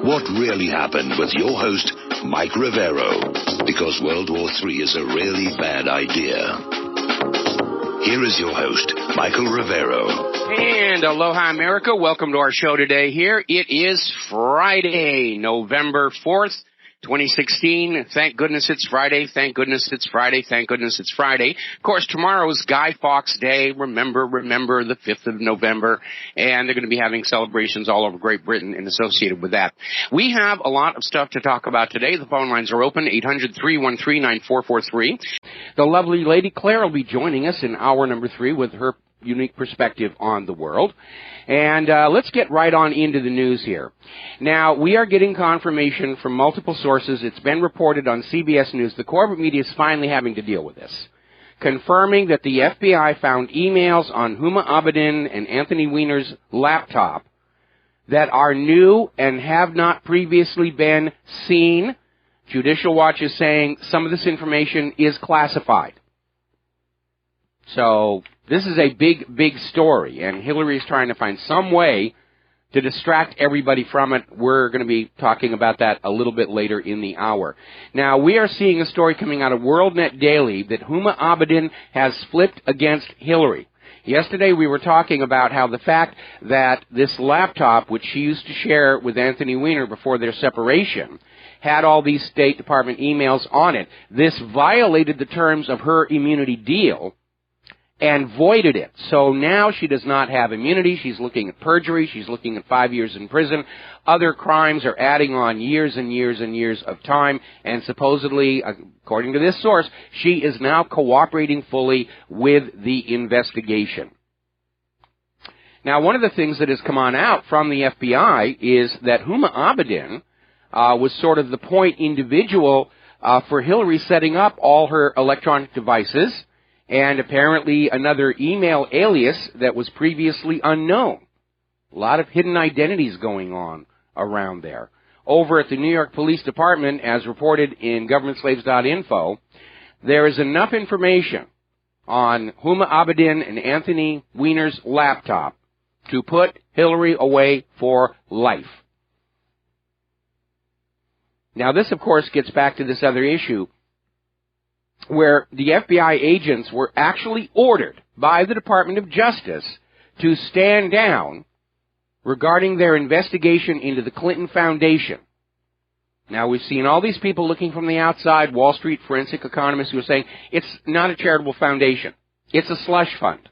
What Really Happened with your host, Mike Rivero. Because World War III is a really bad idea. Here is your host, Michael Rivero. And aloha, America. Welcome to our show today here. It is Friday, November 4th. 2016. Thank goodness it's Friday. Thank goodness it's Friday. Thank goodness it's Friday. Of course, tomorrow's Guy Fawkes Day. Remember the 5th of November. And they're going to be having celebrations all over Great Britain and associated with that. We have a lot of stuff to talk about today. The phone lines are open, 800-313-9443. The lovely Lady Claire will be joining us in hour number 3 with her unique perspective on the world. And let's get right on into the news here. Now, we are getting confirmation from multiple sources. It's been reported on CBS News. The corporate media is finally having to deal with this, confirming that the FBI found emails on Huma Abedin and Anthony Weiner's laptop that are new and have not previously been seen. Judicial Watch is saying some of this information is classified. So this is a big, big story, and Hillary is trying to find some way to distract everybody from it. We're going to be talking about that a little bit later in the hour. Now, we are seeing a story coming out of WorldNet Daily that Huma Abedin has flipped against Hillary. Yesterday, we were talking about how the fact that this laptop, which she used to share with Anthony Weiner before their separation, had all these State Department emails on it. This violated the terms of her immunity deal and voided it. So now she does not have immunity. She's looking at perjury. She's looking at 5 years in prison. Other crimes are adding on years and years and years of time. And supposedly, according to this source, she is now cooperating fully with the investigation. Now, one of the things that has come on out from the FBI is that Huma Abedin was sort of the point individual for Hillary setting up all her electronic devices, and apparently another email alias that was previously unknown. A lot of hidden identities going on around there. Over at the New York Police Department, as reported in governmentslaves.info, there is enough information on Huma Abedin and Anthony Weiner's laptop to put Hillary away for life. Now, this, of course, gets back to this other issue where the FBI agents were actually ordered by the Department of Justice to stand down regarding their investigation into the Clinton Foundation. Now, we've seen all these people looking from the outside, Wall Street forensic economists who are saying it's not a charitable foundation. It's a slush fund.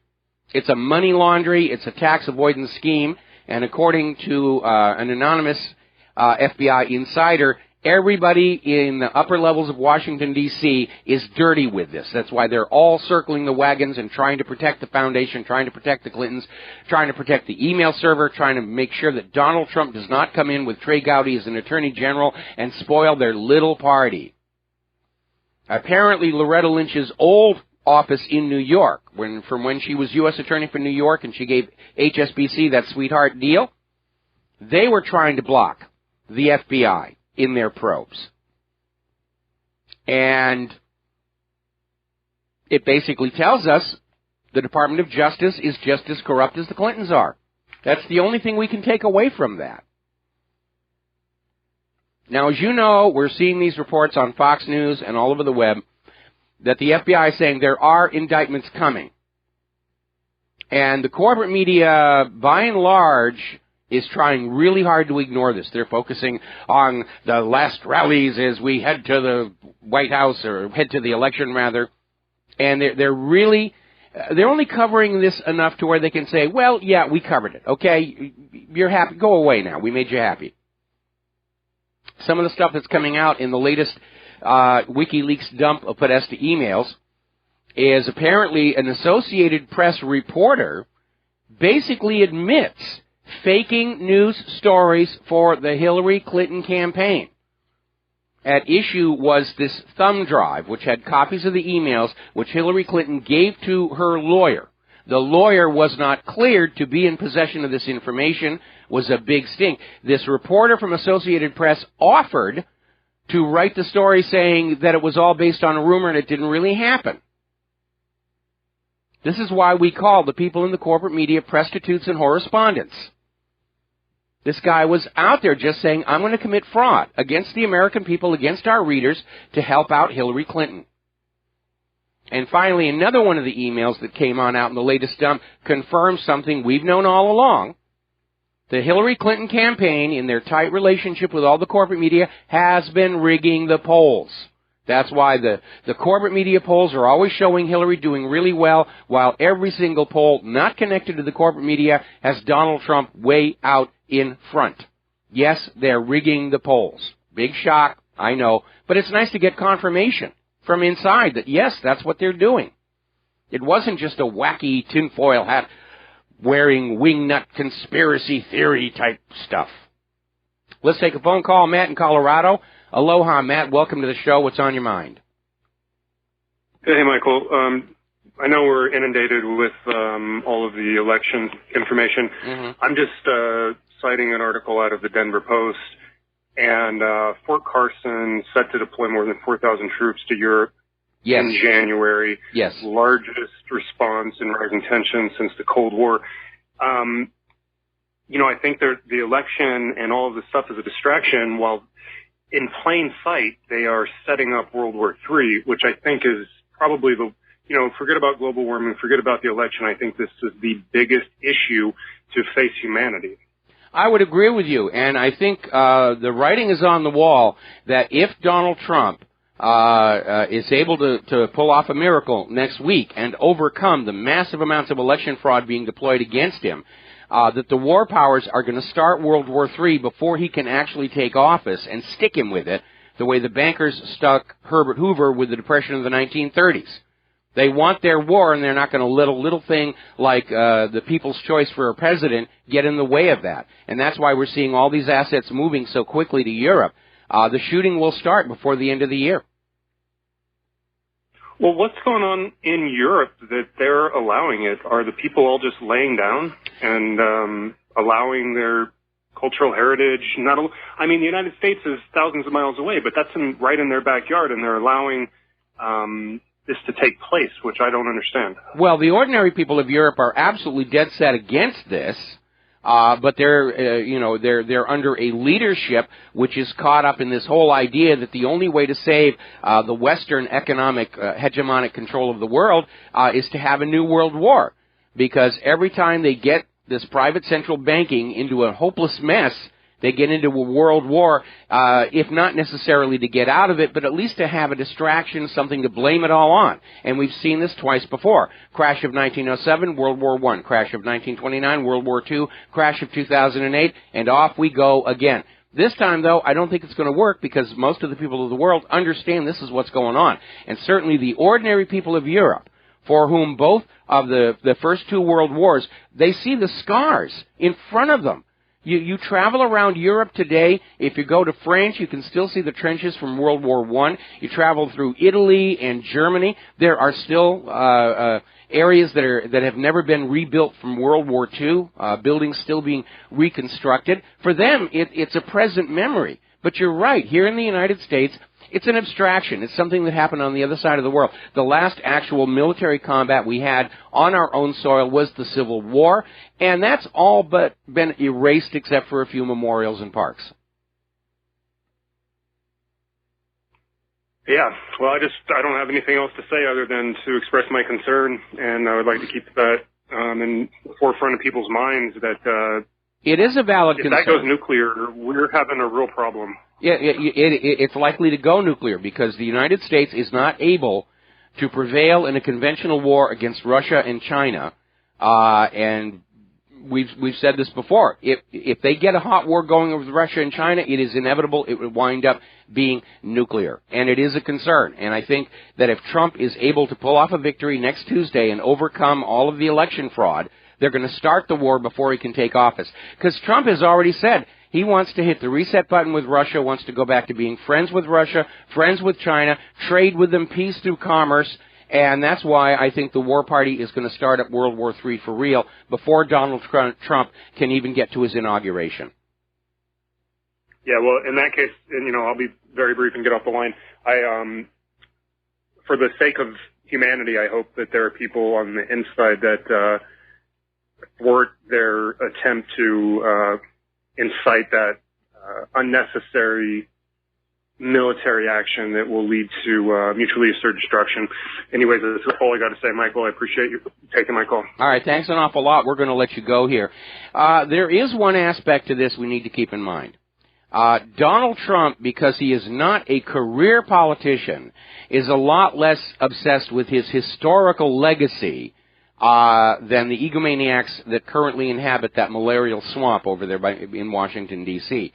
It's a money laundry. It's a tax avoidance scheme. And according to an anonymous FBI insider, everybody in the upper levels of Washington, D.C. is dirty with this. That's why they're all circling the wagons and trying to protect the foundation, trying to protect the Clintons, trying to protect the email server, trying to make sure that Donald Trump does not come in with Trey Gowdy as an attorney general and spoil their little party. Apparently, Loretta Lynch's old office in New York, from when she was U.S. Attorney for New York and she gave HSBC that sweetheart deal, they were trying to block the FBI in their probes. And it basically tells us the Department of Justice is just as corrupt as the Clintons are. That's the only thing we can take away from that. Now, as you know, we're seeing these reports on Fox News and all over the web that the FBI is saying there are indictments coming. And the corporate media, by and large, is trying really hard to ignore this. They're focusing on the last rallies as we head to the White House, or head to the election, rather. And they're only covering this enough to where they can say, well, yeah, we covered it. Okay, you're happy. Go away now. We made you happy. Some of the stuff that's coming out in the latest WikiLeaks dump of Podesta emails is apparently an Associated Press reporter basically admits faking news stories for the Hillary Clinton campaign. At issue was this thumb drive, which had copies of the emails which Hillary Clinton gave to her lawyer. The lawyer was not cleared to be in possession of this information, was a big stink. This reporter from Associated Press offered to write the story saying that it was all based on a rumor and it didn't really happen. This is why we call the people in the corporate media prostitutes and correspondents. This guy was out there just saying, I'm going to commit fraud against the American people, against our readers, to help out Hillary Clinton. And finally, another one of the emails that came on out in the latest dump confirms something we've known all along. The Hillary Clinton campaign, in their tight relationship with all the corporate media, has been rigging the polls. That's why the corporate media polls are always showing Hillary doing really well, while every single poll not connected to the corporate media has Donald Trump way out in front. Yes, they're rigging the polls. Big shock, I know, but it's nice to get confirmation from inside that, yes, that's what they're doing. It wasn't just a wacky tinfoil hat wearing wingnut conspiracy theory type stuff. Let's take a phone call. Matt in Colorado. Aloha, Matt. Welcome to the show. What's on your mind? Hey, Michael. I know we're inundated with all of the election information. Mm-hmm. I'm just citing an article out of the Denver Post, and Fort Carson set to deploy more than 4,000 troops to Europe in January. Yes. Largest response in rising tensions since the Cold War. I think the election and all of this stuff is a distraction, while in plain sight they are setting up World War III, which I think is probably forget about global warming, forget about the election. I think this is the biggest issue to face humanity. I would agree with you, and I think the writing is on the wall that if Donald Trump is able to pull off a miracle next week and overcome the massive amounts of election fraud being deployed against him, that the war powers are going to start World War III before he can actually take office and stick him with it, the way the bankers stuck Herbert Hoover with the Depression of the 1930s. They want their war, and they're not going to let a little thing like the people's choice for a president get in the way of that. And that's why we're seeing all these assets moving so quickly to Europe. The shooting will start before the end of the year. Well, what's going on in Europe that they're allowing it? Are the people all just laying down and allowing their cultural heritage? The United States is thousands of miles away, but that's right in their backyard, and they're allowing this to take place, which I don't understand. Well, the ordinary people of Europe are absolutely dead set against this. But they're under a leadership which is caught up in this whole idea that the only way to save the Western economic hegemonic control of the world is to have a new world war. Because every time they get this private central banking into a hopeless mess, they get into a world war, if not necessarily to get out of it, but at least to have a distraction, something to blame it all on. And we've seen this twice before. Crash of 1907, World War I. Crash of 1929, World War II. Crash of 2008, and off we go again. This time, though, I don't think it's going to work because most of the people of the world understand this is what's going on. And certainly the ordinary people of Europe, for whom both of the first two world wars, they see the scars in front of them. You travel around Europe today. If you go to France, you can still see the trenches from World War I. You travel through Italy and Germany. There are still areas that have never been rebuilt from World War II, buildings still being reconstructed. For them, it's a present memory. But you're right. Here in the United States, it's an abstraction. It's something that happened on the other side of the world. The last actual military combat we had on our own soil was the Civil War, and that's all but been erased except for a few memorials and parks. Yeah, well, I don't have anything else to say other than to express my concern, and I would like to keep that in the forefront of people's minds that it is a valid concern. If that goes nuclear, we're having a real problem. Yeah, it's likely to go nuclear because the United States is not able to prevail in a conventional war against Russia and China, and we've said this before. If they get a hot war going with Russia and China, it is inevitable it would wind up being nuclear, and it is a concern. And I think that if Trump is able to pull off a victory next Tuesday and overcome all of the election fraud, they're going to start the war before he can take office. Because Trump has already said he wants to hit the reset button with Russia, wants to go back to being friends with Russia, friends with China, trade with them, peace through commerce, and that's why I think the war party is going to start at World War III for real before Donald Trump can even get to his inauguration. Yeah, well, in that case, and I'll be very brief and get off the line. For the sake of humanity, I hope that there are people on the inside that thwart their attempt to incite that unnecessary military action that will lead to mutually assured destruction. Anyways, that's all I got to say, Michael. I appreciate you taking my call. All right, thanks an awful lot. We're going to let you go here. There is one aspect to this we need to keep in mind. Donald Trump, because he is not a career politician, is a lot less obsessed with his historical legacy than the egomaniacs that currently inhabit that malarial swamp over there in Washington, D.C.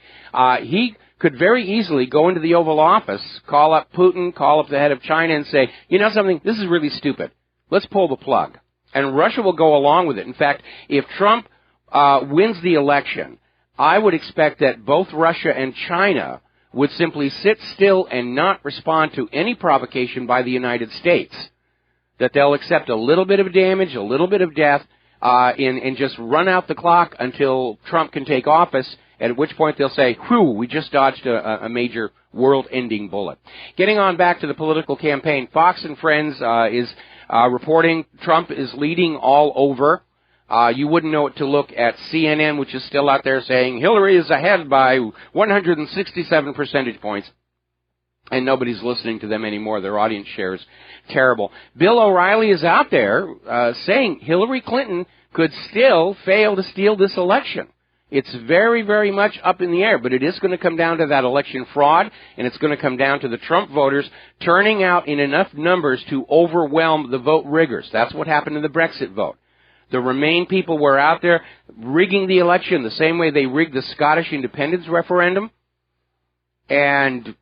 He could very easily go into the Oval Office, call up Putin, call up the head of China, and say, you know something, this is really stupid. Let's pull the plug. And Russia will go along with it. In fact, if Trump wins the election, I would expect that both Russia and China would simply sit still and not respond to any provocation by the United States. That they'll accept a little bit of damage, a little bit of death, and just run out the clock until Trump can take office, at which point they'll say, whew, we just dodged a major world-ending bullet. Getting on back to the political campaign, Fox and Friends is reporting Trump is leading all over. You wouldn't know it to look at CNN, which is still out there saying Hillary is ahead by 167 percentage points. And nobody's listening to them anymore. Their audience share is terrible. Bill O'Reilly is out there saying Hillary Clinton could still fail to steal this election. It's very, very much up in the air, but it is going to come down to that election fraud, and it's going to come down to the Trump voters turning out in enough numbers to overwhelm the vote riggers. That's what happened in the Brexit vote. The Remain people were out there rigging the election the same way they rigged the Scottish independence referendum, and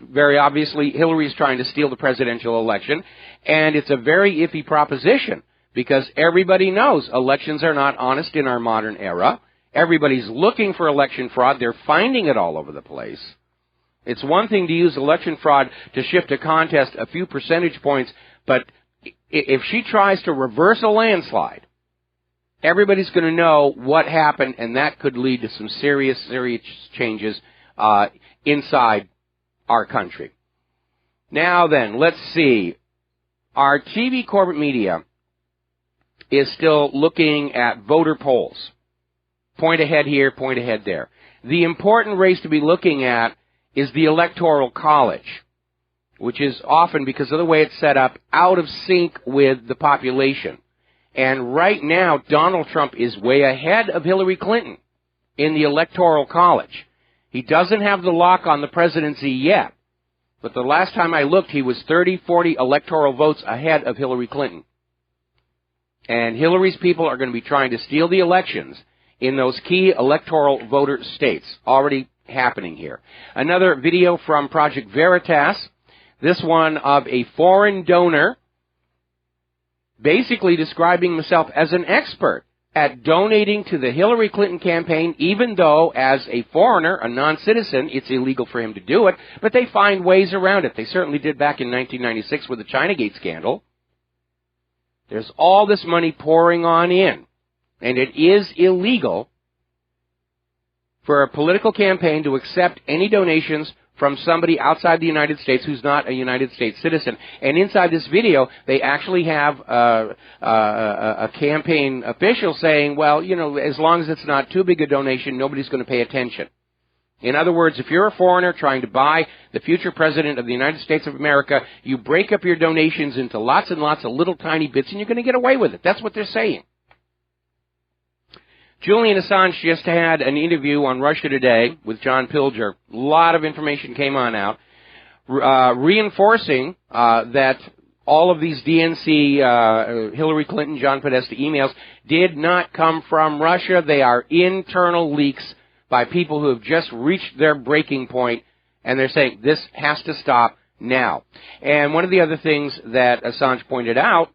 very obviously Hillary's trying to steal the presidential election, and it's a very iffy proposition because everybody knows elections are not honest in our modern era. Everybody's looking for election fraud. They're finding it all over the place. It's one thing to use election fraud to shift a contest a few percentage points, but if she tries to reverse a landslide, everybody's going to know what happened, and that could lead to some serious changes inside our country. Now then, let's see. Our TV corporate media is still looking at voter polls. Point ahead here, point ahead there. The important race to be looking at is the Electoral College, which is often, because of the way it's set up, out of sync with the population. And right now, Donald Trump is way ahead of Hillary Clinton in the Electoral College. He doesn't have the lock on the presidency yet, but the last time I looked, he was 30, 40 electoral votes ahead of Hillary Clinton. And Hillary's people are going to be trying to steal the elections in those key electoral voter states, already happening here. Another video from Project Veritas, this one of a foreign donor basically describing himself as an expert at donating to the Hillary Clinton campaign, even though as a foreigner, a non-citizen, it's illegal for him to do it, but they find ways around it. They certainly did back in 1996 with the Chinagate scandal. There's all this money pouring on in, and it is illegal for a political campaign to accept any donations from somebody outside the United States who's not a United States citizen. And inside this video, they actually have a campaign official saying, well, you know, as long as it's not too big a donation, nobody's going to pay attention. In other words, if you're a foreigner trying to buy the future president of the United States of America, you break up your donations into lots and lots of little tiny bits, and you're going to get away with it. That's what they're saying. Julian Assange just had an interview on Russia Today with John Pilger. A lot of information came on out, reinforcing that all of these DNC, Hillary Clinton, John Podesta emails did not come from Russia. They are internal leaks by people who have just reached their breaking point, and they're saying this has to stop now. And one of the other things that Assange pointed out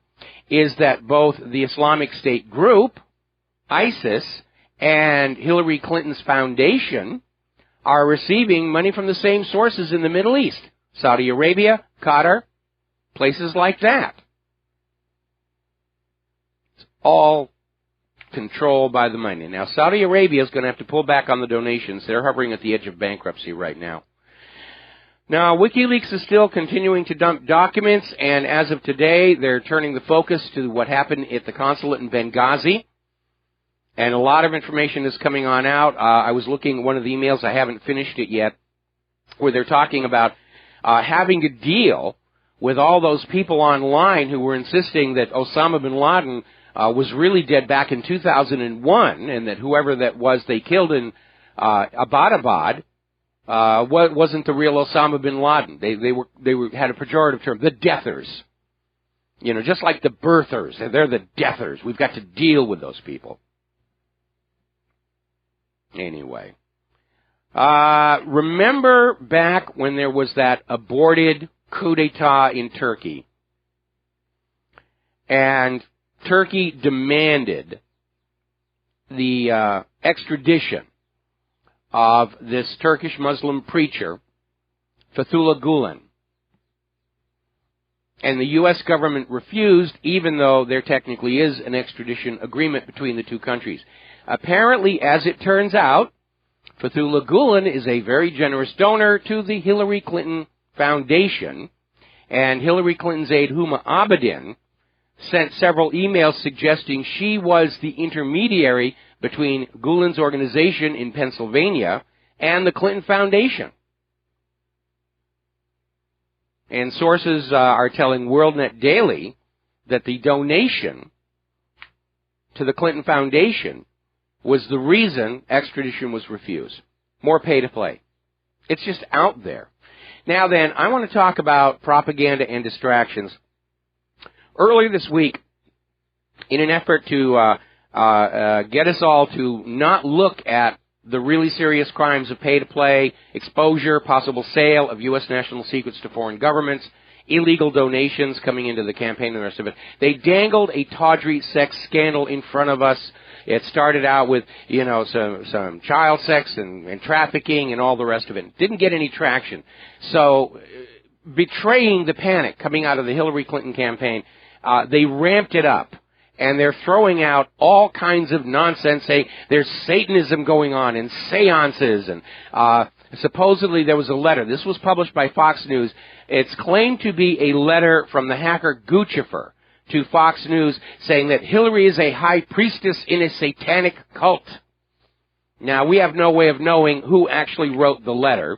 is that both the Islamic State group, ISIS, and Hillary Clinton's foundation are receiving money from the same sources in the Middle East. Saudi Arabia, Qatar, places like that. It's all controlled by the money. Now, Saudi Arabia is going to have to pull back on the donations. They're hovering at the edge of bankruptcy right now. Now, WikiLeaks is still continuing to dump documents, and as of today, they're turning the focus to what happened at the consulate in Benghazi. And a lot of information is coming on out. I was looking at one of the emails, I haven't finished it yet, where they're talking about having to deal with all those people online who were insisting that Osama bin Laden was really dead back in 2001, and that whoever that was they killed in Abbottabad wasn't the real Osama bin Laden. They had a pejorative term, the deathers. You know, just like the birthers. They're the deathers. We've got to deal with those people. Anyway. Remember back when there was that aborted coup d'etat in Turkey, and Turkey demanded the extradition of this Turkish Muslim preacher, Fethullah Gulen. And the U.S. government refused, even though there technically is an extradition agreement between the two countries. Apparently, as it turns out, Fethullah Gulen is a very generous donor to the Hillary Clinton Foundation, and Hillary Clinton's aide, Huma Abedin, sent several emails suggesting she was the intermediary between Gulen's organization in Pennsylvania and the Clinton Foundation. And sources are telling WorldNet Daily that the donation to the Clinton Foundation was the reason extradition was refused. More pay to play. It's just out there. Now then, I want to talk about propaganda and distractions. Earlier this week, in an effort to get us all to not look at the really serious crimes of pay-to-play, exposure, possible sale of U.S. national secrets to foreign governments, illegal donations coming into the campaign and the rest of it, they dangled a tawdry sex scandal in front of us. It started out with, you know, some child sex and trafficking and all the rest of it. It didn't get any traction. So, betraying the panic coming out of the Hillary Clinton campaign, they ramped it up. And they're throwing out all kinds of nonsense, saying there's Satanism going on and seances. And supposedly there was a letter. This was published by Fox News. It's claimed to be a letter from the hacker Guccifer to Fox News saying that Hillary is a high priestess in a satanic cult. Now, we have no way of knowing who actually wrote the letter.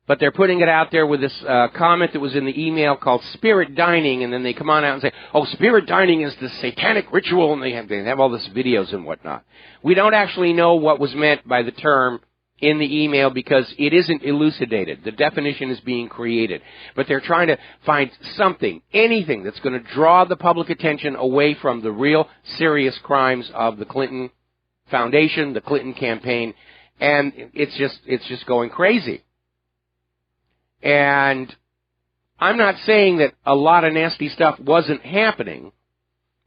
But they're putting it out there with this comment that was in the email called spirit dining, and then they come on out and say, oh, spirit dining is the satanic ritual, and they have all this videos and whatnot. We don't actually know what was meant by the term in the email because it isn't elucidated. The definition is being created. But they're trying to find something, anything that's going to draw the public attention away from the real serious crimes of the Clinton Foundation, the Clinton campaign, and it's just going crazy. And I'm not saying that a lot of nasty stuff wasn't happening,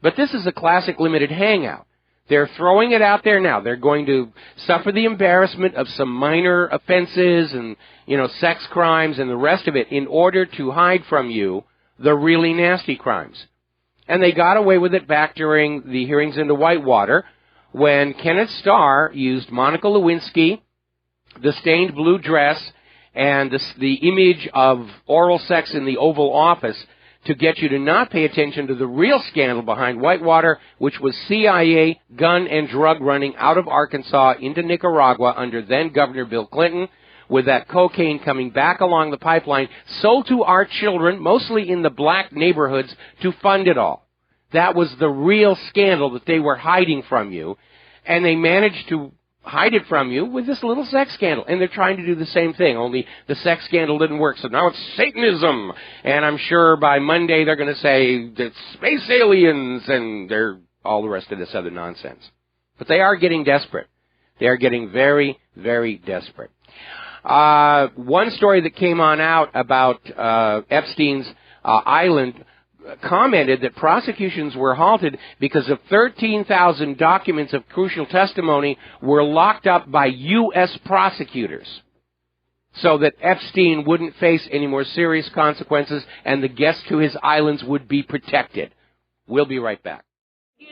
but this is a classic limited hangout. They're throwing it out there now. They're going to suffer the embarrassment of some minor offenses and, you know, sex crimes and the rest of it in order to hide from you the really nasty crimes. And they got away with it back during the hearings into Whitewater when Kenneth Starr used Monica Lewinsky, the stained blue dress, and the image of oral sex in the Oval Office to get you to not pay attention to the real scandal behind Whitewater, which was CIA gun and drug running out of Arkansas into Nicaragua under then-Governor Bill Clinton, with that cocaine coming back along the pipeline, sold to our children, mostly in the black neighborhoods, to fund it all. That was the real scandal that they were hiding from you, and they managed to hide it from you with this little sex scandal. And they're trying to do the same thing, only the sex scandal didn't work. So now it's Satanism. And I'm sure by Monday they're going to say it's space aliens and they're all the rest of this other nonsense. But they are getting desperate. They are getting very, very desperate. One story that came on out about Epstein's island commented that prosecutions were halted because of 13,000 documents of crucial testimony were locked up by U.S. prosecutors so that Epstein wouldn't face any more serious consequences and the guests to his islands would be protected. We'll be right back.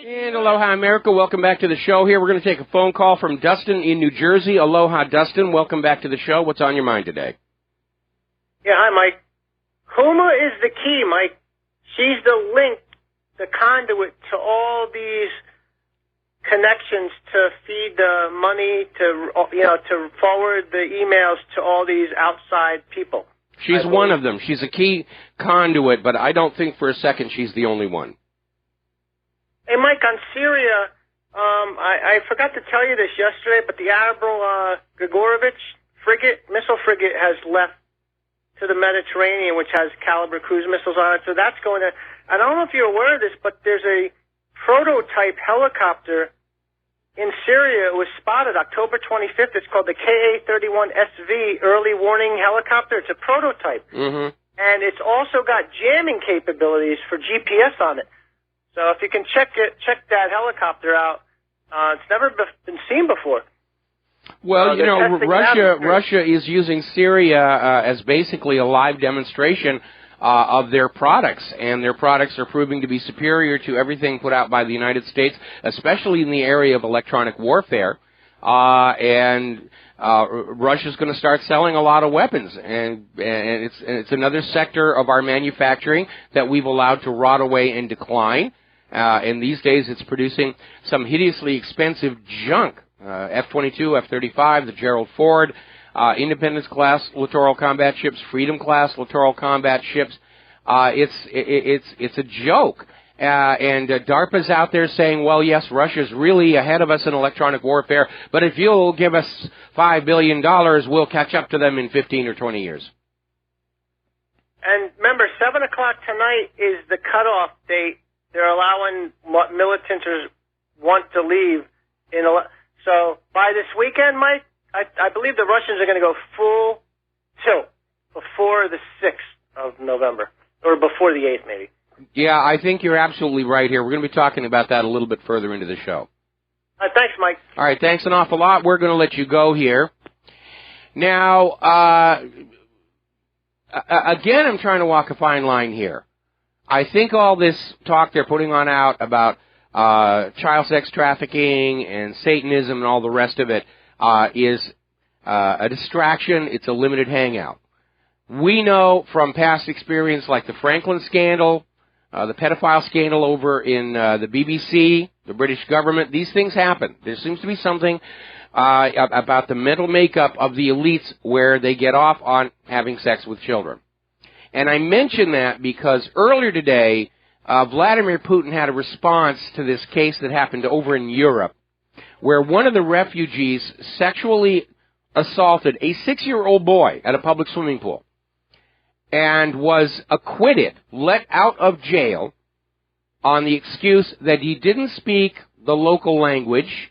And aloha, America. Welcome back to the show here. We're going to take a phone call from Dustin in New Jersey. Aloha, Dustin. Welcome back to the show. What's on your mind today? Yeah, hi, Mike. Huma is the key, Mike. She's the link, the conduit to all these connections to feed the money to forward the emails to all these outside people. She's one of them. She's a key conduit, but I don't think for a second she's the only one. Hey, Mike, on Syria, I forgot to tell you this yesterday, but the Admiral Grigorovich missile frigate has left to the Mediterranean, which has Caliber cruise missiles on it. So that's going to, I don't know if you're aware of this, but there's a prototype helicopter in Syria. It was spotted October 25th. It's called the Ka-31SV Early Warning Helicopter. It's a prototype. Mm-hmm. And it's also got jamming capabilities for GPS on it. So if you can check that helicopter out, it's never been seen before. Well, Russia is using Syria as basically a live demonstration of their products, and their products are proving to be superior to everything put out by the United States, especially in the area of electronic warfare. And Russia's going to start selling a lot of weapons, and it's another sector of our manufacturing that we've allowed to rot away and decline. And these days, it's producing some hideously expensive junk. F-22, F-35, the Gerald Ford, Independence-class littoral combat ships, Freedom-class littoral combat ships. It's a joke. And DARPA's out there saying, well, yes, Russia's really ahead of us in electronic warfare, but if you'll give us $5 billion, we'll catch up to them in 15 or 20 years. And remember, 7 o'clock tonight is the cutoff date. They're allowing what militants want to leave. So by this weekend, Mike, I believe the Russians are going to go full tilt before the 6th of November, or before the 8th, maybe. Yeah, I think you're absolutely right here. We're going to be talking about that a little bit further into the show. Thanks, Mike. All right, thanks an awful lot. We're going to let you go here. Now, again, I'm trying to walk a fine line here. I think all this talk they're putting on out about child sex trafficking and Satanism and all the rest of it is a distraction. It's a limited hangout. We know from past experience like the Franklin scandal, the pedophile scandal over in the BBC, the British government, these things happen. There seems to be something about the mental makeup of the elites where they get off on having sex with children. And I mention that because earlier today, Vladimir Putin had a response to this case that happened over in Europe, where one of the refugees sexually assaulted a 6-year-old boy at a public swimming pool and was acquitted, let out of jail, on the excuse that he didn't speak the local language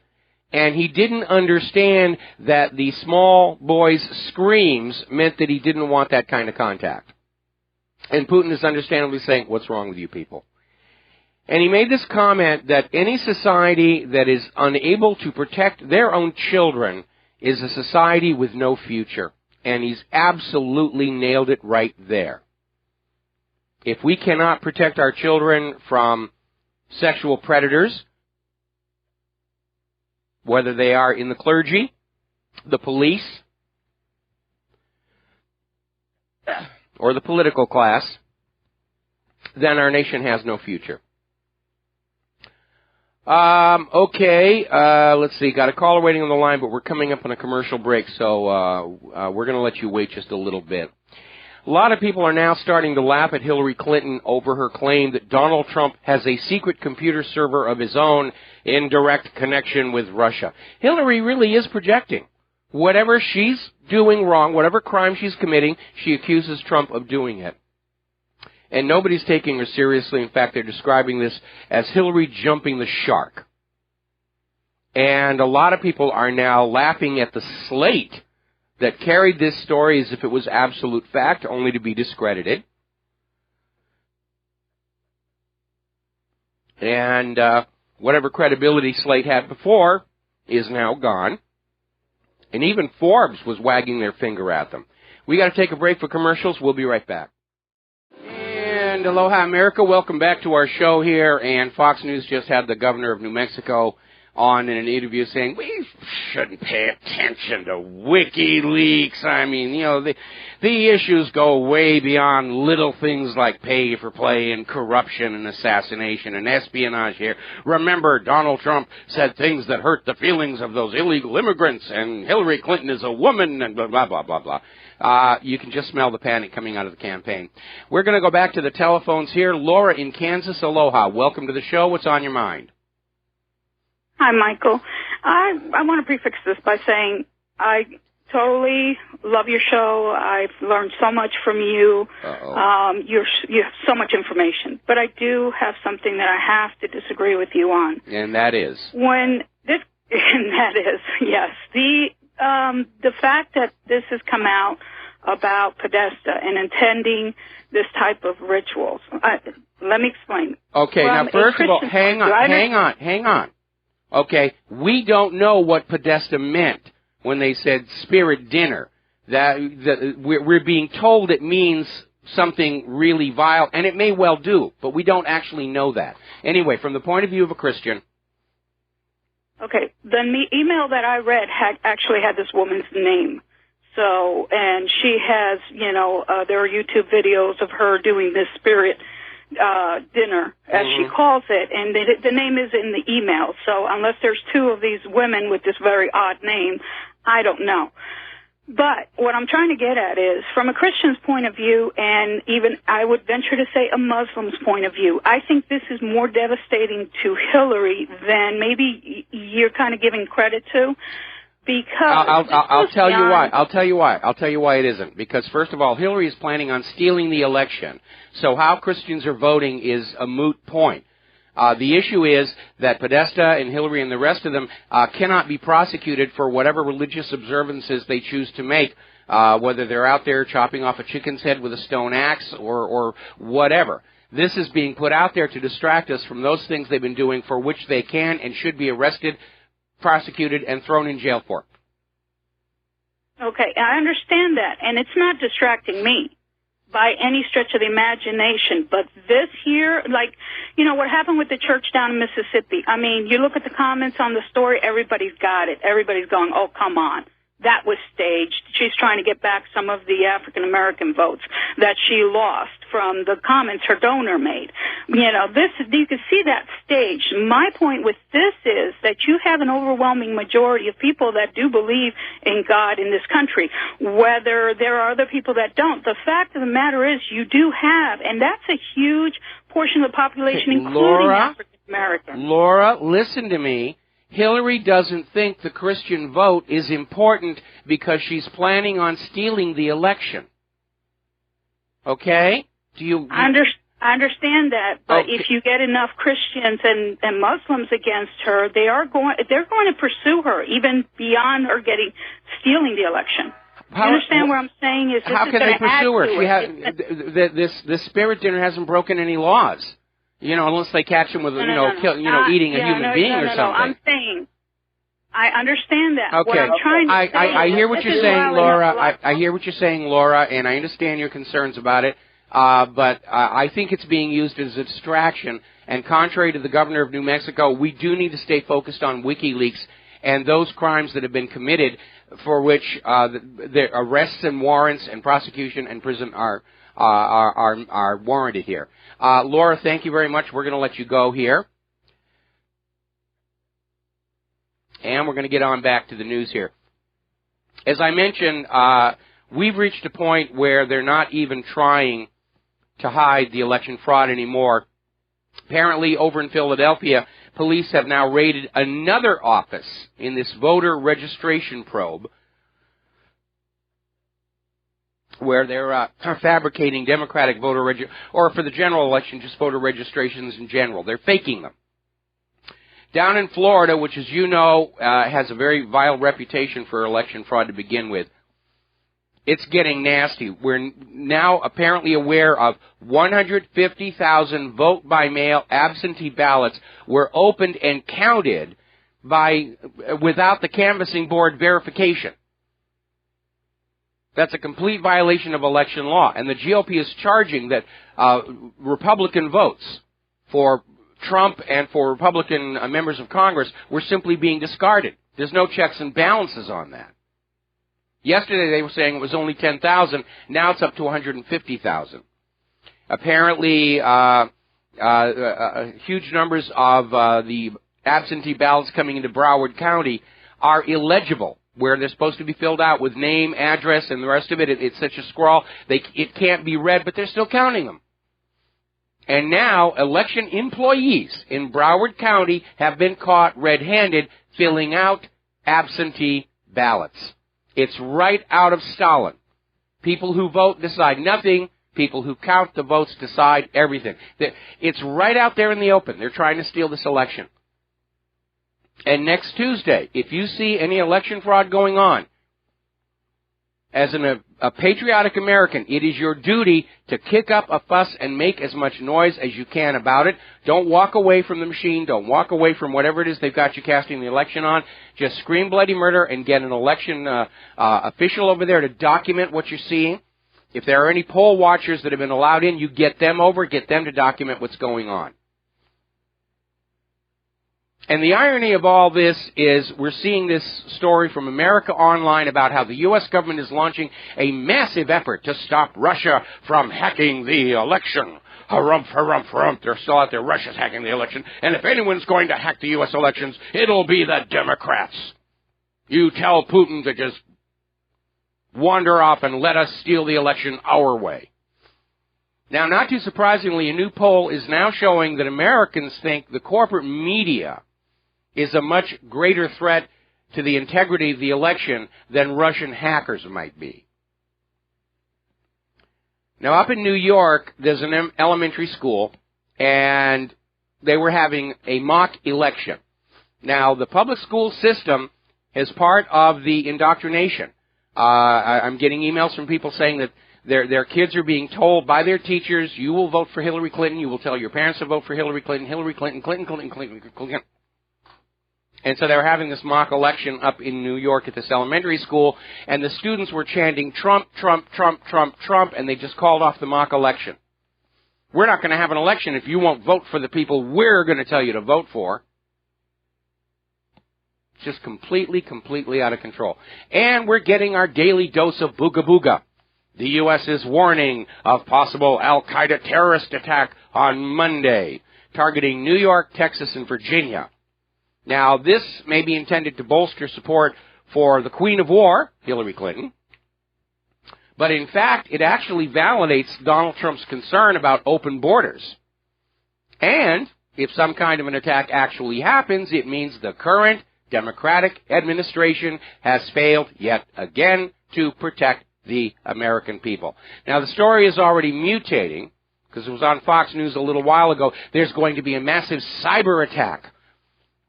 and he didn't understand that the small boy's screams meant that he didn't want that kind of contact. And Putin is understandably saying, what's wrong with you people? And he made this comment that any society that is unable to protect their own children is a society with no future. And he's absolutely nailed it right there. If we cannot protect our children from sexual predators, whether they are in the clergy, the police, or the political class, then our nation has no future. Okay, let's see. Got a caller waiting on the line, but we're coming up on a commercial break, so we're going to let you wait just a little bit. A lot of people are now starting to laugh at Hillary Clinton over her claim that Donald Trump has a secret computer server of his own in direct connection with Russia. Hillary really is projecting. Whatever she's doing wrong, whatever crime she's committing, she accuses Trump of doing it. And nobody's taking her seriously. In fact, they're describing this as Hillary jumping the shark. And a lot of people are now laughing at the slate that carried this story as if it was absolute fact, only to be discredited. And whatever credibility Slate had before is now gone. And even Forbes was wagging their finger at them. We got to take a break for commercials. We'll be right back. And aloha, America. Welcome back to our show here. And Fox News just had the governor of New Mexico on in an interview saying, we shouldn't pay attention to WikiLeaks. I mean, you know, the issues go way beyond little things like pay for play and corruption and assassination and espionage here. Remember, Donald Trump said things that hurt the feelings of those illegal immigrants, and Hillary Clinton is a woman, and blah, blah, blah, blah, blah. You can just smell the panic coming out of the campaign. We're going to go back to the telephones here. Laura in Kansas, aloha. Welcome to the show. What's on your mind? Hi, Michael. I want to prefix this by saying I totally love your show. I've learned so much from you. You have so much information. But I do have something that I have to disagree with you on. And that is? And that is, yes. The fact that this has come out about Podesta and intending this type of rituals. Let me explain. Okay, now first of all, hang on. Okay, we don't know what Podesta meant when they said spirit dinner. We're being told it means something really vile, and it may well do, but we don't actually know that. Anyway, from the point of view of a Christian. Okay, the email that I read actually had this woman's name. So, and she has, there are YouTube videos of her doing this spirit dinner, as she calls it, and the name is in the email. So unless there's two of these women with this very odd name, I don't know. But what I'm trying to get at is, from a Christian's point of view, and even I would venture to say a Muslim's point of view, I think this is more devastating to Hillary than maybe you're kind of giving credit to. Because I'll tell you why. I'll tell you why it isn't. Because first of all, Hillary is planning on stealing the election. So how Christians are voting is a moot point. The issue is that Podesta and Hillary and the rest of them cannot be prosecuted for whatever religious observances they choose to make, whether they're out there chopping off a chicken's head with a stone axe or whatever. This is being put out there to distract us from those things they've been doing for which they can and should be arrested, prosecuted, and thrown in jail for. Okay, I understand that, and it's not distracting me by any stretch of the imagination. But this here, like, what happened with the church down in Mississippi, I mean, you look at the comments on the story, everybody's got it. Everybody's going, oh, come on. That was staged. She's trying to get back some of the African-American votes that she lost from the comments her donor made. You can see that staged. My point with this is that you have an overwhelming majority of people that do believe in God in this country, whether there are other people that don't. The fact of the matter is you do have, and that's a huge portion of the population, including African-Americans. Laura, listen to me. Hillary doesn't think the Christian vote is important because she's planning on stealing the election. Okay? I understand that, but if you get enough Christians and Muslims against her, they're going to pursue her even beyond her stealing the election. You understand what I'm saying? Is how can they pursue her? This spirit dinner hasn't broken any laws. Unless they catch him with, eating a human being or something. I'm saying, I understand that. Okay. What I'm trying to say I hear what you're saying, Laura. I hear what you're saying, Laura, and I understand your concerns about it. But I think it's being used as a distraction. And contrary to the governor of New Mexico, we do need to stay focused on WikiLeaks and those crimes that have been committed for which the arrests and warrants and prosecution and prison are warranted here. Laura, thank you very much. We're going to let you go here. And we're going to get on back to the news here. As I mentioned, we've reached a point where they're not even trying to hide the election fraud anymore. Apparently, over in Philadelphia, police have now raided another office in this voter registration probe, where they're fabricating Democratic voter or for the general election, just voter registrations in general. They're faking them. Down in Florida, which, as you know, has a very vile reputation for election fraud to begin with, it's getting nasty. We're now apparently aware of 150,000 vote-by-mail absentee ballots were opened and counted without the canvassing board verification. That's a complete violation of election law. And the GOP is charging that Republican votes for Trump and for Republican members of Congress were simply being discarded. There's no checks and balances on that. Yesterday they were saying it was only 10,000. Now it's up to 150,000. Apparently, huge numbers of the absentee ballots coming into Broward County are illegible, where they're supposed to be filled out with name, address, and the rest of it. It's such a scrawl, it can't be read, but they're still counting them. And now, election employees in Broward County have been caught red-handed filling out absentee ballots. It's right out of Stalin. People who vote decide nothing. People who count the votes decide everything. It's right out there in the open. They're trying to steal this election. And next Tuesday, if you see any election fraud going on, as a patriotic American, it is your duty to kick up a fuss and make as much noise as you can about it. Don't walk away from the machine. Don't walk away from whatever it is they've got you casting the election on. Just scream bloody murder and get an election official over there to document what you're seeing. If there are any poll watchers that have been allowed in, you get them over, get them to document what's going on. And the irony of all this is we're seeing this story from America Online about how the U.S. government is launching a massive effort to stop Russia from hacking the election. Harumph, harumph, harumph. They're still out there. Russia's hacking the election. And if anyone's going to hack the U.S. elections, it'll be the Democrats. You tell Putin to just wander off and let us steal the election our way. Now, not too surprisingly, a new poll is now showing that Americans think the corporate media is a much greater threat to the integrity of the election than Russian hackers might be. Now, up in New York, there's an elementary school, and they were having a mock election. Now, the public school system is part of the indoctrination. I'm getting emails from people saying that their kids are being told by their teachers, you will vote for Hillary Clinton, you will tell your parents to vote for Hillary Clinton, Hillary Clinton, Clinton, Clinton, Clinton, Clinton. And so they were having this mock election up in New York at this elementary school, and the students were chanting Trump, Trump, Trump, Trump, Trump, and they just called off the mock election. We're not going to have an election if you won't vote for the people we're going to tell you to vote for. It's just completely, completely out of control. And we're getting our daily dose of booga booga. The U.S. is warning of possible al-Qaeda terrorist attack on Monday, targeting New York, Texas, and Virginia. Now, this may be intended to bolster support for the Queen of War, Hillary Clinton, but in fact, it actually validates Donald Trump's concern about open borders. And if some kind of an attack actually happens, it means the current Democratic administration has failed yet again to protect the American people. Now, the story is already mutating, because it was on Fox News a little while ago. There's going to be a massive cyber attack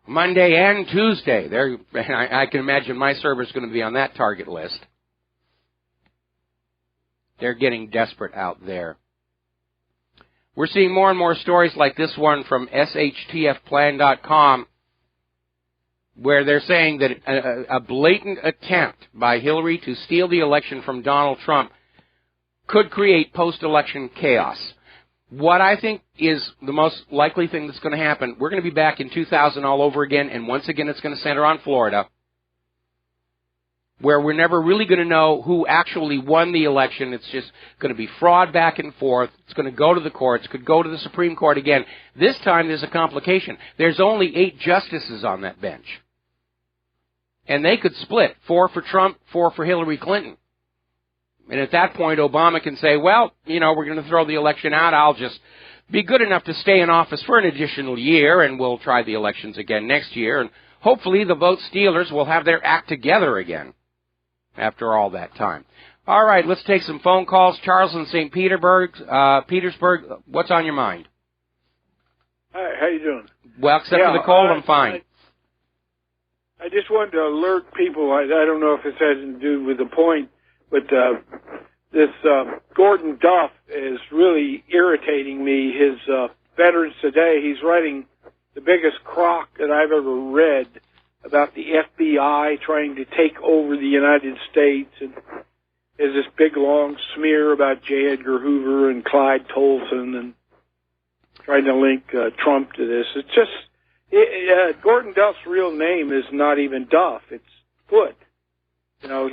Monday and Tuesday. I can imagine my server's going to be on that target list. They're getting desperate out there. We're seeing more and more stories like this one from SHTFplan.com, where they're saying that a blatant attempt by Hillary to steal the election from Donald Trump could create post-election chaos. What I think is the most likely thing that's going to happen, we're going to be back in 2000 all over again, and once again it's going to center on Florida, where we're never really going to know who actually won the election. It's just going to be fraud back and forth. It's going to go to the courts, could go to the Supreme Court again. This time there's a complication. There's only 8 justices on that bench. And they could split, 4 for Trump, 4 for Hillary Clinton. And at that point, Obama can say, well, we're going to throw the election out. I'll just be good enough to stay in office for an additional year, and we'll try the elections again next year. And hopefully the vote stealers will have their act together again after all that time. All right, let's take some phone calls. Charles in St. Petersburg, what's on your mind? Hi, how you doing? Well, except for the cold, I'm fine. I just wanted to alert people. I don't know if this has to do with the point, but this Gordon Duff is really irritating me. His Veterans Today, he's writing the biggest crock that I've ever read about the FBI trying to take over the United States, and there's this big long smear about J. Edgar Hoover and Clyde Tolson, and trying to link Trump to this. It's just Gordon Duff's real name is not even Duff; it's Foote. You know,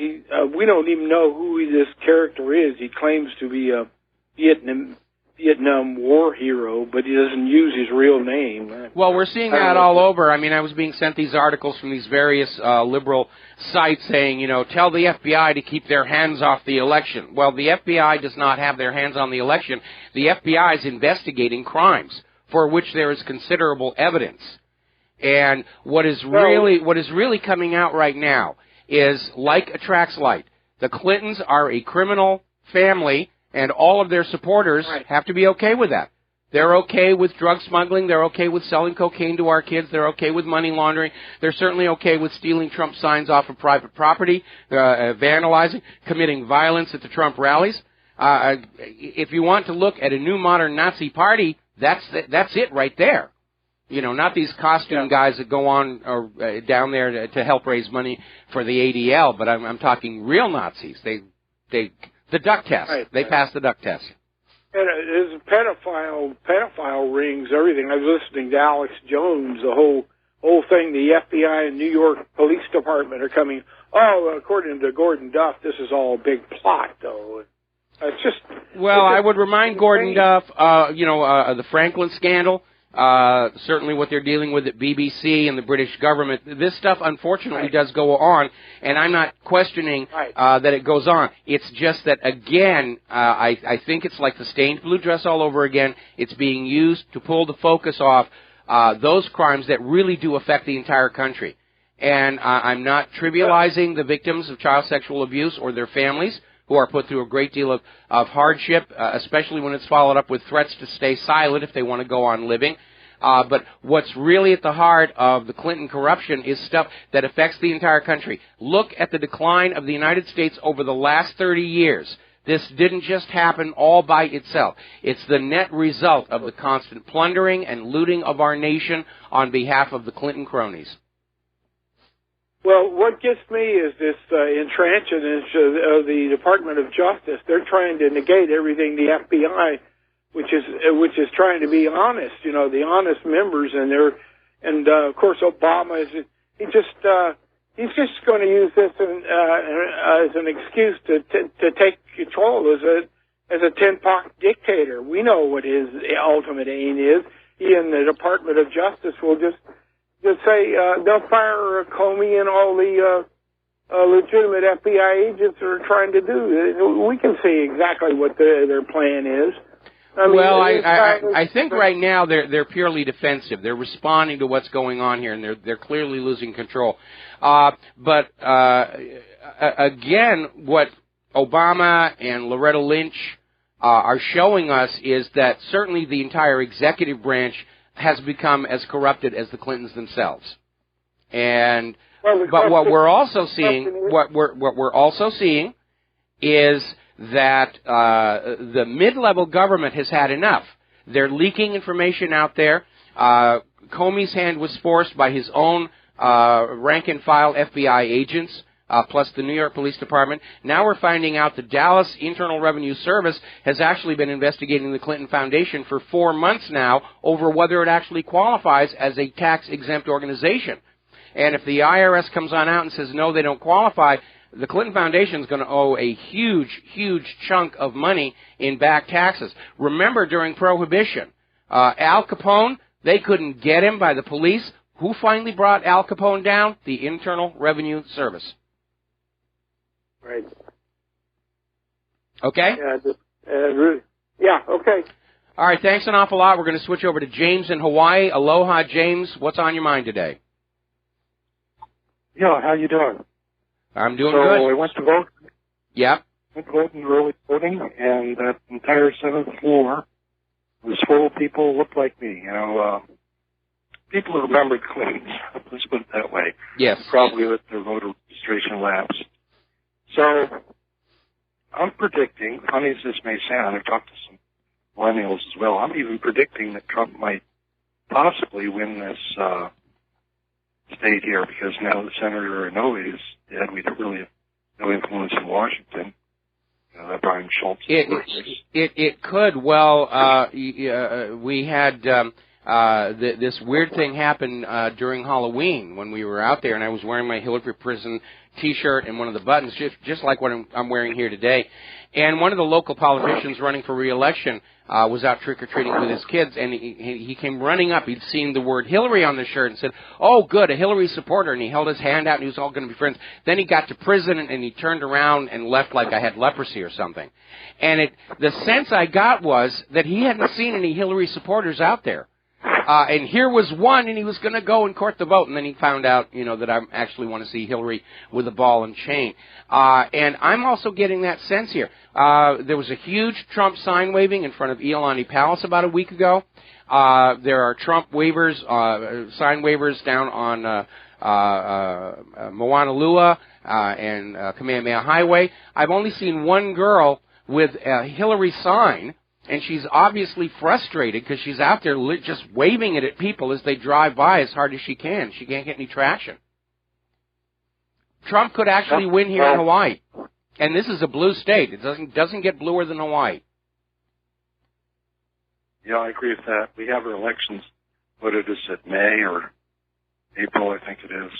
we don't even know who this character is. He claims to be a Vietnam War hero, but he doesn't use his real name. Well, we're seeing that all over. I mean, I was being sent these articles from these various liberal sites saying, you know, tell the FBI to keep their hands off the election. Well, the FBI does not have their hands on the election. The FBI is investigating crimes for which there is considerable evidence. And what is really coming out right now is, like attracts like. The Clintons are a criminal family, and all of their supporters have to be okay with that. They're okay with drug smuggling. They're okay with selling cocaine to our kids. They're okay with money laundering. They're certainly okay with stealing Trump signs off of private property, vandalizing, committing violence at the Trump rallies. If you want to look at a new modern Nazi party, that's it right there. You know, not these costume guys that go on down there to help raise money for the ADL, but I'm talking real Nazis. The duck test. They passed the duck test. And there's pedophile rings, everything. I was listening to Alex Jones, the whole thing. The FBI and New York Police Department are coming. Oh, according to Gordon Duff, this is all a big plot, though. It's just. Well, I would remind Gordon Duff, the Franklin scandal. Certainly what they're dealing with at BBC and the British government. This stuff, unfortunately, does go on, and I'm not questioning that it goes on. It's just that, again, I think it's like the stained blue dress all over again. It's being used to pull the focus off those crimes that really do affect the entire country. And I'm not trivializing the victims of child sexual abuse or their families, who are put through a great deal of hardship, especially when it's followed up with threats to stay silent if they want to go on living. But what's really at the heart of the Clinton corruption is stuff that affects the entire country. Look at the decline of the United States over the last 30 years. This didn't just happen all by itself. It's the net result of the constant plundering and looting of our nation on behalf of the Clinton cronies. Well, what gets me is this intransigence of the Department of Justice. They're trying to negate everything the FBI, which is trying to be honest. You know, the honest members, and of course Obama he's just going to use this as an excuse to take control as a tin-pot dictator. We know what his ultimate aim is. He and the Department of Justice will just say they'll fire Comey and all the legitimate FBI agents are trying to do. We can see exactly what their plan is. I think right now they're purely defensive. They're responding to what's going on here, and they're clearly losing control. But again, what Obama and Loretta Lynch are showing us is that certainly the entire executive branch has become as corrupted as the Clintons themselves. And but what we're also seeing is that the mid-level government has had enough. They're leaking information out there. Comey's hand was forced by his own rank-and-file FBI agents, plus the New York Police Department. Now we're finding out the Dallas Internal Revenue Service has actually been investigating the Clinton Foundation for 4 months now over whether it actually qualifies as a tax-exempt organization. And if the IRS comes on out and says, no, they don't qualify, the Clinton Foundation is going to owe a huge, huge chunk of money in back taxes. Remember, during Prohibition, Al Capone, they couldn't get him by the police. Who finally brought Al Capone down? The Internal Revenue Service. Right. Okay? Yeah, okay. All right, thanks an awful lot. We're going to switch over to James in Hawaii. Aloha, James. What's on your mind today? Yeah, how you doing? I'm doing good. So I went to vote. Yep. Went to vote in early voting, and that entire 7th floor was full of people who looked like me. You know, people who remembered Clintons. Let's put it that way. Yes. Probably with their voter registration lapse. So I'm predicting, funny as this may sound, I've talked to some millennials as well, I'm even predicting that Trump might possibly win this state here, because now that Senator Inouye is dead, we don't really have no influence in Washington. that Brian Schultz. It could. Well, we had this weird thing happen during Halloween when we were out there, and I was wearing my Hillary for Prison T-shirt and one of the buttons, just like what I'm wearing here today. And one of the local politicians running for re-election was out trick-or-treating with his kids, and he came running up. He'd seen the word Hillary on the shirt and said, "Oh, good, a Hillary supporter," and he held his hand out, and he was all going to be friends. Then he got to prison, and he turned around and left like I had leprosy or something. And the sense I got was that he hadn't seen any Hillary supporters out there. And here was one, and he was going to go and court the vote, and then he found out, that I actually want to see Hillary with a ball and chain. And I'm also getting that sense here. There was a huge Trump sign waving in front of Iolani Palace about a week ago. There are Trump waivers, sign waivers down on Moanalua and Kamehameha Highway. I've only seen one girl with a Hillary sign, and she's obviously frustrated because she's out there just waving it at people as they drive by as hard as she can. She can't get any traction. Trump could actually win here in Hawaii. And this is a blue state. It doesn't get bluer than Hawaii. Yeah, I agree with that. We have our elections, whether it is at May or April, I think it is.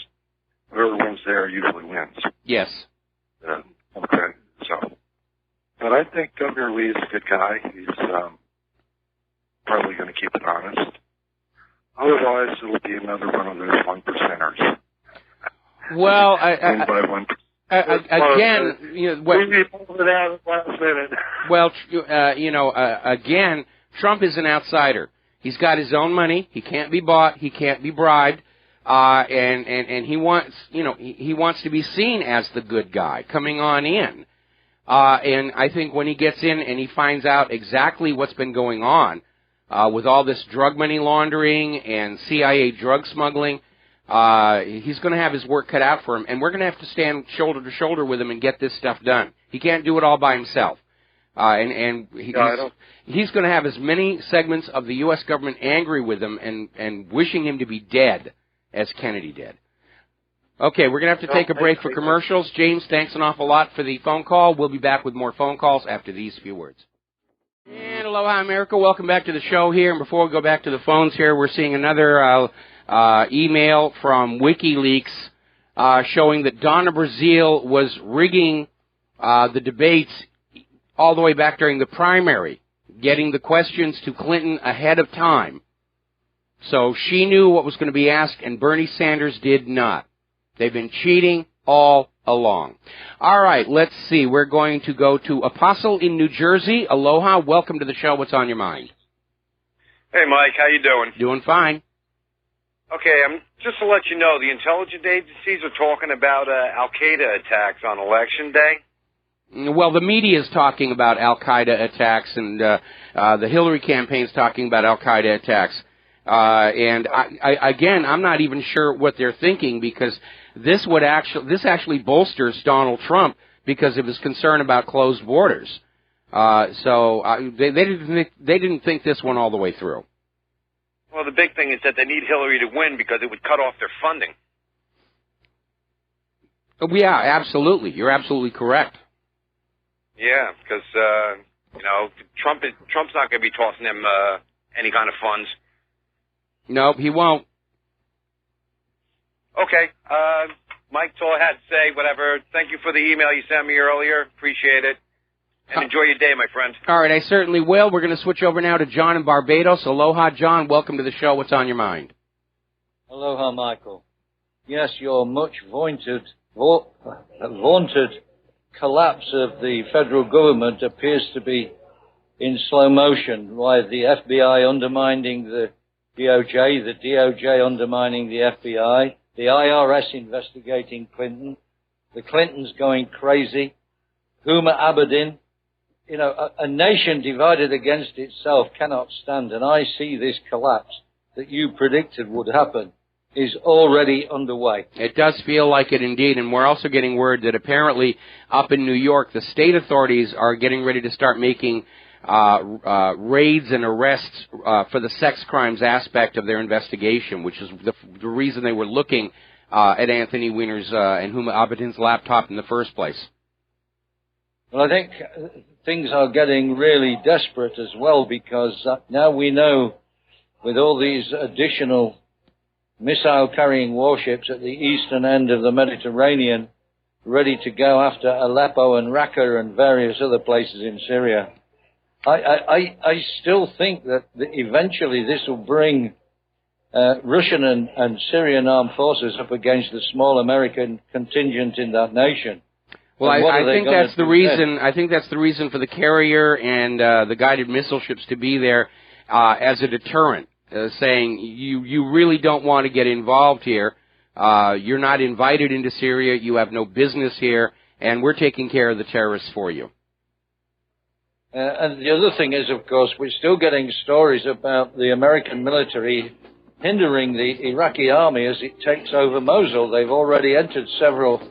Whoever wins there usually wins. Yes. Okay, so. But I think Governor Lee is a good guy. He's probably going to keep it honest. Otherwise, it'll be another one of those 1%ers. Well, again, Trump is an outsider. He's got his own money. He can't be bought. He can't be bribed. And he wants, he wants to be seen as the good guy coming on in. And I think when he gets in and he finds out exactly what's been going on with all this drug money laundering and CIA drug smuggling, he's going to have his work cut out for him. And we're going to have to stand shoulder to shoulder with him and get this stuff done. He can't do it all by himself. He's going to have as many segments of the U.S. government angry with him and wishing him to be dead as Kennedy did. Okay, we're going to have to take a break for commercials. James, thanks an awful lot for the phone call. We'll be back with more phone calls after these few words. And aloha, America. Welcome back to the show here. And before we go back to the phones here, we're seeing another email from WikiLeaks showing that Donna Brazile was rigging the debates all the way back during the primary, getting the questions to Clinton ahead of time. So she knew what was going to be asked, and Bernie Sanders did not. They've been cheating all along. All right, let's see. We're going to go to Apostle in New Jersey. Aloha. Welcome to the show. What's on your mind? Hey, Mike. How you doing? Doing fine. Okay, just to let you know, the intelligence agencies are talking about Al-Qaeda attacks on Election Day. Well, the media is talking about Al-Qaeda attacks, and the Hillary campaign's talking about Al-Qaeda attacks. And I'm not even sure what they're thinking, because this actually bolsters Donald Trump because of his concern about closed borders. They didn't think this one all the way through. Well, the big thing is that they need Hillary to win because it would cut off their funding. Yeah, absolutely. You're absolutely correct. Yeah, because Trump's not going to be tossing them any kind of funds. Nope, he won't. Okay, Mike, that's all I had to say. Whatever. Thank you for the email you sent me earlier. Appreciate it. And enjoy your day, my friend. All right, I certainly will. We're going to switch over now to John in Barbados. Aloha, John. Welcome to the show. What's on your mind? Aloha, Michael. Yes, your much vaunted collapse of the federal government appears to be in slow motion, while the FBI undermining the DOJ, the DOJ undermining the FBI, the IRS investigating Clinton, the Clintons going crazy, Huma Abedin. A nation divided against itself cannot stand, and I see this collapse that you predicted would happen is already underway. It does feel like it indeed, and we're also getting word that apparently up in New York, the state authorities are getting ready to start making raids and arrests for the sex crimes aspect of their investigation, which is the reason they were looking at Anthony Weiner's and Huma Abedin's laptop in the first place. Well, I think things are getting really desperate as well, because now we know, with all these additional missile-carrying warships at the eastern end of the Mediterranean, ready to go after Aleppo and Raqqa and various other places in Syria, I still think that eventually this will bring Russian and Syrian armed forces up against the small American contingent in that nation. Well, I think that's the reason. I think that's the reason for the carrier and the guided missile ships to be there as a deterrent, saying you really don't want to get involved here. You're not invited into Syria. You have no business here, and we're taking care of the terrorists for you. And the other thing is, of course, we're still getting stories about the American military hindering the Iraqi army as it takes over Mosul. They've already entered several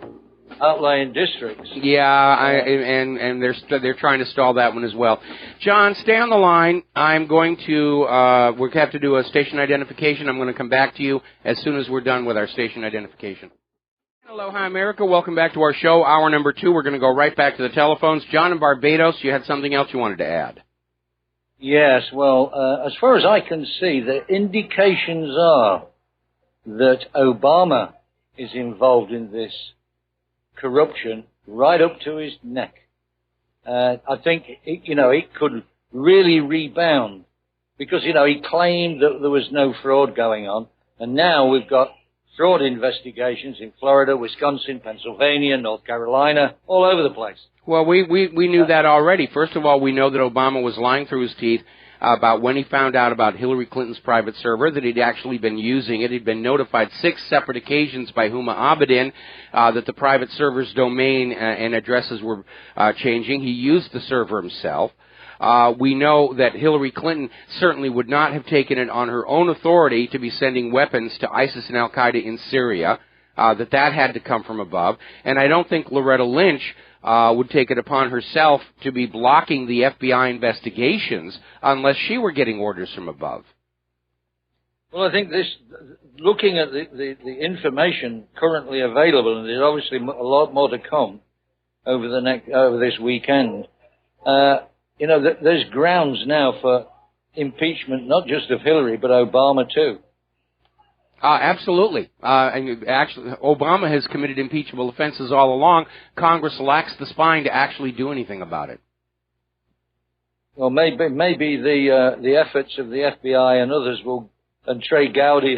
outlying districts. Yeah, and they're trying to stall that one as well. John, stay on the line. I'm going to we have to do a station identification. I'm going to come back to you as soon as we're done with our station identification. Aloha, America. Welcome back to our show, hour number 2. We're going to go right back to the telephones. John in Barbados, you had something else you wanted to add. Yes, well, as far as I can see, the indications are that Obama is involved in this corruption right up to his neck. I think, it could really rebound because, he claimed that there was no fraud going on, and now we've got fraud investigations in Florida, Wisconsin, Pennsylvania, North Carolina, all over the place. Well, we knew that already. First of all, we know that Obama was lying through his teeth about when he found out about Hillary Clinton's private server, that he'd actually been using it. He'd been notified 6 separate occasions by Huma Abedin that the private server's domain and addresses were changing. He used the server himself. We know that Hillary Clinton certainly would not have taken it on her own authority to be sending weapons to ISIS and Al-Qaeda in Syria, that had to come from above. And I don't think Loretta Lynch would take it upon herself to be blocking the FBI investigations unless she were getting orders from above. Well, I think looking at the information currently available, and there's obviously a lot more to come over this weekend, there's grounds now for impeachment, not just of Hillary, but Obama too. Absolutely. And actually, Obama has committed impeachable offenses all along. Congress lacks the spine to actually do anything about it. Well, maybe the efforts of the FBI and others and Trey Gowdy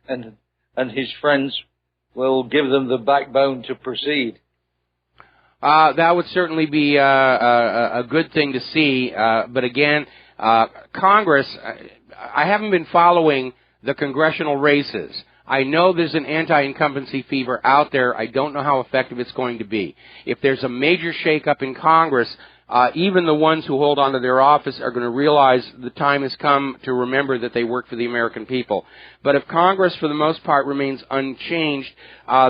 and his friends will give them the backbone to proceed. That would certainly be a good thing to see. But again, Congress, I haven't been following the congressional races. I know there's an anti-incumbency fever out there. I don't know how effective it's going to be. If there's a major shakeup in Congress, even the ones who hold on to their office are going to realize the time has come to remember that they work for the American people. But if Congress, for the most part, remains unchanged,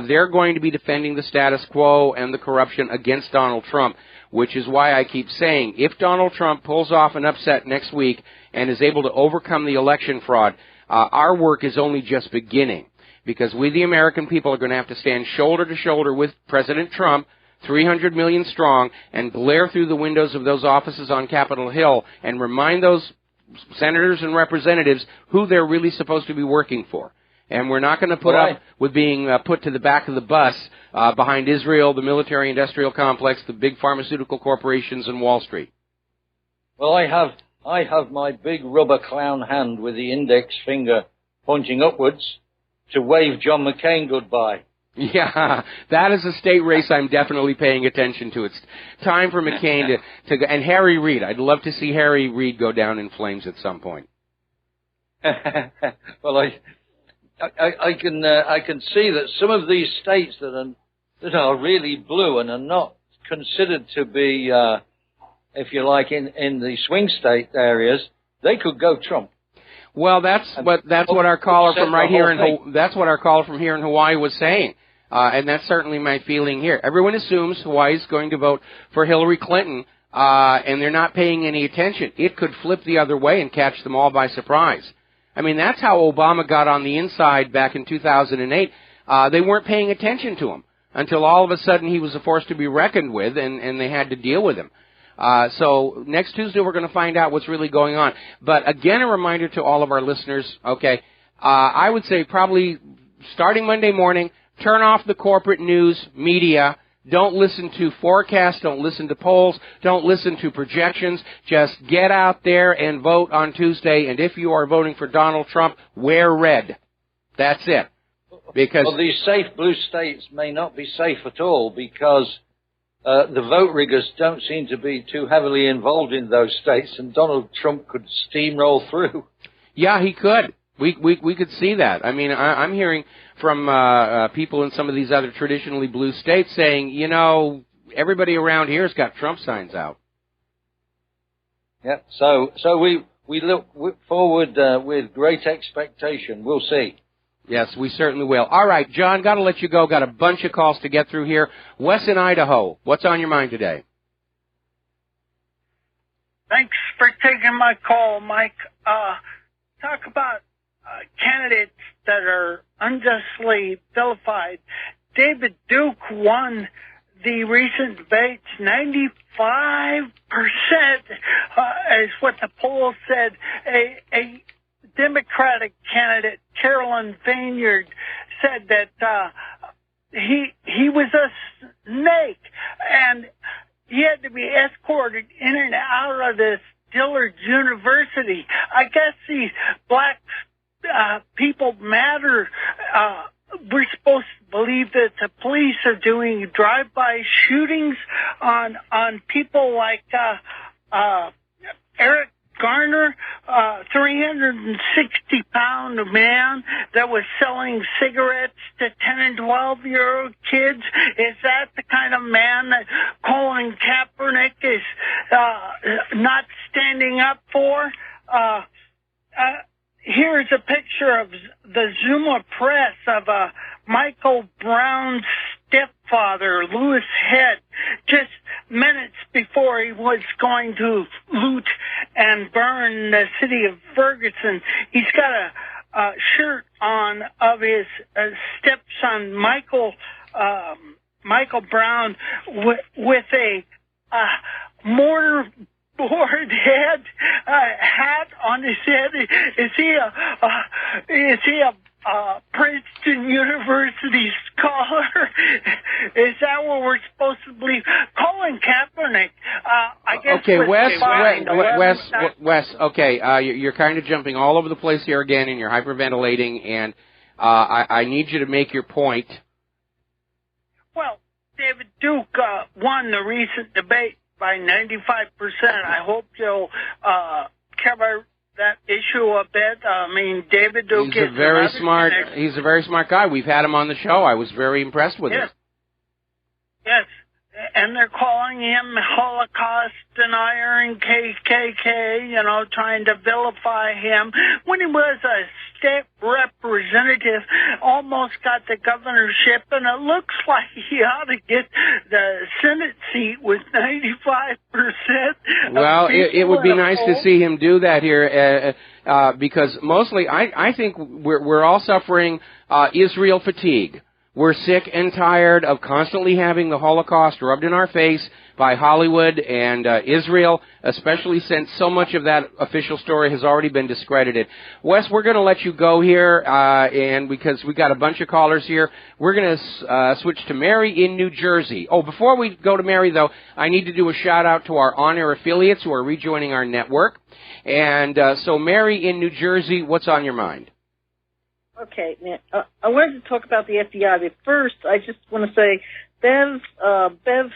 they're going to be defending the status quo and the corruption against Donald Trump, which is why I keep saying, if Donald Trump pulls off an upset next week and is able to overcome the election fraud, our work is only just beginning, because we, the American people, are going to have to stand shoulder to shoulder with President Trump, 300 million strong, and glare through the windows of those offices on Capitol Hill and remind those senators and representatives who they're really supposed to be working for. And we're not going to put up with being put to the back of the bus behind Israel, the military-industrial complex, the big pharmaceutical corporations, and Wall Street. Well, I have my big rubber clown hand with the index finger pointing upwards to wave John McCain goodbye. Yeah, that is a state race I'm definitely paying attention to. It's time for McCain to go. And Harry Reid. I'd love to see Harry Reid go down in flames at some point. Well, I can see that some of these states that are really blue and are not considered to be, if you like, in the swing state areas, they could go Trump. Well, that's what our caller from here in Hawaii was saying, and that's certainly my feeling here. Everyone assumes Hawaii's going to vote for Hillary Clinton, and they're not paying any attention. It could flip the other way and catch them all by surprise. I mean, that's how Obama got on the inside back in 2008. They weren't paying attention to him. until all of a sudden he was a force to be reckoned with, and they had to deal with him. So next Tuesday we're going to find out what's really going on. But again, a reminder to all of our listeners, okay, I would say probably starting Monday morning, turn off the corporate news media. Don't listen to forecasts. Don't listen to polls. Don't listen to projections. Just get out there and vote on Tuesday. And if you are voting for Donald Trump, wear red. That's it. Because these safe blue states may not be safe at all because the vote riggers don't seem to be too heavily involved in those states, and Donald Trump could steamroll through. Yeah, he could. We could see that. I mean, I'm hearing from people in some of these other traditionally blue states saying, you know, everybody around here has got Trump signs out. Yeah. So we look forward with great expectation. We'll see. Yes, we certainly will. All right, John, got to let you go. Got a bunch of calls to get through here. Wes in Idaho, what's on your mind today? Thanks for taking my call, Mike. Talk about candidates that are unjustly vilified. David Duke won the recent debates. 95% is what the poll said. A Democratic candidate, Carolyn Vineyard, said that he was a snake, and he had to be escorted in and out of this Dillard University. I guess these Black People Matter. We're supposed to believe that the police are doing drive-by shootings on people like Eric Garner, 360-pound man that was selling cigarettes to 10 and 12-year-old kids. Is that the kind of man that Colin Kaepernick is not standing up for? Here's a picture of the Zuma Press of Michael Brown's stepfather, Louis Head, just minutes before he was going to loot and burn the city of Ferguson. He's got a shirt on of his stepson, Michael Brown, with a mortar board hat on his head. Is he a Princeton University scholar? Is that what we're supposed to believe? Colin Kaepernick, I guess. Okay, Wes. Okay, you're kind of jumping all over the place here again, and you're hyperventilating, and I need you to make your point. Well, David Duke won the recent debate by 95%. I hope you'll cover that issue a bit. I mean, David Duke is he's a very smart guy. We've had him on the show. I was very impressed with him. Yes. And they're calling him Holocaust denier and KKK, trying to vilify him. When he was a state representative, almost got the governorship, and it looks like he ought to get the Senate seat with 95%. Well, it would be nice to see him do that here, because mostly I think we're all suffering Israel fatigue. We're sick and tired of constantly having the Holocaust rubbed in our face by Hollywood and Israel, especially since so much of that official story has already been discredited. Wes, we're going to let you go here, and because we got a bunch of callers here, we're going to switch to Mary in New Jersey. Oh, before we go to Mary, though, I need to do a shout-out to our on-air affiliates who are rejoining our network. And so, Mary in New Jersey, what's on your mind? Okay, now, I wanted to talk about the FBI, but first I just want to say Bev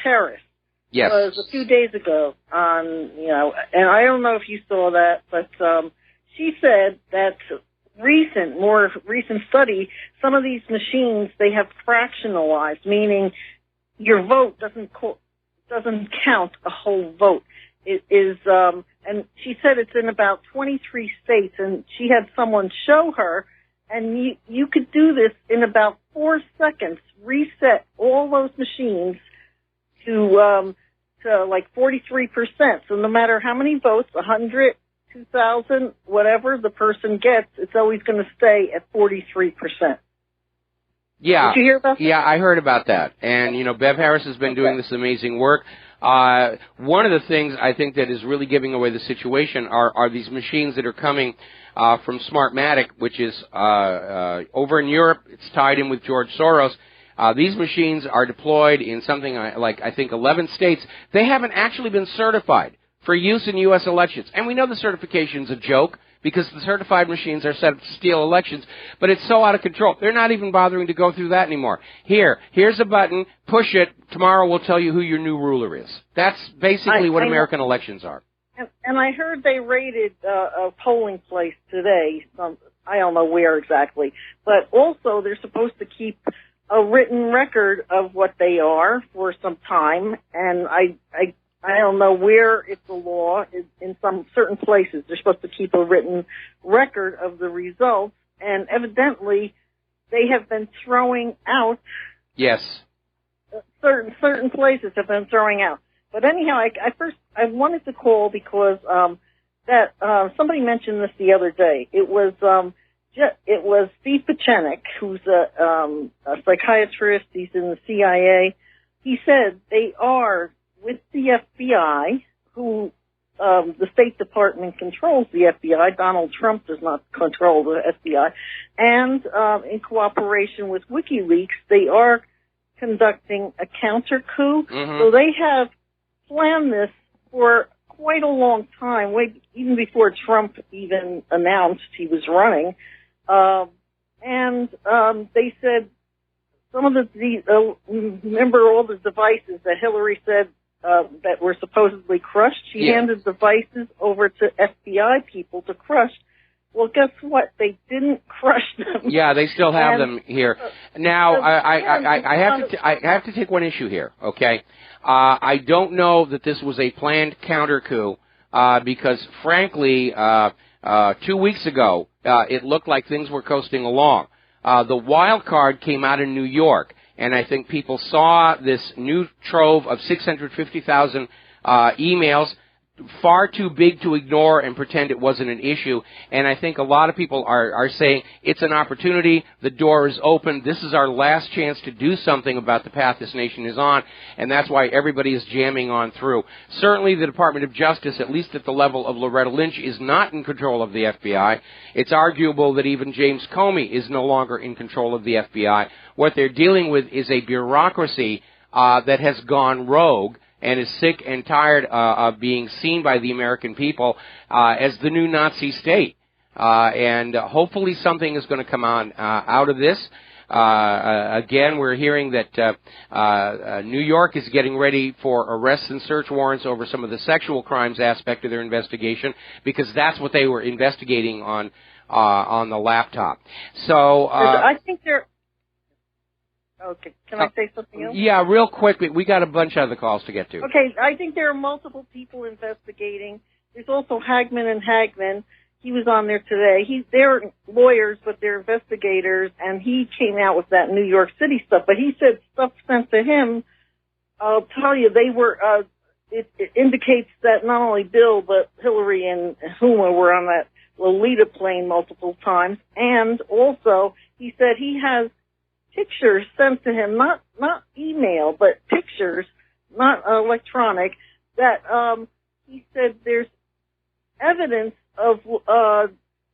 Harris was a few days ago on, and I don't know if you saw that, but she said that more recent study, some of these machines, they have fractionalized, meaning your vote doesn't count a whole vote. It is, and she said it's in about 23 states, and she had someone show her. And you could do this in about 4 seconds, reset all those machines to like 43%. So no matter how many votes, 100, 2,000, whatever the person gets, it's always going to stay at 43%. Yeah. Did you hear about that? Yeah, I heard about that. And, you know, Bev Harris has been doing this amazing work. One of the things I think that is really giving away the situation are these machines that are coming from Smartmatic, which is over in Europe. It's tied in with George Soros. These machines are deployed in something like, I think, 11 states. They haven't actually been certified for use in U.S. elections. And we know the certification's a joke because the certified machines are set up to steal elections, but it's so out of control. They're not even bothering to go through that anymore. Here's a button, push it, tomorrow we'll tell you who your new ruler is. That's basically what American elections are. And I heard they raided a polling place today. I don't know where exactly. But also they're supposed to keep a written record of what they are for some time. And I don't know where it's a law. In some certain places, they're supposed to keep a written record of the results. And evidently they have been throwing out. Yes. Certain places have been throwing out. But anyhow, I wanted to call because somebody mentioned this the other day. It was Steve Pachenik, who's a psychiatrist. He's in the CIA. He said they are with the FBI, who the State Department controls the FBI. Donald Trump does not control the FBI, and in cooperation with WikiLeaks, they are conducting a counter coup. Mm-hmm. So they have planned this for quite a long time, even before Trump even announced he was running. And they said some of remember all the devices that Hillary said that were supposedly crushed? She handed devices over to FBI people to crush. Well, guess what? They didn't crush them. Yeah, they still have them here. Now, I have to take one issue here, okay? I don't know that this was a planned counter coup because, frankly, 2 weeks ago, it looked like things were coasting along. The wild card came out in New York, and I think people saw this new trove of 650,000 emails, far too big to ignore and pretend it wasn't an issue. And I think a lot of people are saying it's an opportunity. The door is open. This is our last chance to do something about the path this nation is on, and that's why everybody is jamming on through. Certainly the Department of Justice, at least at the level of Loretta Lynch, is not in control of the FBI. It's arguable that even James Comey is no longer in control of the FBI. What they're dealing with is a bureaucracy that has gone rogue and is sick and tired of being seen by the American people as the new Nazi state. And hopefully something is going to come on out of this. Again, we're hearing that New York is getting ready for arrests and search warrants over some of the sexual crimes aspect of their investigation, because that's what they were investigating on the laptop. So I think they're... Okay, can I say something else? Yeah, real quick. We got a bunch of other calls to get to. Okay, I think there are multiple people investigating. There's also Hagman and Hagman. He was on there today. They're lawyers, but they're investigators, and he came out with that New York City stuff. But he said stuff sent to him, I'll tell you, they were, it indicates that not only Bill, but Hillary and Huma were on that Lolita plane multiple times. And also, he said he has pictures sent to him, not email, but pictures, not electronic, that he said there's evidence of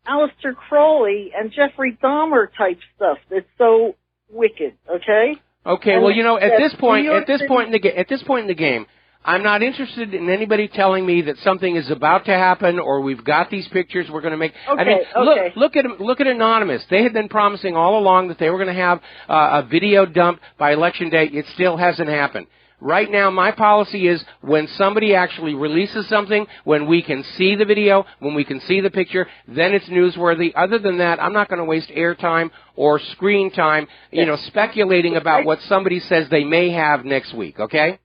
Aleister Crowley and Jeffrey Dahmer type stuff that's so wicked. Okay. Okay. Well, you know, at this point in the game, I'm not interested in anybody telling me that something is about to happen or we've got these pictures we're going to make. Okay, I mean, look at Anonymous. They had been promising all along that they were going to have a video dump by Election Day. It still hasn't happened. Right now, my policy is when somebody actually releases something, when we can see the video, when we can see the picture, then it's newsworthy. Other than that, I'm not going to waste airtime or screen time, speculating about what somebody says they may have next week, okay?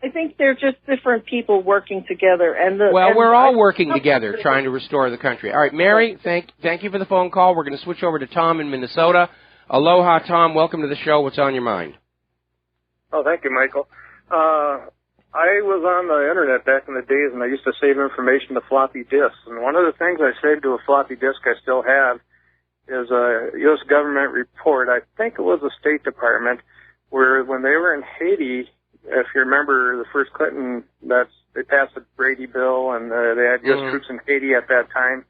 I think they're just different people working together. We're all working together trying to restore the country. All right, Mary, thank you for the phone call. We're going to switch over to Tom in Minnesota. Aloha, Tom. Welcome to the show. What's on your mind? Oh, thank you, Michael. I was on the Internet back in the days, and I used to save information to floppy disks. And one of the things I saved to a floppy disk I still have is a U.S. government report. I think it was the State Department, where when they were in Haiti, if you remember the first Clinton, they passed the Brady bill, and they had U.S. troops in Haiti at that time.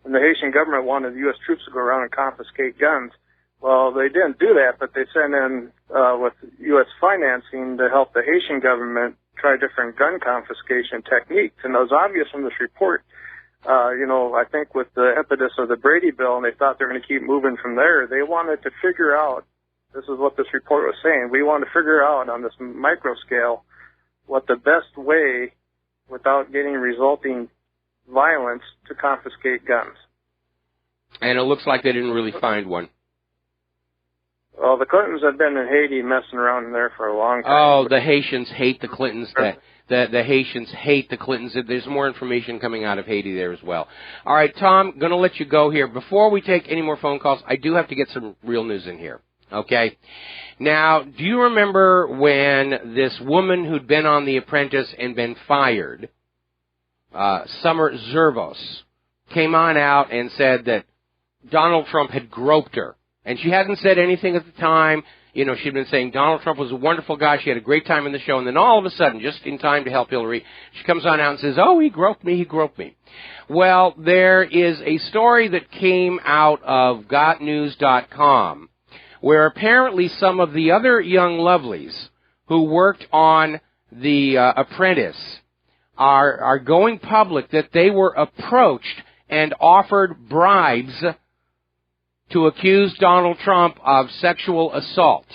And the Haitian government wanted the U.S. troops to go around and confiscate guns. Well, they didn't do that, but they sent in with U.S. financing to help the Haitian government try different gun confiscation techniques. And it was obvious from this report, I think with the impetus of the Brady bill, and they thought they were going to keep moving from there, they wanted to figure out, this is what this report was saying, we want to figure out on this micro scale what the best way, without getting resulting violence, to confiscate guns. And it looks like they didn't really find one. Well, the Clintons have been in Haiti messing around in there for a long time. Oh, the Haitians hate the Clintons. The Haitians hate the Clintons. There's more information coming out of Haiti there as well. All right, Tom, going to let you go here. Before we take any more phone calls, I do have to get some real news in here, okay? Now, do you remember when this woman who'd been on The Apprentice and been fired, Summer Zervos, came on out and said that Donald Trump had groped her? And she hadn't said anything at the time. She'd been saying Donald Trump was a wonderful guy. She had a great time in the show. And then all of a sudden, just in time to help Hillary, she comes on out and says, oh, he groped me. Well, there is a story that came out of GotNews.com where apparently some of the other young lovelies who worked on The Apprentice are going public that they were approached and offered bribes to accuse Donald Trump of sexual assault.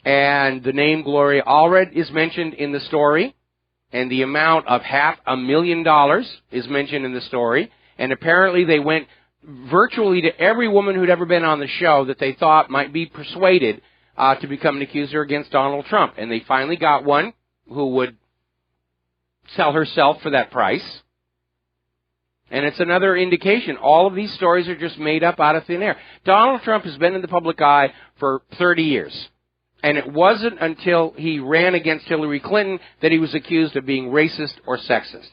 And the name Gloria Allred is mentioned in the story, and the amount of $500,000 is mentioned in the story, and apparently they went virtually to every woman who'd ever been on the show that they thought might be persuaded to become an accuser against Donald Trump. And they finally got one who would sell herself for that price. And it's another indication. All of these stories are just made up out of thin air. Donald Trump has been in the public eye for 30 years. And it wasn't until he ran against Hillary Clinton that he was accused of being racist or sexist.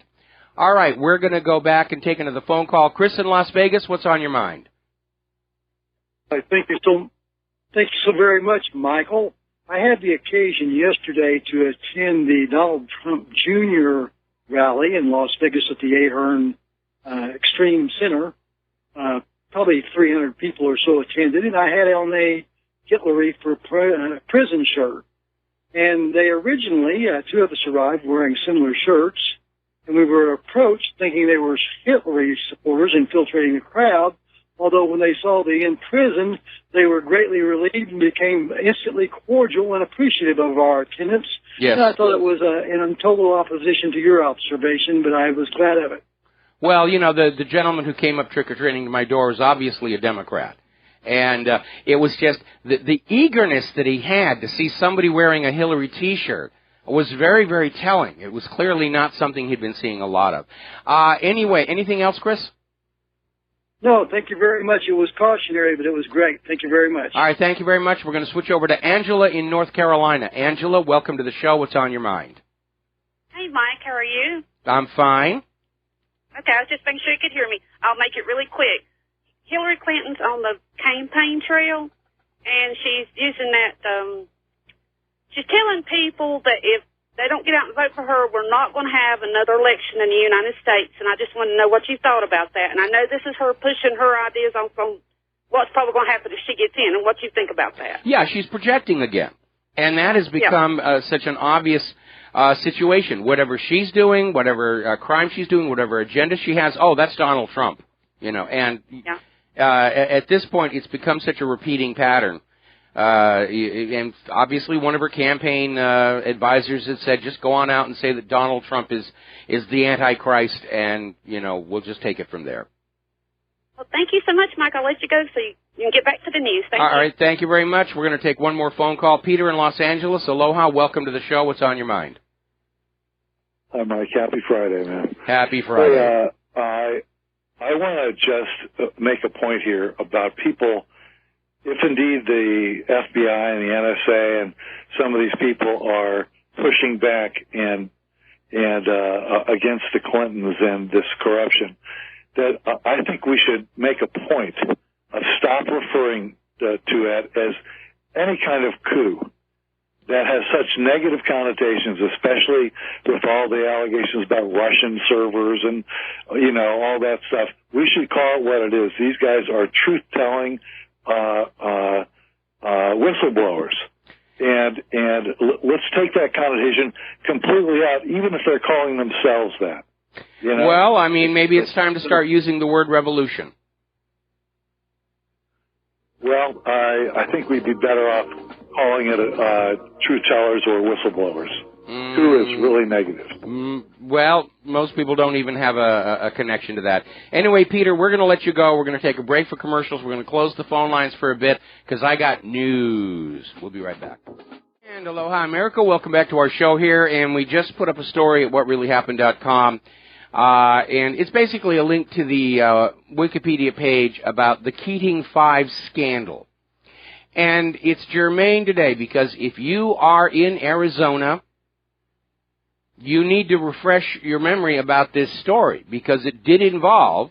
All right, we're going to go back and take another phone call. Chris in Las Vegas, what's on your mind? Thank you so very much, Michael. I had the occasion yesterday to attend the Donald Trump Jr. rally in Las Vegas at the Ahern Extreme Center. Probably 300 people or so attended, and I had on a Hitlery for prison shirt. And they originally, two of us arrived wearing similar shirts, and we were approached thinking they were Hitlery supporters infiltrating the crowd, although when they saw the in prison, they were greatly relieved and became instantly cordial and appreciative of our attendance. Yes. And I thought it was in total opposition to your observation, but I was glad of it. Well, the gentleman who came up trick-or-treating to my door was obviously a Democrat. And it was just the eagerness that he had to see somebody wearing a Hillary T-shirt was very, very telling. It was clearly not something he'd been seeing a lot of. Anyway, anything else, Chris? No, thank you very much. It was cautionary, but it was great. Thank you very much. All right, thank you very much. We're going to switch over to Angela in North Carolina. Angela, welcome to the show. What's on your mind? Hey, Mike, how are you? I'm fine. Okay, I was just making sure you could hear me. I'll make it really quick. Hillary Clinton's on the campaign trail, and she's using that, she's telling people that if they don't get out and vote for her, we're not going to have another election in the United States, and I just want to know what you thought about that. And I know this is her pushing her ideas on what's probably going to happen if she gets in, and what you think about that. Yeah, she's projecting again, and that has become such an obvious situation. Whatever she's doing, whatever crime she's doing, whatever agenda she has, that's Donald Trump, and at this point it's become such a repeating pattern. And obviously one of her campaign advisors had said, just go on out and say that Donald Trump is the Antichrist, and, we'll just take it from there. Well, thank you so much, Mike. I'll let you go so you can get back to the news. Thank you. All right, thank you very much. We're going to take one more phone call. Peter in Los Angeles, aloha. Welcome to the show. What's on your mind? Hi, Mike. Happy Friday, man. Happy Friday. Hey, I want to just make a point here about people. If indeed the FBI and the NSA and some of these people are pushing back and against the Clintons and this corruption, that I think we should make a point of stop referring to it as any kind of coup that has such negative connotations, especially with all the allegations about Russian servers and, you know, all that stuff. We should call it what it is. These guys are truth-telling whistleblowers. And let's take that connotation completely out, even if they're calling themselves that. You know? Well, I mean, maybe it's time to start using the word revolution. Well, I think we'd be better off calling it truth tellers or whistleblowers. Who is really negative. Well, most people don't even have a connection to that. Anyway, Peter, we're going to let you go. We're going to take a break for commercials. We're going to close the phone lines for a bit because I got news. We'll be right back. And aloha, America. Welcome back to our show here. And we just put up a story at WhatReallyHappened.com. And it's basically a link to the Wikipedia page about the Keating 5 scandal. And it's germane today because if you are in Arizona, you need to refresh your memory about this story because it did involve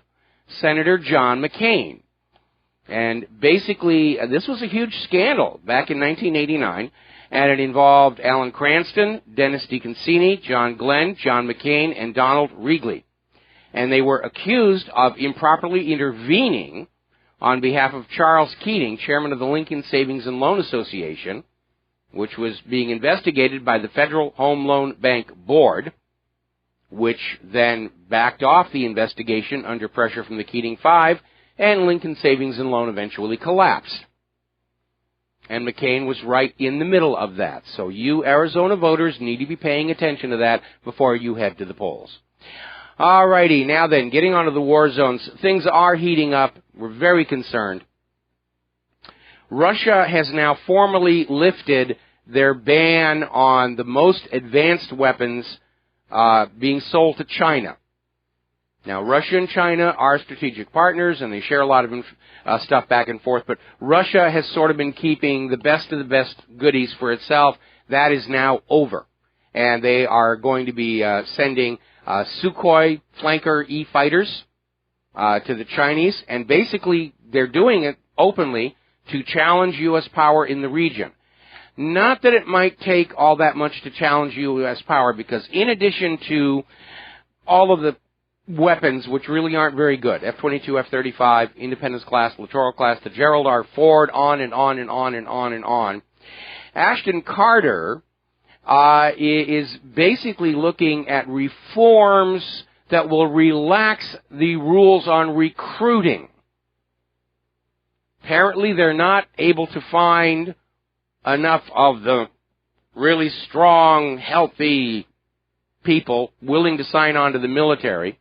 Senator John McCain. And basically, this was a huge scandal back in 1989, and it involved Alan Cranston, Dennis DeConcini, John Glenn, John McCain, and Donald Regley. And they were accused of improperly intervening on behalf of Charles Keating, chairman of the Lincoln Savings and Loan Association, which was being investigated by the Federal Home Loan Bank Board, which then backed off the investigation under pressure from the Keating Five, and Lincoln Savings and Loan eventually collapsed. And McCain was right in the middle of that. So you Arizona voters need to be paying attention to that before you head to the polls. All righty, now then, getting on to the war zones. Things are heating up. We're very concerned. Russia has now formally lifted their ban on the most advanced weapons being sold to China. Now, Russia and China are strategic partners, and they share a lot of stuff back and forth, but Russia has sort of been keeping the best of the best goodies for itself. That is now over, and they are going to be sending Sukhoi flanker E-fighters to the Chinese, and basically they're doing it openly to challenge U.S. power in the region. Not that it might take all that much to challenge U.S. power, because in addition to all of the weapons, which really aren't very good, F-22, F-35, Independence class, Littoral class, the Gerald R. Ford, on and on and on and on and on, Ashton Carter is basically looking at reforms that will relax the rules on recruiting. Apparently, they're not able to find enough of the really strong, healthy people willing to sign on to the military,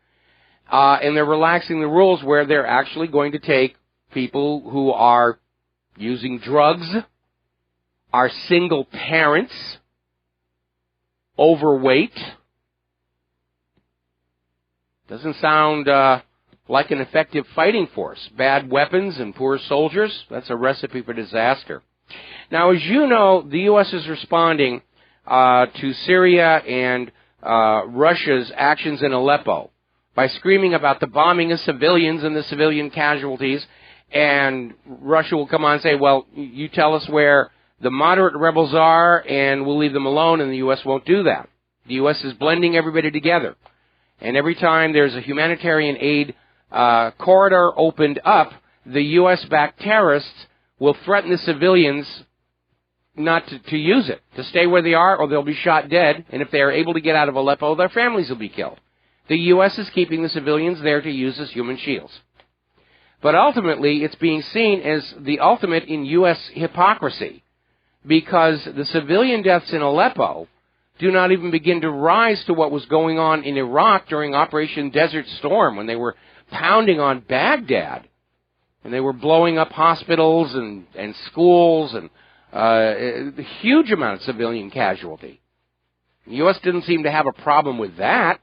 and they're relaxing the rules where they're actually going to take people who are using drugs, are single parents, overweight. Doesn't sound like an effective fighting force. Bad weapons and poor soldiers, that's a recipe for disaster. Now, as you know, the U.S. is responding to Syria and Russia's actions in Aleppo by screaming about the bombing of civilians and the civilian casualties, and Russia will come on and say, well, you tell us where the moderate rebels are, and we'll leave them alone, and the U.S. won't do that. The U.S. is blending everybody together. And every time there's a humanitarian aid corridor opened up, the U.S.-backed terrorists will threaten the civilians not to use it, to stay where they are, or they'll be shot dead, and if they are able to get out of Aleppo, their families will be killed. The U.S. is keeping the civilians there to use as human shields. But ultimately, it's being seen as the ultimate in U.S. hypocrisy, because the civilian deaths in Aleppo do not even begin to rise to what was going on in Iraq during Operation Desert Storm, when they were pounding on Baghdad, and they were blowing up hospitals and schools, and a huge amount of civilian casualty. The U.S. didn't seem to have a problem with that.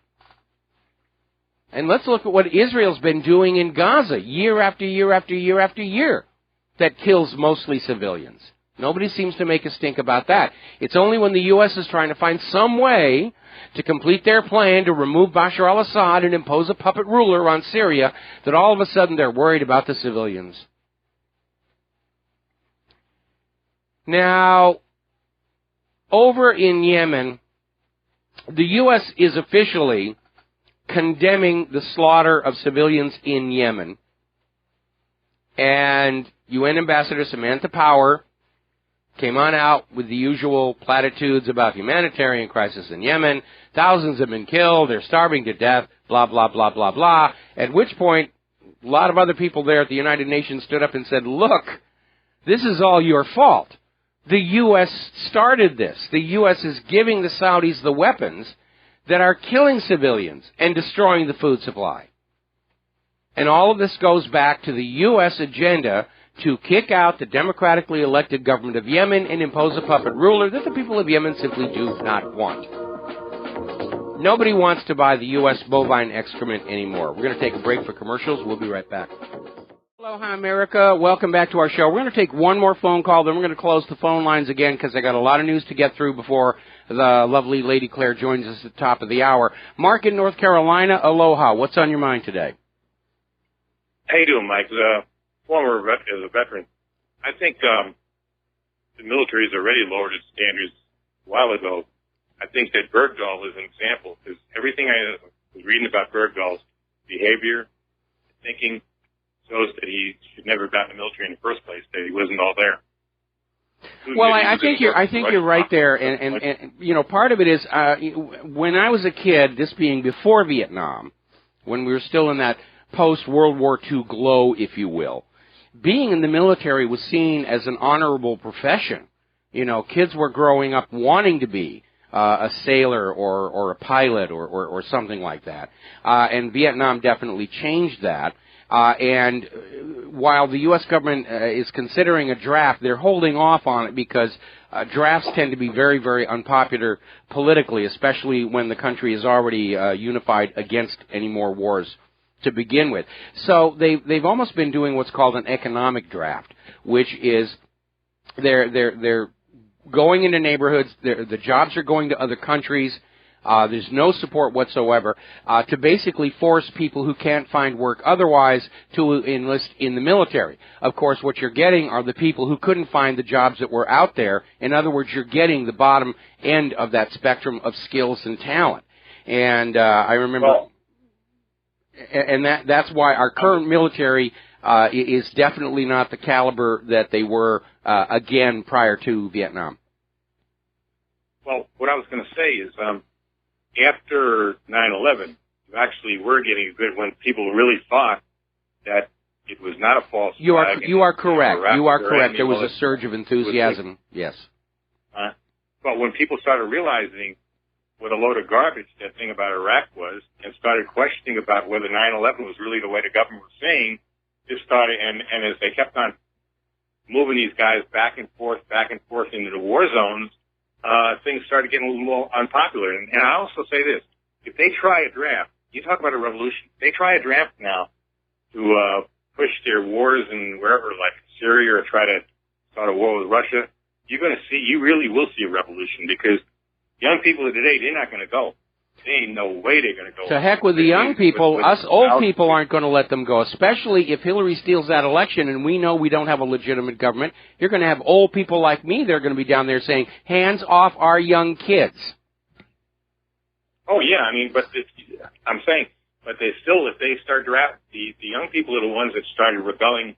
And let's look at what Israel's been doing in Gaza year after year after year after year that kills mostly civilians. Nobody seems to make a stink about that. It's only when the U.S. is trying to find some way to complete their plan to remove Bashar al-Assad and impose a puppet ruler on Syria that all of a sudden they're worried about the civilians. Now, over in Yemen, the U.S. is officially condemning the slaughter of civilians in Yemen. And UN Ambassador Samantha Power came on out with the usual platitudes about humanitarian crisis in Yemen. Thousands have been killed. They're starving to death, blah, blah, blah, blah, blah. At which point, a lot of other people there at the United Nations stood up and said, look, this is all your fault. The U.S. started this. The U.S. is giving the Saudis the weapons that are killing civilians and destroying the food supply. And all of this goes back to the U.S. agenda to kick out the democratically elected government of Yemen and impose a puppet ruler that the people of Yemen simply do not want. Nobody wants to buy the U.S. bovine excrement anymore. We're going to take a break for commercials. We'll be right back. Aloha, America. Welcome back to our show. We're going to take one more phone call, then we're going to close the phone lines again because I got a lot of news to get through before the lovely Lady Claire joins us at the top of the hour. Mark in North Carolina, aloha. What's on your mind today? How you doing, Mike? As a veteran, I think the military has already lowered its standards a while ago. I think that Bergdahl is an example because everything I was reading about Bergdahl's behavior, thinking, shows that he should never have gotten the military in the first place, that he wasn't all there. Well, I think you're right there, and you know, part of it is when I was a kid, this being before Vietnam, when we were still in that post-World War II glow, if you will, being in the military was seen as an honorable profession. You know, kids were growing up wanting to be a sailor or a pilot or something like that, and Vietnam definitely changed that. And while the U.S. government is considering a draft, they're holding off on it because drafts tend to be very, very unpopular politically, especially when the country is already unified against any more wars to begin with. So they've almost been doing what's called an economic draft, which is they're going into neighborhoods, the jobs are going to other countries. There's no support whatsoever to basically force people who can't find work otherwise to enlist in the military. Of course, what you're getting are the people who couldn't find the jobs that were out there. In other words, you're getting the bottom end of that spectrum of skills and talent. And I remember, and that's why our current military is definitely not the caliber that they were again prior to Vietnam. Well, what I was going to say is, after 9/11, you actually were getting a good when people really thought that it was not a false flag. You are correct. You are correct. There was a surge of enthusiasm. Yes. But when people started realizing what a load of garbage that thing about Iraq was, and started questioning about whether 9/11 was really the way the government was saying, this started, and as they kept on moving these guys back and forth into the war zones, things started getting a little more unpopular. And I also say this, if they try a draft, you talk about a revolution, if they try a draft now to push their wars in wherever, like Syria, or try to start a war with Russia, you really will see a revolution, because young people of today, they're not going to go. There ain't no way they're going to go. To heck with the young people. Us old people aren't going to let them go, especially if Hillary steals that election and we know we don't have a legitimate government. You're going to have old people like me that are going to be down there saying, hands off our young kids. Oh, yeah, I mean, but I'm saying, but they still, if they start drafting, the young people are the ones that started rebelling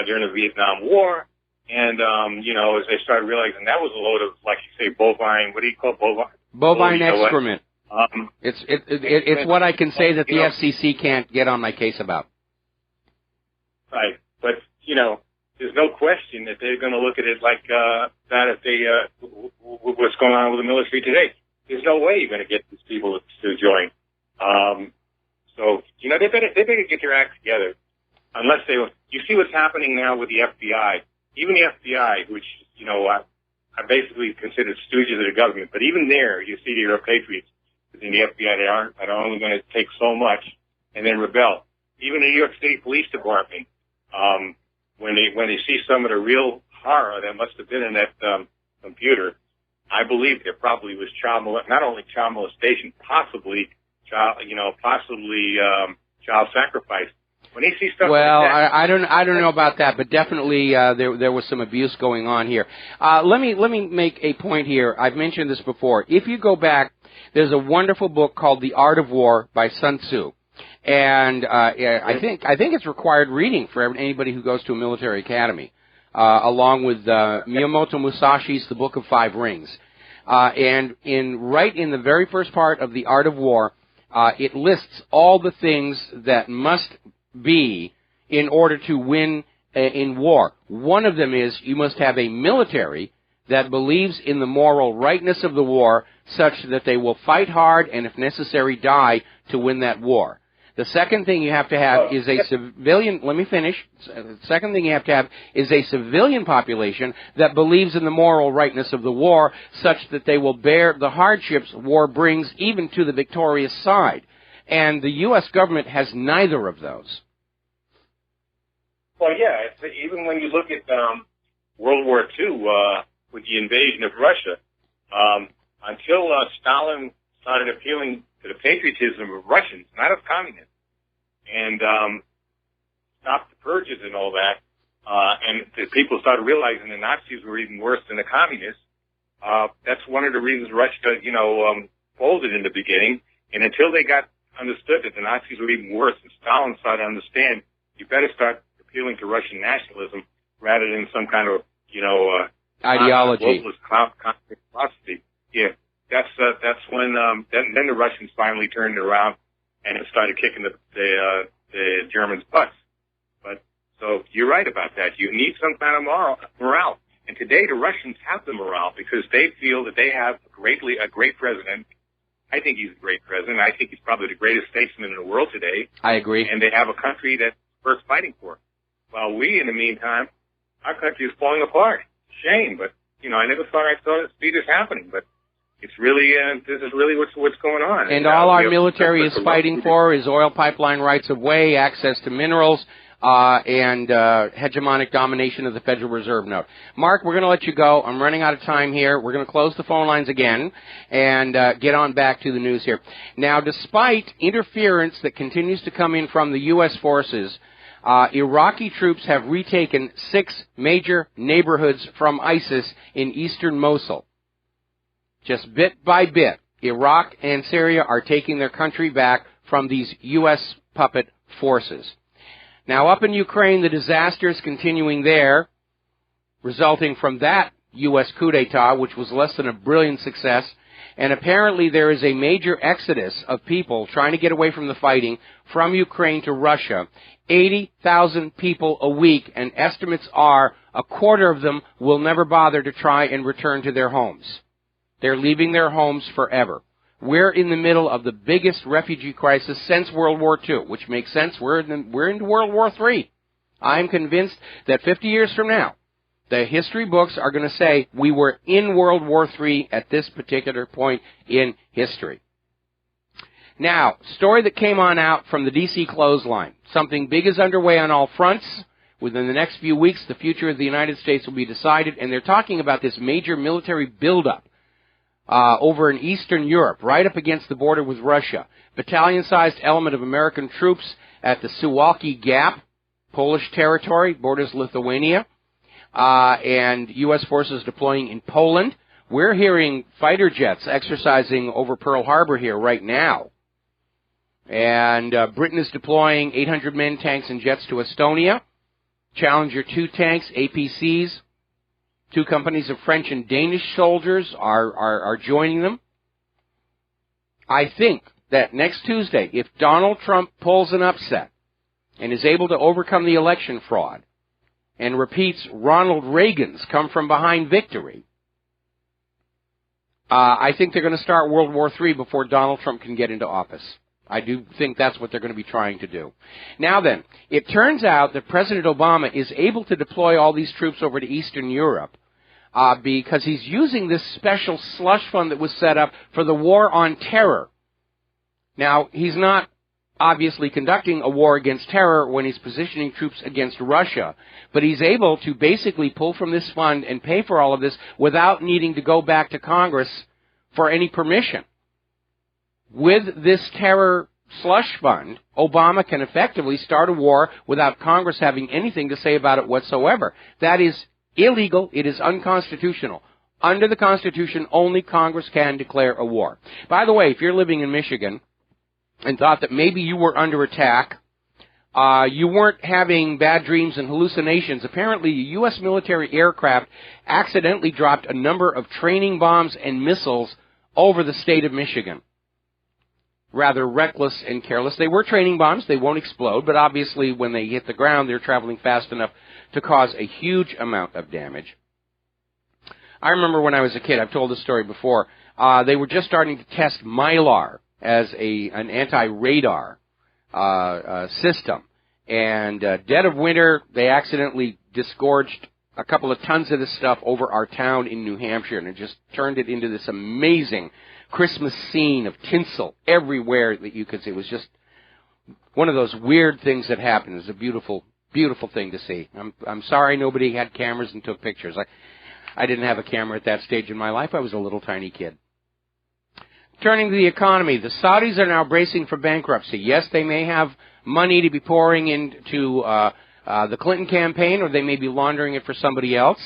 during the Vietnam War. And, you know, as they started realizing that was a load of, like you say, bovine, what do you call bovine? Bovine excrement. It's what I can say that the FCC can't get on my case about. Right, but you know, there's no question that they're going to look at it like that. If they what's going on with the military today, there's no way you're going to get these people to join. So you know, they better get their act together. Unless you see what's happening now with the FBI. Even the FBI, which you know I basically consider stooges of the government, but even there, you see the patriots. In the FBI, they are only going to take so much and then rebel. Even the New York State Police Department, when they see some of the real horror that must have been in that computer, I believe there probably was not only child molestation, possibly child sacrifice. When he sees stuff well, like that, I don't know about that, but definitely there was some abuse going on here. Let me make a point here. I've mentioned this before. If you go back, there's a wonderful book called The Art of War by Sun Tzu, and I think it's required reading for anybody who goes to a military academy, along with Miyamoto Musashi's The Book of Five Rings. And right in the very first part of The Art of War, it lists all the things that must be in order to win in war. One of them is you must have a military that believes in the moral rightness of the war such that they will fight hard and, if necessary, die to win that war. The second thing you have to have is a civilian, let me finish. The second thing you have to have is a civilian population that believes in the moral rightness of the war such that they will bear the hardships war brings even to the victorious side. And the U.S. government has neither of those. well, yeah, even when you look at World War II with the invasion of Russia, until Stalin started appealing to the patriotism of Russians, not of communists, and stopped the purges and all that, and the people started realizing the Nazis were even worse than the communists. That's one of the reasons Russia, folded in the beginning. And until they got understood that the Nazis were even worse, and Stalin started to understand, you better start appealing to Russian nationalism rather than some kind of, ideology, globalist conflict philosophy. Yeah, that's when then the Russians finally turned it around and started kicking the Germans' butts. But so you're right about that. You need some kind of morale. And today the Russians have the morale because they feel that they have a great president. I think he's a great president. I think he's probably the greatest statesman in the world today. I agree. And they have a country that's worth fighting for. While we, in the meantime, our country is falling apart. Shame, but I never thought I saw see this happening. But it's really this is really what's going on. And all our military is fighting for is oil pipeline rights of way, access to minerals, and hegemonic domination of the Federal Reserve note. Mark, we're going to let you go. I'm running out of time here. We're going to close the phone lines again and get on back to the news here. Now, despite interference that continues to come in from the U.S. forces, Iraqi troops have retaken 6 major neighborhoods from ISIS in eastern Mosul. Just bit by bit, Iraq and Syria are taking their country back from these U.S. puppet forces. Now, up in Ukraine, the disaster is continuing there, resulting from that U.S. coup d'etat, which was less than a brilliant success. And apparently there is a major exodus of people trying to get away from the fighting from Ukraine to Russia. 80,000 people a week, and estimates are a quarter of them will never bother to try and return to their homes. They're leaving their homes forever. We're in the middle of the biggest refugee crisis since World War II, which makes sense. We're into World War III. I'm convinced that 50 years from now, the history books are going to say we were in World War III at this particular point in history. Now, story that came on out from the D.C. clothesline. Something big is underway on all fronts. Within the next few weeks, the future of the United States will be decided, and they're talking about this major military buildup over in Eastern Europe, right up against the border with Russia. Battalion-sized element of American troops at the Suwalki Gap, Polish territory, borders Lithuania, and U.S. forces deploying in Poland. We're hearing fighter jets exercising over Pearl Harbor here right now. And Britain is deploying 800 men, tanks, and jets to Estonia. Challenger 2 tanks, APCs. 2 companies of French and Danish soldiers are joining them. I think that next Tuesday, if Donald Trump pulls an upset and is able to overcome the election fraud and repeats Ronald Reagan's come-from-behind victory, I think they're going to start World War III before Donald Trump can get into office. I do think that's what they're going to be trying to do. Now then, it turns out that President Obama is able to deploy all these troops over to Eastern Europe because he's using this special slush fund that was set up for the war on terror. Now, he's not obviously conducting a war against terror when he's positioning troops against Russia. But he's able to basically pull from this fund and pay for all of this without needing to go back to Congress for any permission. With this terror slush fund, Obama can effectively start a war without Congress having anything to say about it whatsoever. That is illegal. It is unconstitutional. Under the Constitution, only Congress can declare a war. By the way, if you're living in Michigan and thought that maybe you were under attack, you weren't having bad dreams and hallucinations, apparently a U.S. military aircraft accidentally dropped a number of training bombs and missiles over the state of Michigan. Rather reckless and careless. They were training bombs. They won't explode, but obviously when they hit the ground, they're traveling fast enough to cause a huge amount of damage. I remember when I was a kid, I've told this story before, they were just starting to test Mylar as an anti-radar system. And dead of winter, they accidentally disgorged a couple of tons of this stuff over our town in New Hampshire, and it just turned it into this amazing Christmas scene of tinsel everywhere that you could see. It was just one of those weird things that happened. It was a beautiful, beautiful thing to see. I'm sorry nobody had cameras and took pictures. I didn't have a camera at that stage in my life. I was a little tiny kid. Turning to the economy, the Saudis are now bracing for bankruptcy. Yes, they may have money to be pouring into the Clinton campaign, or they may be laundering it for somebody else.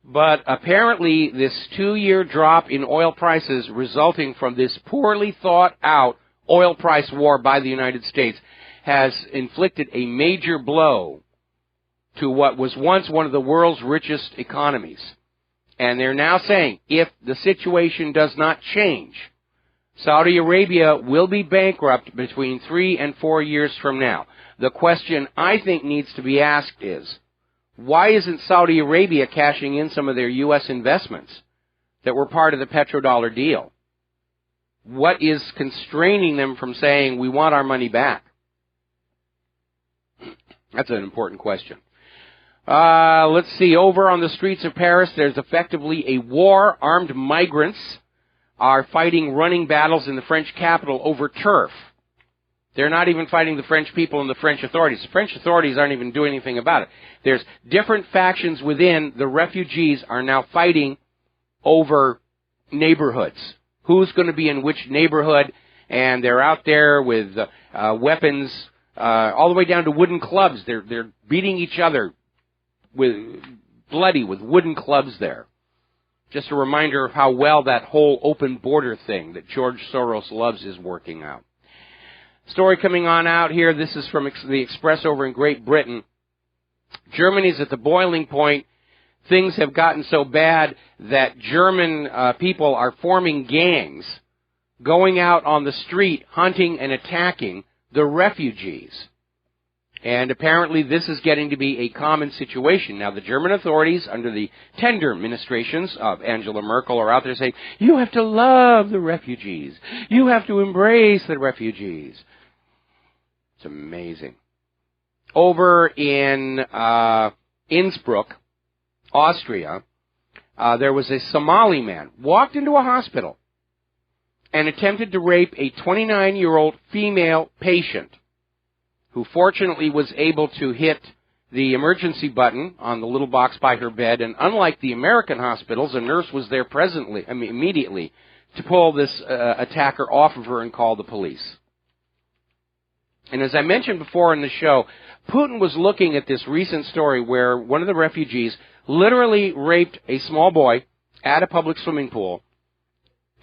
But apparently this 2-year drop in oil prices resulting from this poorly thought out oil price war by the United States has inflicted a major blow to what was once one of the world's richest economies. And they're now saying, if the situation does not change, Saudi Arabia will be bankrupt between 3 and 4 years from now. The question I think needs to be asked is, why isn't Saudi Arabia cashing in some of their U.S. investments that were part of the petrodollar deal? What is constraining them from saying, we want our money back? That's an important question. Let's see. Over on the streets of Paris, there's effectively a war. Armed migrants are fighting running battles in the French capital over turf. They're not even fighting the French people and the French authorities. The French authorities aren't even doing anything about it. There's different factions within. The refugees are now fighting over neighborhoods. Who's going to be in which neighborhood? And they're out there with weapons, all the way down to wooden clubs. They're beating each other with wooden clubs there. Just a reminder of how well that whole open border thing that George Soros loves is working out. Story coming on out here. This is from the Express over in Great Britain. Germany's at the boiling point. Things have gotten so bad that German people are forming gangs, going out on the street, hunting and attacking the refugees. And apparently this is getting to be a common situation. Now, the German authorities, under the tender ministrations of Angela Merkel, are out there saying, you have to love the refugees. You have to embrace the refugees. It's amazing. Over in Innsbruck, Austria, there was a Somali man walked into a hospital and attempted to rape a 29-year-old female patient, who fortunately was able to hit the emergency button on the little box by her bed. And unlike the American hospitals, a nurse was there immediately to pull this attacker off of her and call the police. And as I mentioned before in the show, Putin was looking at this recent story where one of the refugees literally raped a small boy at a public swimming pool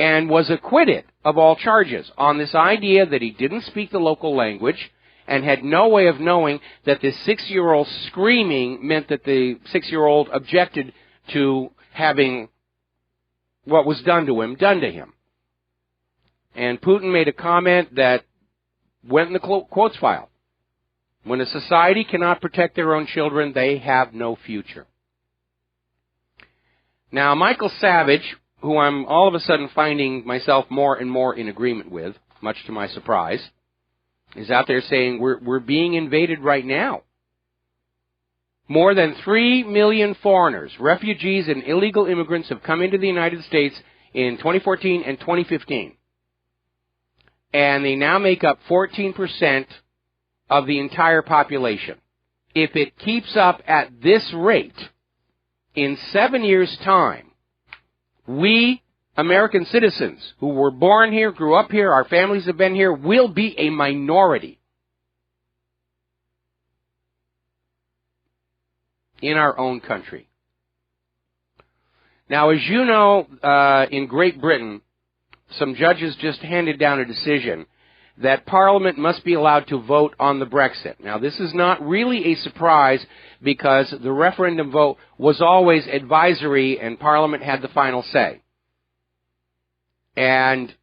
and was acquitted of all charges on this idea that he didn't speak the local language and had no way of knowing that this 6-year-old screaming meant that the 6-year-old objected to having what was done to him. And Putin made a comment that went in the quotes file. When a society cannot protect their own children, they have no future. Now, Michael Savage, who I'm all of a sudden finding myself more and more in agreement with, much to my surprise, is out there saying we're being invaded right now. More than 3 million foreigners, refugees, and illegal immigrants have come into the United States in 2014 and 2015. and they now make up 14% of the entire population. If it keeps up at this rate, in 7 years' time, we American citizens who were born here, grew up here, our families have been here, will be a minority in our own country. Now, as you know, in Great Britain, some judges just handed down a decision that Parliament must be allowed to vote on the Brexit. Now, this is not really a surprise because the referendum vote was always advisory and Parliament had the final say. And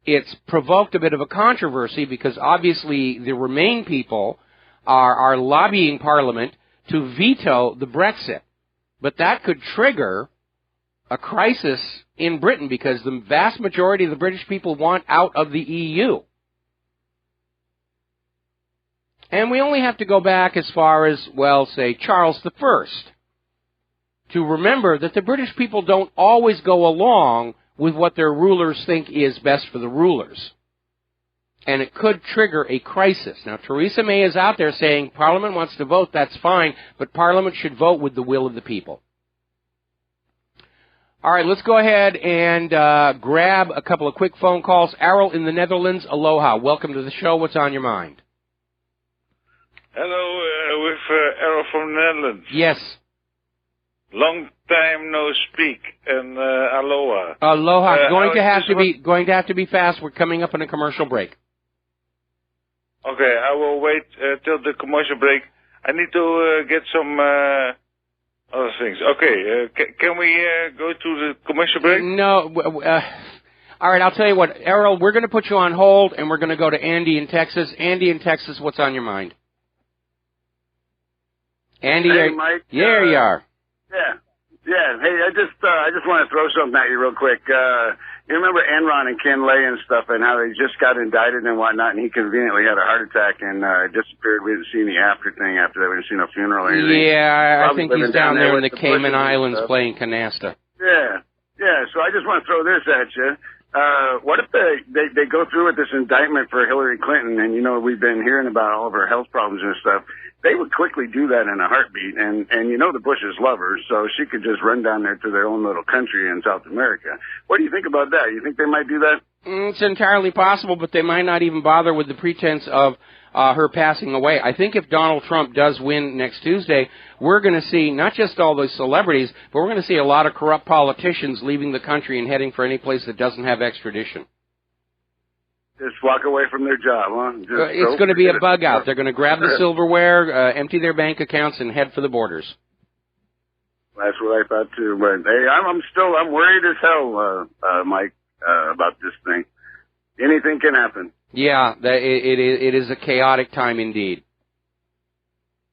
it's provoked a bit of a controversy because obviously the Remain people are lobbying Parliament to veto the Brexit. But that could trigger a crisis in Britain because the vast majority of the British people want out of the EU. And we only have to go back as far as, well, say, Charles I to remember that the British people don't always go along with what their rulers think is best for the rulers. And it could trigger a crisis. Now, Theresa May is out there saying Parliament wants to vote, that's fine, but Parliament should vote with the will of the people. All right, let's go ahead and grab a couple of quick phone calls. Errol in the Netherlands, aloha. Welcome to the show. What's on your mind? Hello, with Errol from the Netherlands. Yes. Long time no speak, and aloha. Aloha. Going to have to be fast. We're coming up on a commercial break. Okay, I will wait till the commercial break. I need to get some other things. Okay, can we go to the commercial break? No. All right, I'll tell you what, Errol, we're going to put you on hold, and we're going to go to Andy in Texas. Andy in Texas, what's on your mind? Andy, hey, Mike. There you are. Yeah. Hey, I just want to throw something at you real quick. You remember Enron and Ken Lay and stuff, and how they just got indicted and whatnot, and he conveniently had a heart attack and disappeared. We didn't see any after thing after that. We didn't see no funeral or anything. Yeah, I think he's down there in the Cayman Islands playing canasta. Yeah. So I just want to throw this at you. What if they go through with this indictment for Hillary Clinton, and we've been hearing about all of her health problems and stuff. They would quickly do that in a heartbeat, and the Bushes love her, so she could just run down there to their own little country in South America. What do you think about that? You think they might do that? It's entirely possible, but they might not even bother with the pretense of her passing away. I think if Donald Trump does win next Tuesday, we're going to see not just all those celebrities, but we're going to see a lot of corrupt politicians leaving the country and heading for any place that doesn't have extradition. Just walk away from their job, huh? It's going to be a bug out. They're going to grab the silverware, empty their bank accounts, and head for the borders. That's what I thought too. But hey, I'm worried as hell, Mike, about this thing. Anything can happen. Yeah, it is a chaotic time indeed.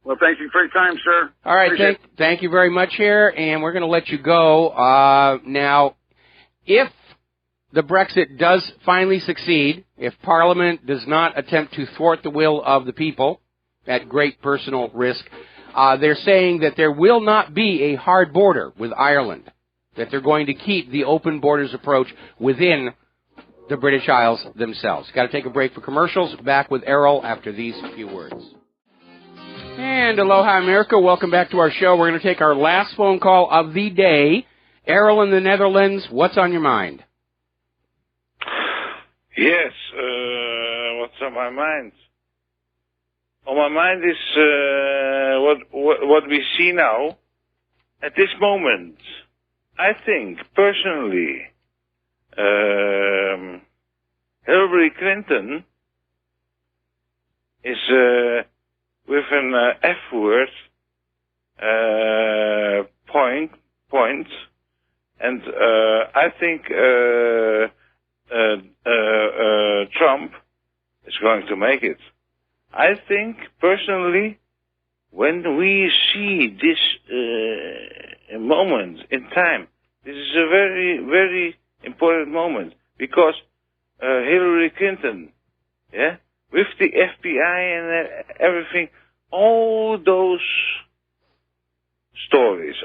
Well, thank you for your time, sir. All right, thank you very much here, and we're going to let you go. Now, if the Brexit does finally succeed, if Parliament does not attempt to thwart the will of the people at great personal risk, they're saying that there will not be a hard border with Ireland, that they're going to keep the open borders approach within the British Isles themselves. Got to take a break for commercials. Back with Errol after these few words. And aloha, America. Welcome back to our show. We're going to take our last phone call of the day. Errol in the Netherlands, what's on your mind? Yes, what's on my mind? On my mind is what we see now. At this moment, I think, personally, Hillary Clinton is with an F word point, and I think Trump is going to make it. I think, personally, when we see this moment in time, this is a very, very important moment, because Hillary Clinton, with the FBI and everything, all those stories.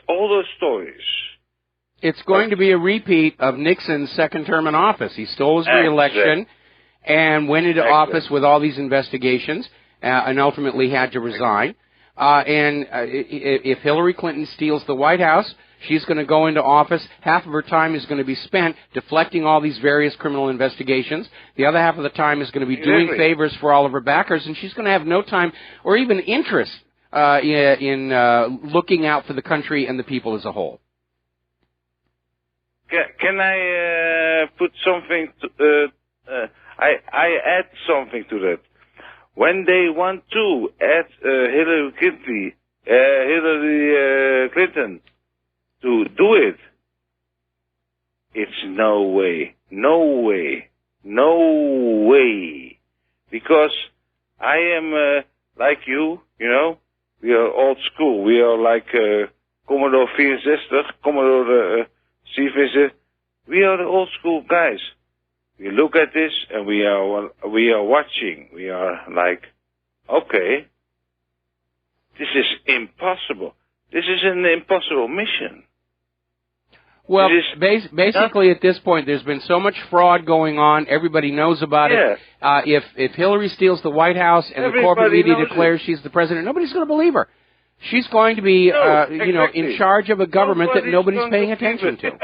It's going to be a repeat of Nixon's second term in office. He stole his re-election, and went into office with all these investigations and ultimately had to resign. If Hillary Clinton steals the White House, she's going to go into office. Half of her time is going to be spent deflecting all these various criminal investigations. The other half of the time is going to be doing favors for all of her backers, and she's going to have no time or even interest in looking out for the country and the people as a whole. Can I put something? I add something to that. When they want to add Hillary Clinton to do it, it's no way, because I am like you know, we are old school. We are like Commodore 64, Commodore C-Visit. We are the old school guys. We look at this and we are watching. We are like, okay, this is impossible. This is an impossible mission. Well, basically at this point, there's been so much fraud going on. Everybody knows about it. If Hillary steals the White House and the corporate media declares she's the president, nobody's going to believe her. She's going to be, in charge of a government that nobody's paying attention to.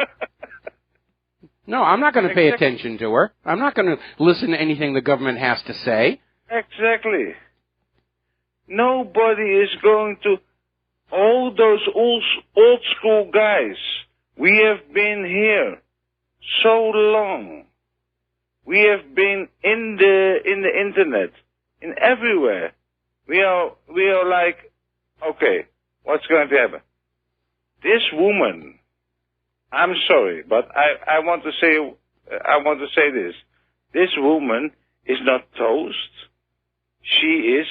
No, I'm not going to pay attention to her. I'm not going to listen to anything the government has to say. Exactly. Nobody is going to... All those old school guys, we have been here so long. We have been in the internet, in everywhere. We are like, okay, what's going to happen? This woman... I'm sorry, but I want to say this. This woman is not toast. She is,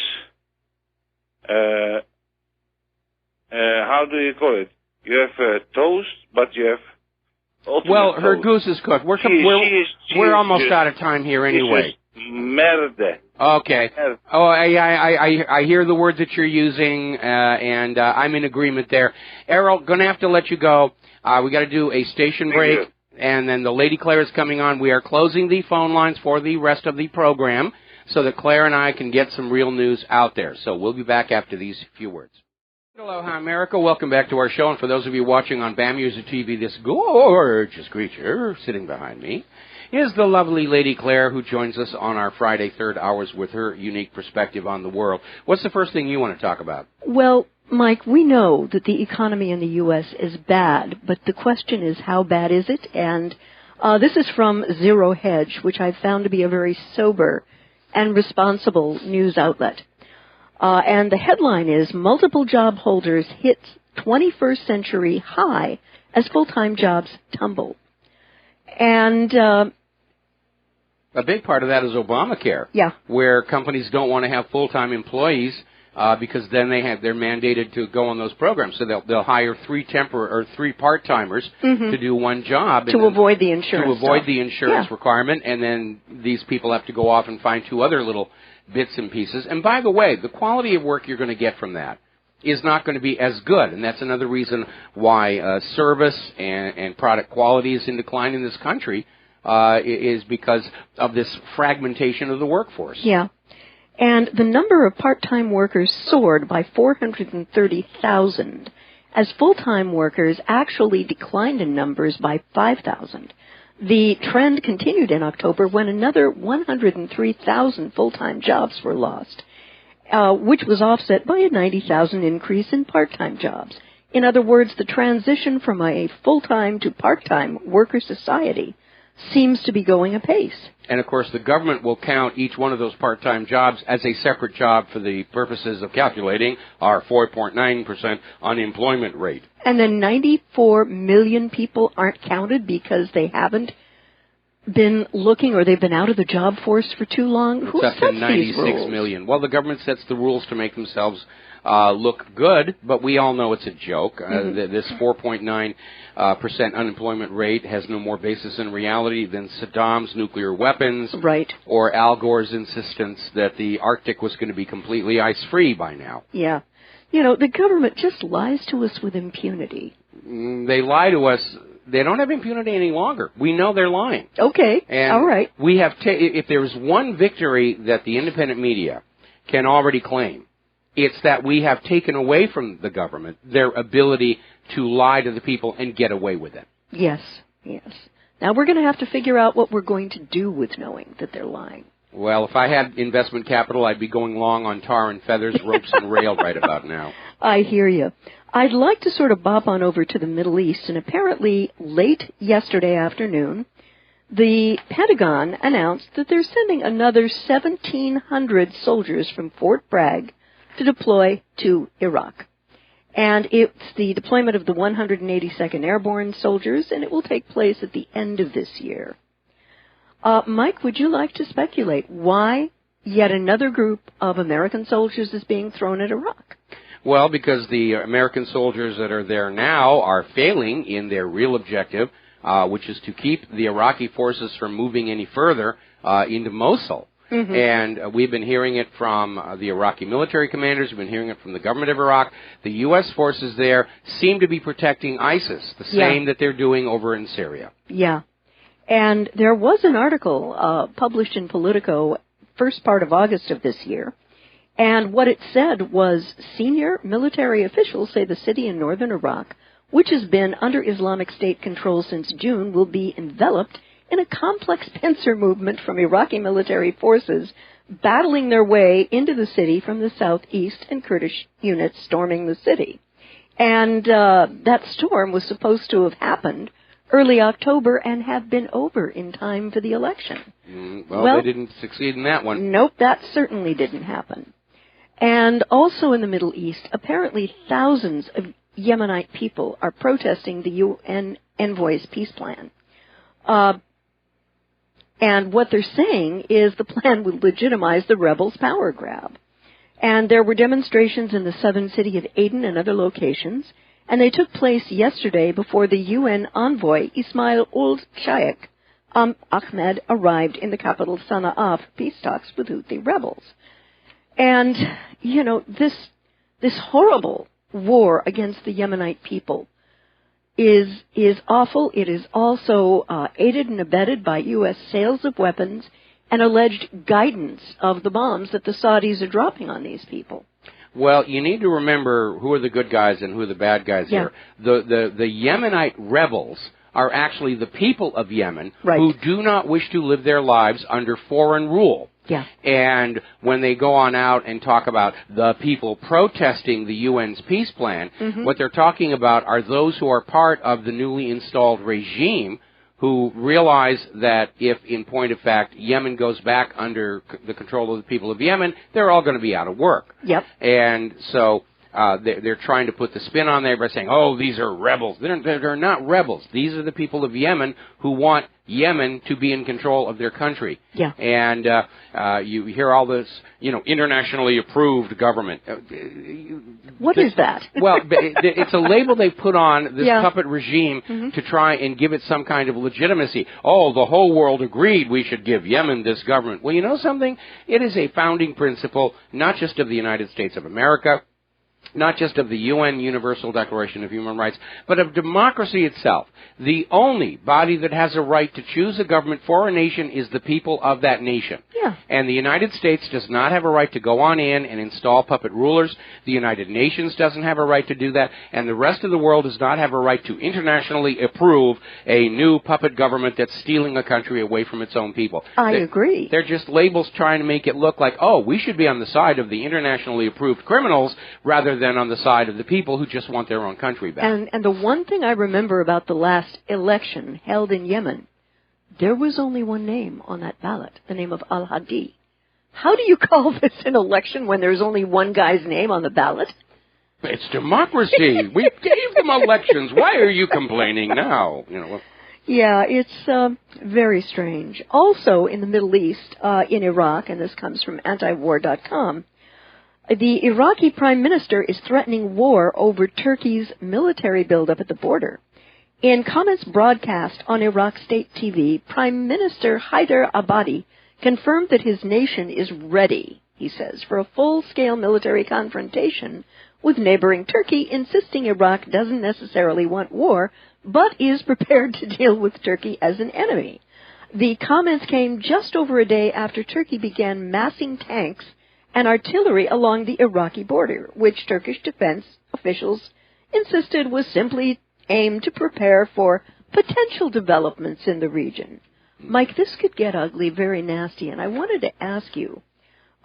how do you call it? You have toast, but you have ultimate toast. Her goose is cooked. We're almost out of time here anyway. Merde. Okay. Oh, I hear the words that you're using, and I'm in agreement there. Errol, going to have to let you go. We got to do a station break, and then the Lady Claire is coming on. We are closing the phone lines for the rest of the program so that Claire and I can get some real news out there. So we'll be back after these few words. Aloha, America. Welcome back to our show. And for those of you watching on BAM Music TV, this gorgeous creature sitting behind me is the lovely Lady Claire, who joins us on our Friday third hours with her unique perspective on the world. What's the first thing you want to talk about? Well, Mike, we know that the economy in the U.S. is bad, but the question is, how bad is it? And this is from Zero Hedge, which I've found to be a very sober and responsible news outlet. And the headline is, multiple job holders hit 21st century high as full-time jobs tumble. And a big part of that is Obamacare, where companies don't want to have full-time employees because then they're mandated to go on those programs. So they'll hire three part-timers to do one job. To avoid the insurance. To avoid the insurance requirement, and then these people have to go off and find two other little bits and pieces. And by the way, the quality of work you're going to get from that is not going to be as good, and that's another reason why service and product quality is in decline in this country, is because of this fragmentation of the workforce. Yeah. And the number of part-time workers soared by 430,000, as full-time workers actually declined in numbers by 5,000. The trend continued in October when another 103,000 full-time jobs were lost, which was offset by a 90,000 increase in part-time jobs. In other words, the transition from a full-time to part-time worker society seems to be going apace. And, of course, the government will count each one of those part-time jobs as a separate job for the purposes of calculating our 4.9% unemployment rate. And then 94 million people aren't counted because they haven't been looking, or they've been out of the job force for too long. Who sets these rules? 96 million. Well, the government sets the rules to make themselves look good, but we all know it's a joke. This 4.9% unemployment rate has no more basis in reality than Saddam's nuclear weapons, or Al Gore's insistence that the Arctic was going to be completely ice-free by now. Yeah. You know, the government just lies to us with impunity. They lie to us they don't have impunity any longer. We know they're lying. Okay, and all right. We have if there's one victory that the independent media can already claim, it's that we have taken away from the government their ability to lie to the people and get away with it. Yes, yes. Now we're going to have to figure out what we're going to do with knowing that they're lying. Well, if I had investment capital, I'd be going long on tar and feathers, ropes and rail right about now. I hear you. I'd like to sort of bop on over to the Middle East, and apparently late yesterday afternoon, the Pentagon announced that they're sending another 1,700 soldiers from Fort Bragg to deploy to Iraq. And it's the deployment of the 182nd Airborne soldiers, and it will take place at the end of this year. Mike, would you like to speculate why yet another group of American soldiers is being thrown at Iraq? Well, because the American soldiers that are there now are failing in their real objective, which is to keep the Iraqi forces from moving any further into Mosul. Mm-hmm. And we've been hearing it from the Iraqi military commanders. We've been hearing it from the government of Iraq. The U.S. forces there seem to be protecting ISIS, the same that they're doing over in Syria. Yeah. And there was an article published in Politico first part of August of this year. And what it said was senior military officials say the city in northern Iraq, which has been under Islamic State control since June, will be enveloped in a complex pincer movement from Iraqi military forces battling their way into the city from the southeast and Kurdish units storming the city. And that storm was supposed to have happened early October and have been over in time for the election. Well, they didn't succeed in that one. Nope, that certainly didn't happen. And also in the Middle East, apparently thousands of Yemenite people are protesting the UN envoy's peace plan. And what they're saying is the plan would legitimize the rebels' power grab. And there were demonstrations in the southern city of Aden and other locations, and they took place yesterday before the UN envoy Ismail Old-Shaikh Ahmed arrived in the capital Sana'a for peace talks with Houthi rebels. And, you know, this horrible war against the Yemenite people is awful. It is also aided and abetted by U.S. sales of weapons and alleged guidance of the bombs that the Saudis are dropping on these people. Well, you need to remember who are the good guys and who are the bad guys here. The Yemenite rebels are actually the people of Yemen who do not wish to live their lives under foreign rule. Yeah. And when they go on out and talk about the people protesting the UN's peace plan, what they're talking about are those who are part of the newly installed regime who realize that if, in point of fact, Yemen goes back under the control of the people of Yemen, they're all going to be out of work. Yep. And so they're trying to put the spin on there by saying, oh, these are rebels. They're not rebels. These are the people of Yemen who want Yemen to be in control of their country. Yeah. And you hear all this, internationally approved government. What is that? Well, it's a label they put on this puppet regime to try and give it some kind of legitimacy. Oh, the whole world agreed we should give Yemen this government. Well, you know something? It is a founding principle, not just of the United States of America, not just of the UN Universal Declaration of Human Rights, but of democracy itself. The only body that has a right to choose a government for a nation is the people of that nation. Yeah. And the United States does not have a right to go on in and install puppet rulers. The United Nations doesn't have a right to do that. And the rest of the world does not have a right to internationally approve a new puppet government that's stealing a country away from its own people. I agree. They're just labels trying to make it look like, oh, we should be on the side of the internationally approved criminals rather than on the side of the people who just want their own country back. And the one thing I remember about the last election held in Yemen, there was only one name on that ballot, the name of Al-Hadi. How do you call this an election when there's only one guy's name on the ballot? It's democracy. We gave them elections. Why are you complaining now? Yeah, it's very strange. Also in the Middle East, in Iraq, and this comes from antiwar.com, the Iraqi Prime Minister is threatening war over Turkey's military buildup at the border. In comments broadcast on Iraq State TV, Prime Minister Haider Abadi confirmed that his nation is ready, he says, for a full-scale military confrontation with neighboring Turkey, insisting Iraq doesn't necessarily want war, but is prepared to deal with Turkey as an enemy. The comments came just over a day after Turkey began massing tanks and artillery along the Iraqi border, which Turkish defense officials insisted was simply aimed to prepare for potential developments in the region. Mike, this could get ugly, very nasty, and I wanted to ask you,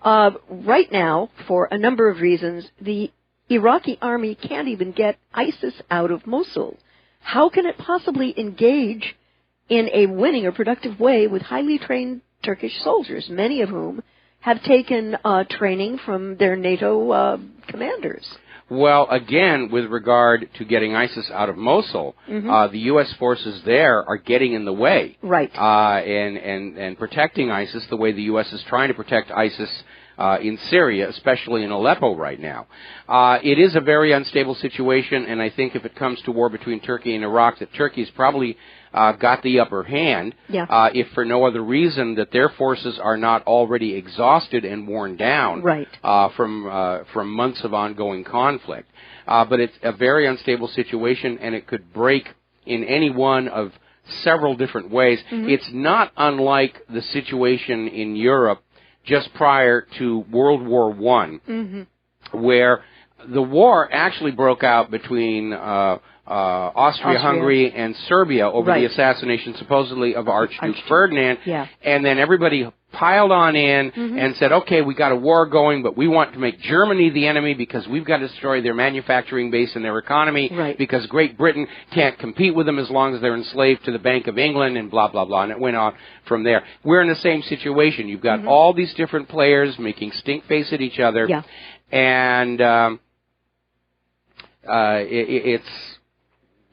right now, for a number of reasons, the Iraqi army can't even get ISIS out of Mosul. How can it possibly engage in a winning or productive way with highly trained Turkish soldiers, many of whom have taken training from their NATO commanders? Well, again, with regard to getting ISIS out of Mosul, the U.S. forces there are getting in the way. Right. And protecting ISIS the way the U.S. is trying to protect ISIS in Syria, especially in Aleppo right now. It is a very unstable situation, and I think if it comes to war between Turkey and Iraq, that Turkey's probably got the upper hand, if for no other reason that their forces are not already exhausted and worn down from months of ongoing conflict. But it's a very unstable situation, and it could break in any one of several different ways. It's not unlike the situation in Europe just prior to World War I, where the war actually broke out between Austria-Hungary and Serbia over the assassination, supposedly, of Archduke Ferdinand. And then everybody piled on in and said, okay, we got a war going, but we want to make Germany the enemy because we've got to destroy their manufacturing base and their economy because Great Britain can't compete with them as long as they're enslaved to the Bank of England and blah, blah, blah. And it went on from there. We're in the same situation. You've got all these different players making stink face at each other. And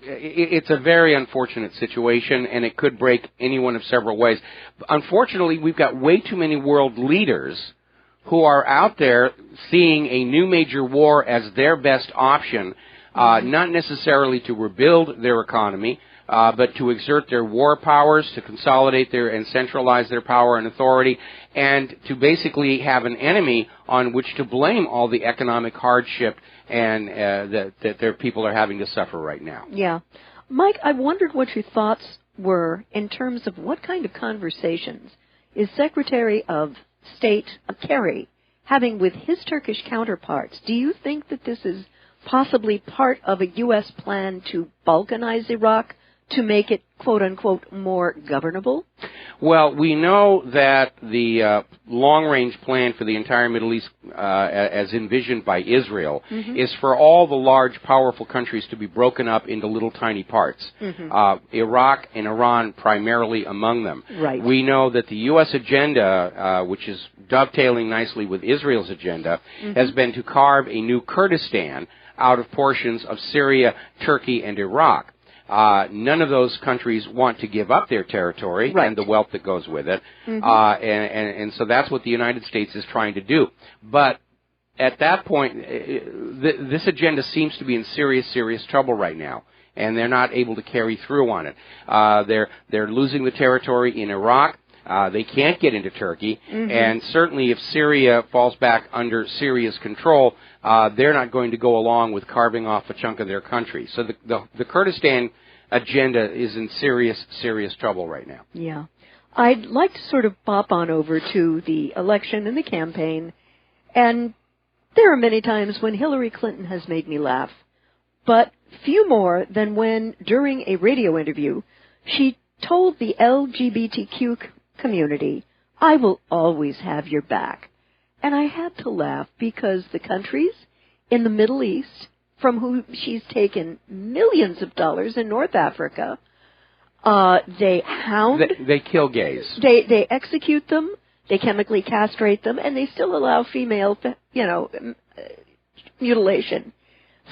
it's a very unfortunate situation, and it could break any one of several ways. Unfortunately, we've got way too many world leaders who are out there seeing a new major war as their best option, not necessarily to rebuild their economy, but to exert their war powers, to consolidate their and centralize their power and authority, and to basically have an enemy on which to blame all the economic hardship and that their people are having to suffer right now. Yeah. Mike, I wondered what your thoughts were in terms of what kind of conversations is Secretary of State Kerry having with his Turkish counterparts. Do you think that this is possibly part of a U.S. plan to balkanize Iraq, to make it, quote-unquote, more governable? Well, we know that the long-range plan for the entire Middle East, as envisioned by Israel, is for all the large, powerful countries to be broken up into little tiny parts. Iraq and Iran primarily among them. We know that the U.S. agenda, which is dovetailing nicely with Israel's agenda, has been to carve a new Kurdistan out of portions of Syria, Turkey, and Iraq. None of those countries want to give up their territory and the wealth that goes with it. And so that's what the United States is trying to do. But at that point, this agenda seems to be in serious, serious trouble right now. And they're not able to carry through on it. They're losing the territory in Iraq. They can't get into Turkey. And certainly if Syria falls back under Syria's control, they're not going to go along with carving off a chunk of their country. So the Kurdistan agenda is in serious, serious trouble right now. Yeah. I'd like to sort of bop on over to the election and the campaign. And there are many times when Hillary Clinton has made me laugh, but few more than when, during a radio interview, she told the LGBTQ community, "I will always have your back." And I had to laugh because the countries in the Middle East, from whom she's taken millions of dollars in North Africa, they hound... They kill gays. They execute them, they chemically castrate them, and they still allow female, mutilation.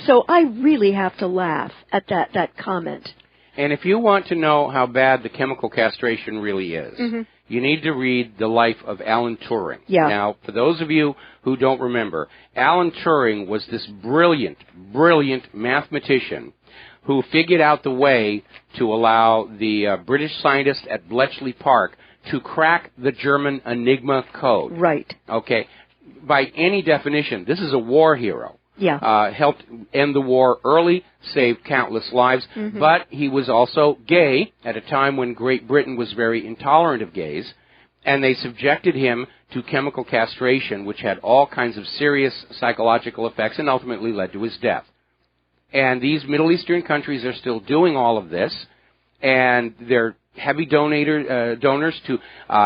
So I really have to laugh at that comment. And if you want to know how bad the chemical castration really is, you need to read the life of Alan Turing. Now, for those of you who don't remember, Alan Turing was this brilliant, brilliant mathematician who figured out the way to allow the British scientist at Bletchley Park to crack the German Enigma code. Okay. By any definition, this is a war hero. helped end the war early, saved countless lives, but he was also gay at a time when Great Britain was very intolerant of gays, and they subjected him to chemical castration, which had all kinds of serious psychological effects and ultimately led to his death. And these Middle Eastern countries are still doing all of this, and they're heavy donors to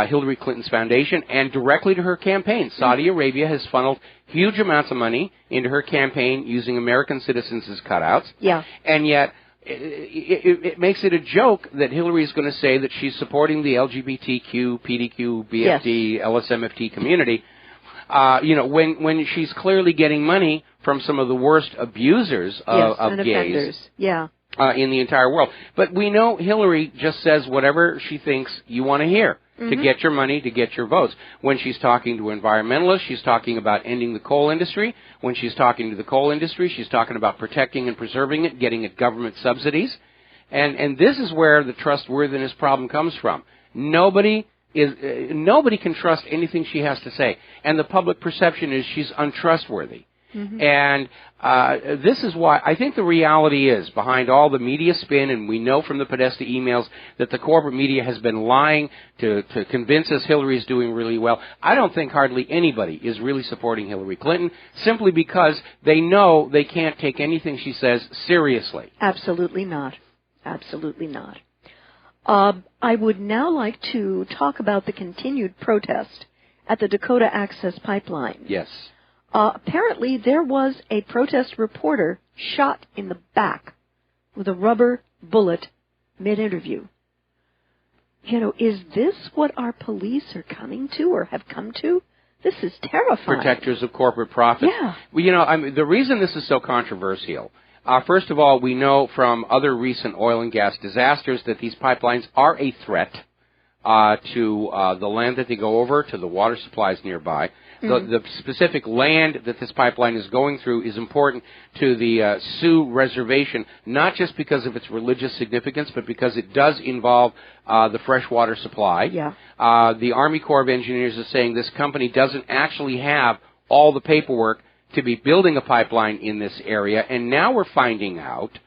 Hillary Clinton's foundation and directly to her campaign. Saudi Arabia has funneled huge amounts of money into her campaign using American citizens as cutouts. Yeah. And yet it makes it a joke that Hillary is going to say that she's supporting the LGBTQ, PDQ, BFD, LSMFT community, when she's clearly getting money from some of the worst abusers of gays. Offenders. Yeah. In the entire world. But we know Hillary just says whatever she thinks you want to hear to get your money, to get your votes. When she's talking to environmentalists, she's talking about ending the coal industry. When she's talking to the coal industry, she's talking about protecting and preserving it, getting it government subsidies. And this is where the trustworthiness problem comes from. Nobody can trust anything she has to say. And the public perception is she's untrustworthy. And this is why I think the reality is behind all the media spin, and we know from the Podesta emails that the corporate media has been lying to convince us Hillary is doing really well. I don't think hardly anybody is really supporting Hillary Clinton simply because they know they can't take anything she says seriously. Absolutely not. Absolutely not. I would now like to talk about the continued protest at the Dakota Access Pipeline. Yes. Apparently, there was a protest reporter shot in the back with a rubber bullet mid-interview. Is this what our police are coming to or have come to? This is terrifying. Protectors of corporate profit. Yeah. Well, the reason this is so controversial, first of all, we know from other recent oil and gas disasters that these pipelines are a threat to the land that they go over, to the water supplies nearby. The specific land that this pipeline is going through is important to the Sioux Reservation, not just because of its religious significance, but because it does involve the freshwater supply. Yeah. The Army Corps of Engineers is saying this company doesn't actually have all the paperwork to be building a pipeline in this area, and now we're finding out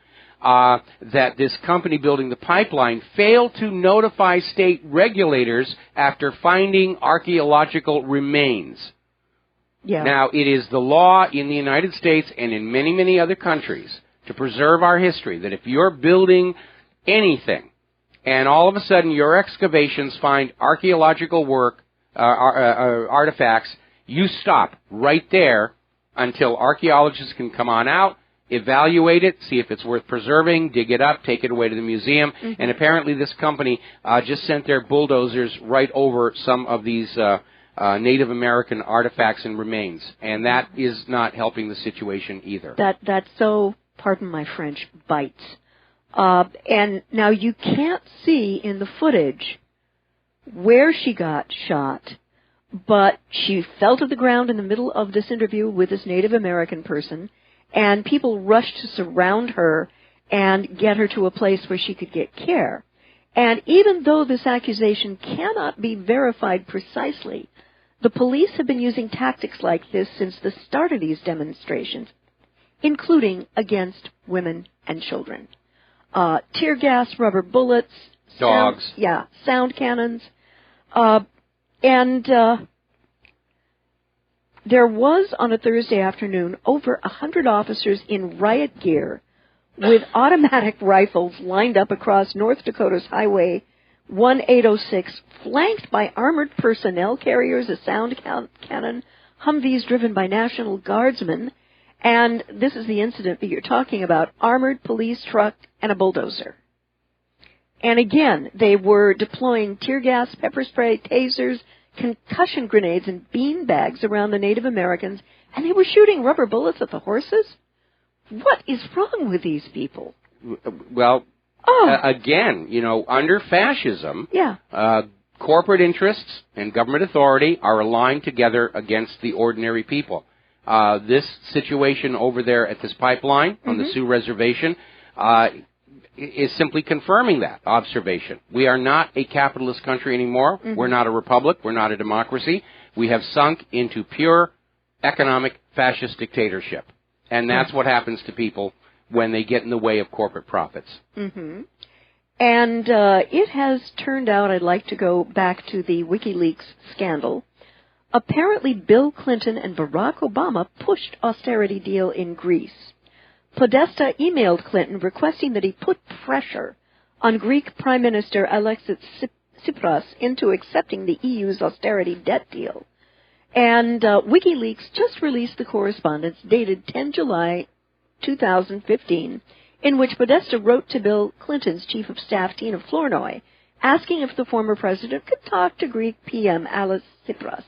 that this company building the pipeline failed to notify state regulators after finding archaeological remains. Yeah. Now, it is the law in the United States and in many, many other countries to preserve our history that if you're building anything and all of a sudden your excavations find archaeological work, artifacts, you stop right there until archaeologists can come on out, evaluate it, see if it's worth preserving, dig it up, take it away to the museum. And apparently this company just sent their bulldozers right over some of these Native American artifacts and remains. And that is not helping the situation either. That so, pardon my French, bites. And now you can't see in the footage where she got shot, but she fell to the ground in the middle of this interview with this Native American person, and people rushed to surround her and get her to a place where she could get care. And even though this accusation cannot be verified precisely, the police have been using tactics like this since the start of these demonstrations, including against women and children. Tear gas, rubber bullets, dogs. Sound cannons. There was, on a Thursday afternoon, over 100 officers in riot gear with automatic rifles lined up across North Dakota's Highway 1806, flanked by armored personnel carriers, a sound cannon, Humvees driven by National Guardsmen, and this is the incident that you're talking about, armored police truck and a bulldozer. And again, they were deploying tear gas, pepper spray, tasers, concussion grenades, and bean bags around the Native Americans, and they were shooting rubber bullets at the horses? What is wrong with these people? Well, again, under fascism, corporate interests and government authority are aligned together against the ordinary people. This situation over there at this pipeline on the Sioux Reservation is simply confirming that observation. We are not a capitalist country anymore. We're not a republic. We're not a democracy. We have sunk into pure economic fascist dictatorship. And that's what happens to people when they get in the way of corporate profits. Mm-hmm. And it has turned out, I'd like to go back to the WikiLeaks scandal. Apparently, Bill Clinton and Barack Obama pushed austerity deal in Greece. Podesta emailed Clinton requesting that he put pressure on Greek Prime Minister Alexis Tsipras into accepting the EU's austerity debt deal. And WikiLeaks just released the correspondence dated 10 July 2015, in which Podesta wrote to Bill Clinton's Chief of Staff, Tina Flournoy, asking if the former president could talk to Greek PM Alexis Tsipras.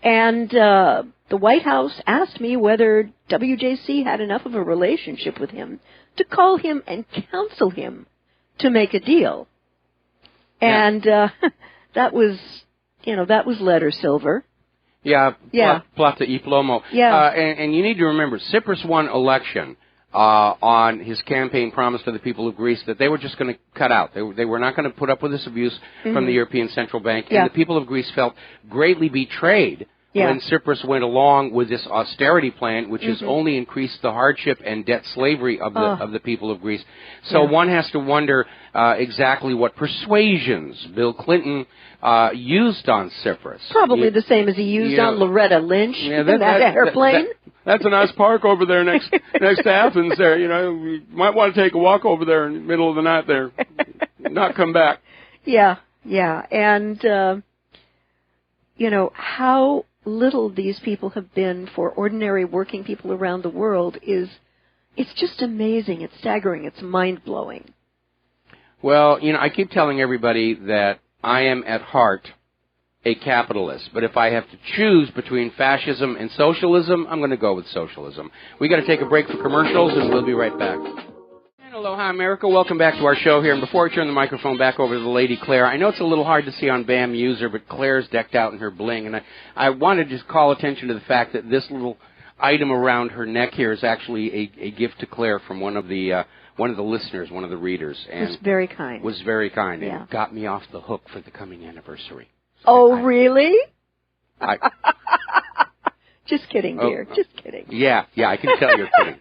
And the White House asked me whether WJC had enough of a relationship with him to call him and counsel him to make a deal. And that was lead or silver. Yeah. Plata y plomo. Yeah. And you need to remember, Tsipras won election on his campaign promise to the people of Greece that they were just going to cut out. They were not going to put up with this abuse from the European Central Bank. And the people of Greece felt greatly betrayed when Tsipras went along with this austerity plan, which has only increased the hardship and debt slavery of the people of Greece. So one has to wonder exactly what persuasions Bill Clinton used on Tsipras. Probably the same as he used on Loretta Lynch in that airplane. That's a nice park over there next to Athens there. You know, you might want to take a walk over there in the middle of the night there, not come back. Yeah. And, how little these people have been for ordinary working people around the world it's just amazing. It's staggering. It's mind-blowing. Well, I keep telling everybody that I am at heart a capitalist, but if I have to choose between fascism and socialism, I'm going to go with socialism. We got to take a break for commercials, and we'll be right back. And aloha, America. Welcome back to our show here. And before I turn the microphone back over to the lady Claire, I know it's a little hard to see on BAM User, but Claire's decked out in her bling, and I wanted to just call attention to the fact that this little item around her neck here is actually a gift to Claire from one of the listeners, one of the readers. And was very kind. Was very kind, and got me off the hook for the coming anniversary. Really? Just kidding, dear. Just kidding. Yeah, I can tell you're kidding.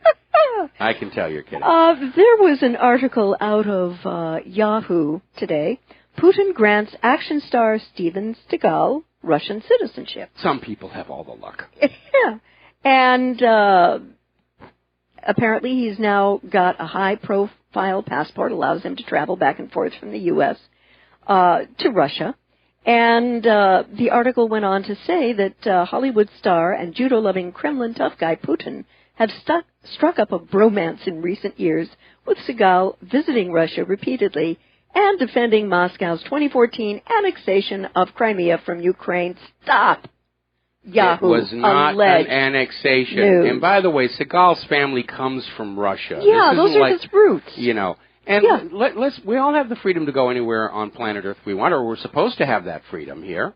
I can tell you're kidding. There was an article out of Yahoo today. Putin grants action star Steven Seagal Russian citizenship. Some people have all the luck. Yeah. And apparently he's now got a high-profile passport, allows him to travel back and forth from the U.S. To Russia. And the article went on to say that Hollywood star and judo-loving Kremlin tough guy Putin have struck up a bromance in recent years, with Seagal visiting Russia repeatedly and defending Moscow's 2014 annexation of Crimea from Ukraine. Stop! Yahoo! It was not an annexation. News. And by the way, Seagal's family comes from Russia. Yeah, those are his roots. And we all have the freedom to go anywhere on planet Earth we want, or we're supposed to have that freedom here.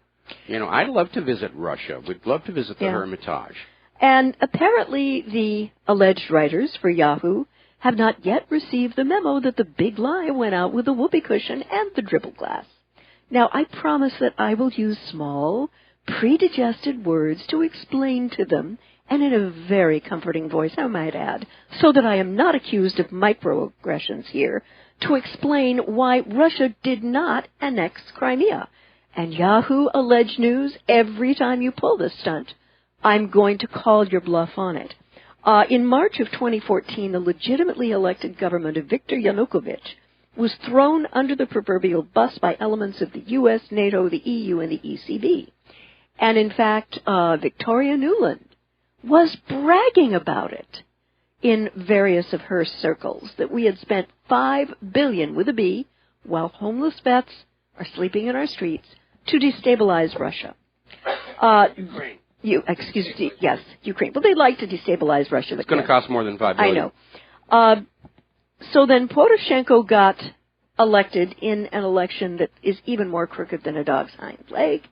I'd love to visit Russia. We'd love to visit the Hermitage. And apparently the alleged writers for Yahoo have not yet received the memo that the big lie went out with the whoopee cushion and the dribble glass. Now, I promise that I will use small, pre-digested words to explain to them, and in a very comforting voice, I might add, so that I am not accused of microaggressions here, to explain why Russia did not annex Crimea. And Yahoo alleged news every time you pull this stunt. I'm going to call your bluff on it. In March of 2014, the legitimately elected government of Viktor Yanukovych was thrown under the proverbial bus by elements of the U.S., NATO, the EU, and the ECB. And in fact, Victoria Nuland was bragging about it in various of her circles, that we had spent $5 billion with a B, while homeless vets are sleeping in our streets, to destabilize Russia. Ukraine. Yes, Ukraine. Well, they like to destabilize Russia. It's going to cost more than $5 billion. I know. So then Poroshenko got elected in an election that is even more crooked than a dog's hind leg,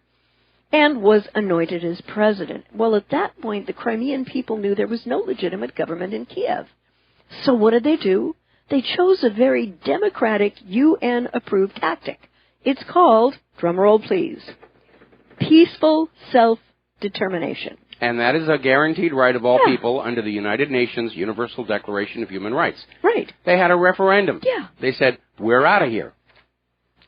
and was anointed as president. Well, at that point, the Crimean people knew there was no legitimate government in Kiev. So what did they do? They chose a very democratic, UN-approved tactic. It's called, drumroll please, peaceful self-determination. And that is a guaranteed right of all people under the United Nations Universal Declaration of Human Rights. Right. They had a referendum. Yeah. They said, we're out of here.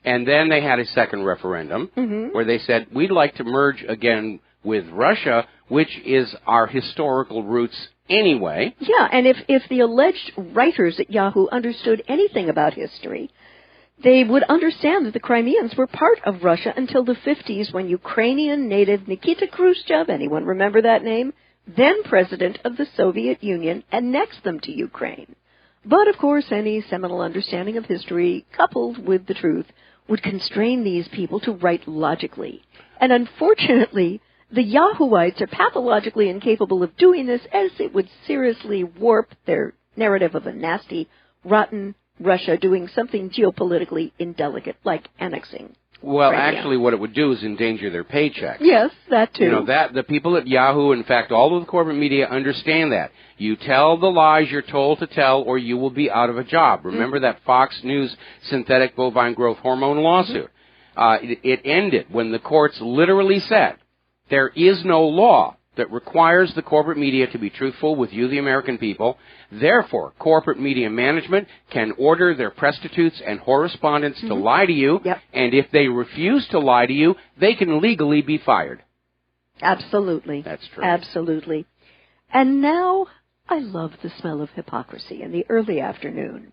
And then they had a second referendum where they said, we'd like to merge again with Russia, which is our historical roots anyway. Yeah, and if the alleged writers at Yahoo understood anything about history, they would understand that the Crimeans were part of Russia until the 50s when Ukrainian native Nikita Khrushchev, anyone remember that name, then president of the Soviet Union, annexed them to Ukraine. But, of course, any seminal understanding of history, coupled with the truth, would constrain these people to write logically. And unfortunately, the Yahooites are pathologically incapable of doing this, as it would seriously warp their narrative of a nasty, rotten Russia doing something geopolitically indelicate, like annexing. Well, Crimea. actually, what it would do is endanger their paychecks. Yes, that too. You know, that the people at Yahoo, in fact, all of the corporate media understand that. You tell the lies you're told to tell, or you will be out of a job. Remember that Fox News synthetic bovine growth hormone lawsuit? It ended when the courts literally said, there is no law that requires the corporate media to be truthful with you, the American people. Therefore, corporate media management can order their prostitutes and correspondents to lie to you, and if they refuse to lie to you, they can legally be fired. Absolutely. That's true. Absolutely. And now, I love the smell of hypocrisy in the early afternoon.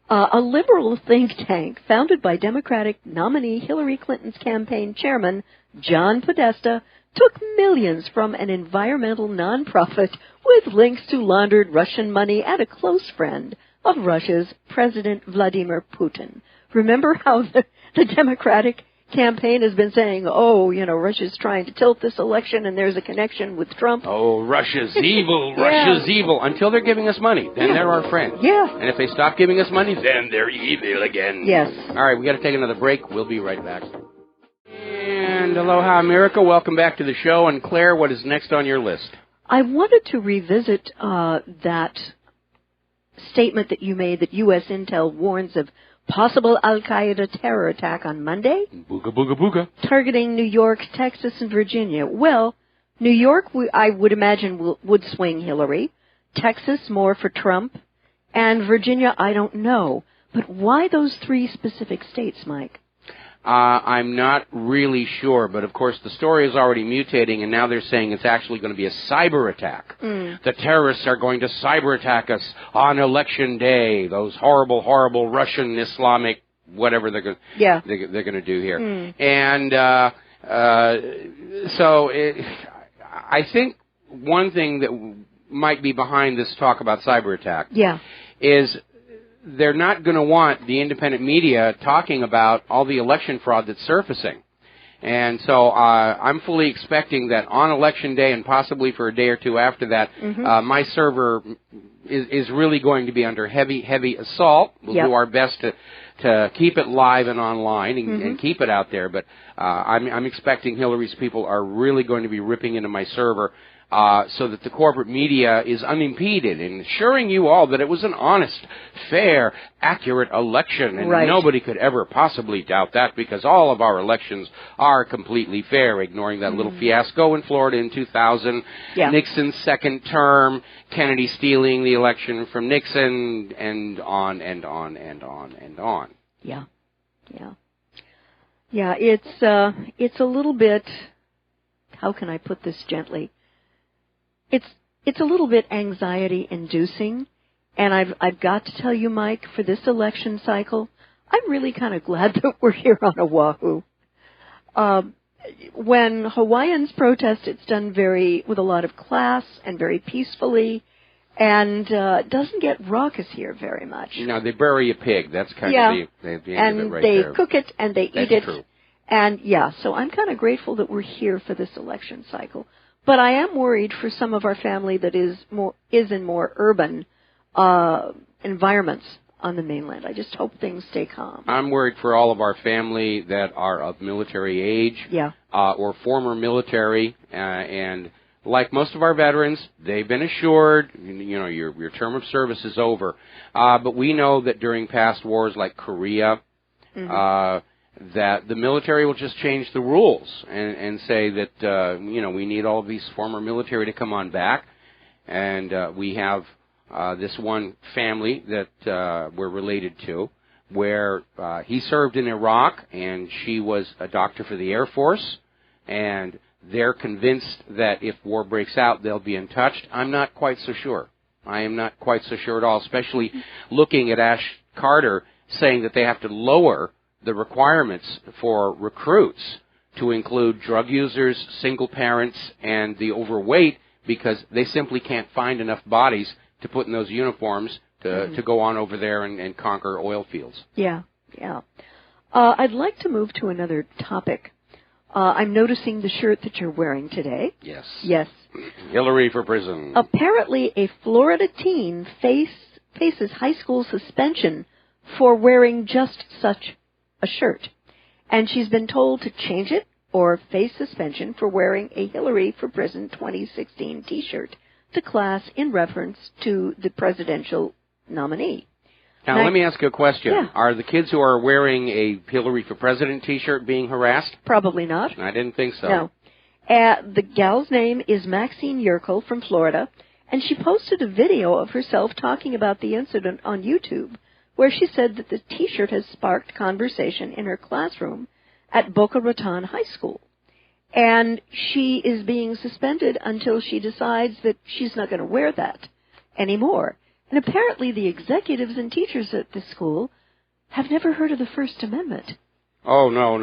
A liberal think tank founded by Democratic nominee Hillary Clinton's campaign chairman, John Podesta, took millions from an environmental nonprofit with links to laundered Russian money and a close friend of Russia's President Vladimir Putin. Remember how the Democratic campaign has been saying, oh, you know, Russia's trying to tilt this election and there's a connection with Trump. Oh, Russia's evil, Russia's evil. Until they're giving us money, then they're our friends. Yeah. And if they stop giving us money, then they're evil again. Yes. All right, we got to take another break. We'll be right back. And aloha, America. Welcome back to the show. And Claire, what is next on your list? I wanted to revisit that statement that you made that U.S. intel warns of possible al-Qaeda terror attack on Monday. Booga, booga, booga. Targeting New York, Texas, and Virginia. Well, New York, I would imagine, would swing Hillary. Texas, more for Trump. And Virginia, I don't know. But why those three specific states, Mike? I'm not really sure, but of course the story is already mutating, and now they're saying it's actually going to be a cyber attack. The terrorists are going to cyber attack us on Election Day. Those horrible, horrible Russian Islamic whatever they're going they're going to do here. And I think one thing that might be behind this talk about cyber attack is they're not going to want the independent media talking about all the election fraud that's surfacing. And so I'm fully expecting that on Election Day and possibly for a day or two after that, my server is really going to be under heavy, heavy assault. We'll do our best to keep it live and online and keep it out there. But I'm expecting Hillary's people are really going to be ripping into my server so that the corporate media is unimpeded in assuring you all that it was an honest, fair, accurate election. And nobody could ever possibly doubt that because all of our elections are completely fair, ignoring that little fiasco in Florida in 2000, Nixon's second term, Kennedy stealing the election from Nixon, and on and on and on and on. Yeah, it's a little bit, how can I put this gently? It's a little bit anxiety-inducing, and I've got to tell you, Mike, for this election cycle, I'm really kind of glad that we're here on Oahu. When Hawaiians protest, it's done with a lot of class and very peacefully, and doesn't get raucous here very much. No, they bury a pig. That's kind of the end of it right there. And they cook it and they eat it. True. And so I'm kind of grateful that we're here for this election cycle. But I am worried for some of our family that is in more urban environments on the mainland. I just hope things stay calm. I'm worried for all of our family that are of military age or former military. And like most of our veterans, they've been assured, your term of service is over. But we know that during past wars like Korea, that the military will just change the rules and say that, we need all of these former military to come on back. And we have this one family that we're related to where he served in Iraq and she was a doctor for the Air Force. And they're convinced that if war breaks out, they'll be untouched. I'm not quite so sure. I am not quite so sure at all, especially looking at Ash Carter saying that they have to lower the requirements for recruits to include drug users, single parents, and the overweight because they simply can't find enough bodies to put in those uniforms to go on over there and conquer oil fields. Yeah. I'd like to move to another topic. I'm noticing the shirt that you're wearing today. Yes. Yes. Hillary for prison. Apparently, a Florida teen faces high school suspension for wearing just such a shirt. And she's been told to change it or face suspension for wearing a Hillary for Prison 2016 T-shirt to class in reference to the presidential nominee. Now, let me ask you a question. Yeah. Are the kids who are wearing a Hillary for President T-shirt being harassed? Probably not. I didn't think so. No. The gal's name is Maxine Yerkel from Florida, and she posted a video of herself talking about the incident on YouTube, where she said that the T-shirt has sparked conversation in her classroom at Boca Raton High School. And she is being suspended until she decides that she's not going to wear that anymore. And apparently the executives and teachers at this school have never heard of the First Amendment. Oh, no.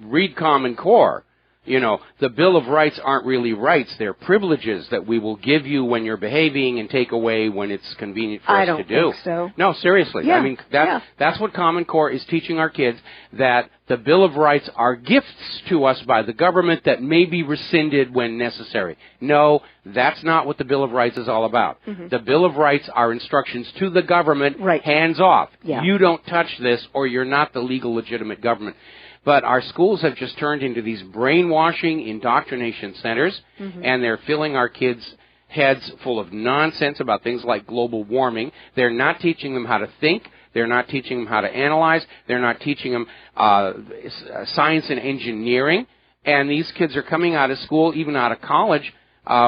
Read Common Core. The Bill of Rights aren't really rights. They're privileges that we will give you when you're behaving and take away when it's convenient for us to do. I don't think so. No, seriously. Yeah, I mean, that's what Common Core is teaching our kids, that the Bill of Rights are gifts to us by the government that may be rescinded when necessary. No, that's not what the Bill of Rights is all about. Mm-hmm. The Bill of Rights are instructions to the government, hands off. Yeah. You don't touch this or you're not the legal, legitimate government. But our schools have just turned into these brainwashing indoctrination centers, and they're filling our kids' heads full of nonsense about things like global warming. They're not teaching them how to think. They're not teaching them how to analyze. They're not teaching them science and engineering. And these kids are coming out of school, even out of college,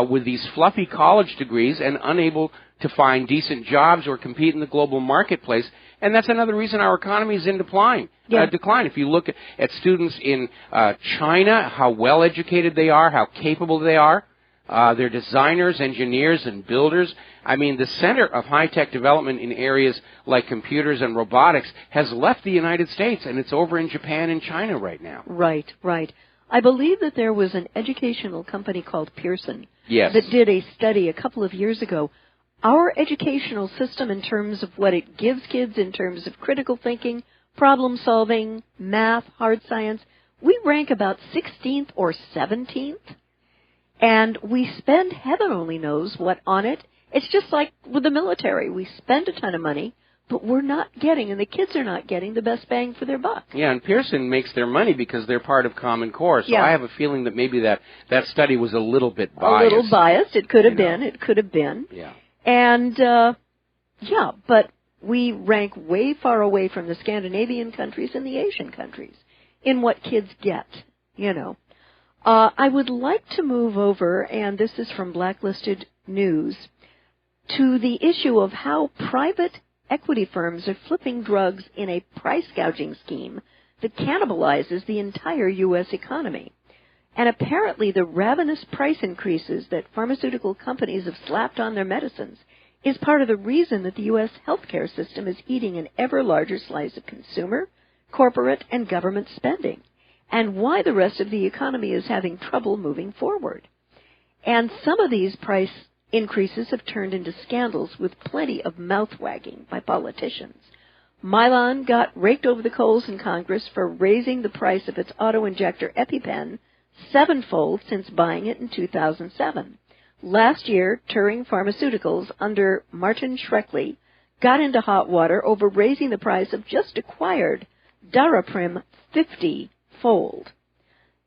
with these fluffy college degrees and unable to find decent jobs or compete in the global marketplace. And that's another reason our economy is in decline. If you look at students in China, how well educated they are, how capable they are. They're designers, engineers, and builders. I mean, the center of high-tech development in areas like computers and robotics has left the United States, and it's over in Japan and China right now. Right. I believe that there was an educational company called Pearson that did a study a couple of years ago. Our educational system, in terms of what it gives kids in terms of critical thinking, problem solving, math, hard science, we rank about 16th or 17th. And we spend heaven only knows what on it. It's just like with the military. We spend a ton of money, but we're not getting, and the kids are not getting, the best bang for their buck. Yeah, and Pearson makes their money because they're part of Common Core. So I have a feeling that maybe that study was a little bit biased. A little biased. It could have been. It could have been. Yeah. And, but we rank way far away from the Scandinavian countries and the Asian countries in what kids get, I would like to move over, and this is from Blacklisted News, to the issue of how private equity firms are flipping drugs in a price gouging scheme that cannibalizes the entire U.S. economy. And apparently the ravenous price increases that pharmaceutical companies have slapped on their medicines is part of the reason that the U.S. healthcare system is eating an ever larger slice of consumer, corporate, and government spending, and why the rest of the economy is having trouble moving forward. And some of these price increases have turned into scandals with plenty of mouth-wagging by politicians. Mylan got raked over the coals in Congress for raising the price of its auto-injector EpiPen 7-fold since buying it in 2007. Last year, Turing Pharmaceuticals under Martin Shkreli got into hot water over raising the price of just acquired Daraprim 50-fold.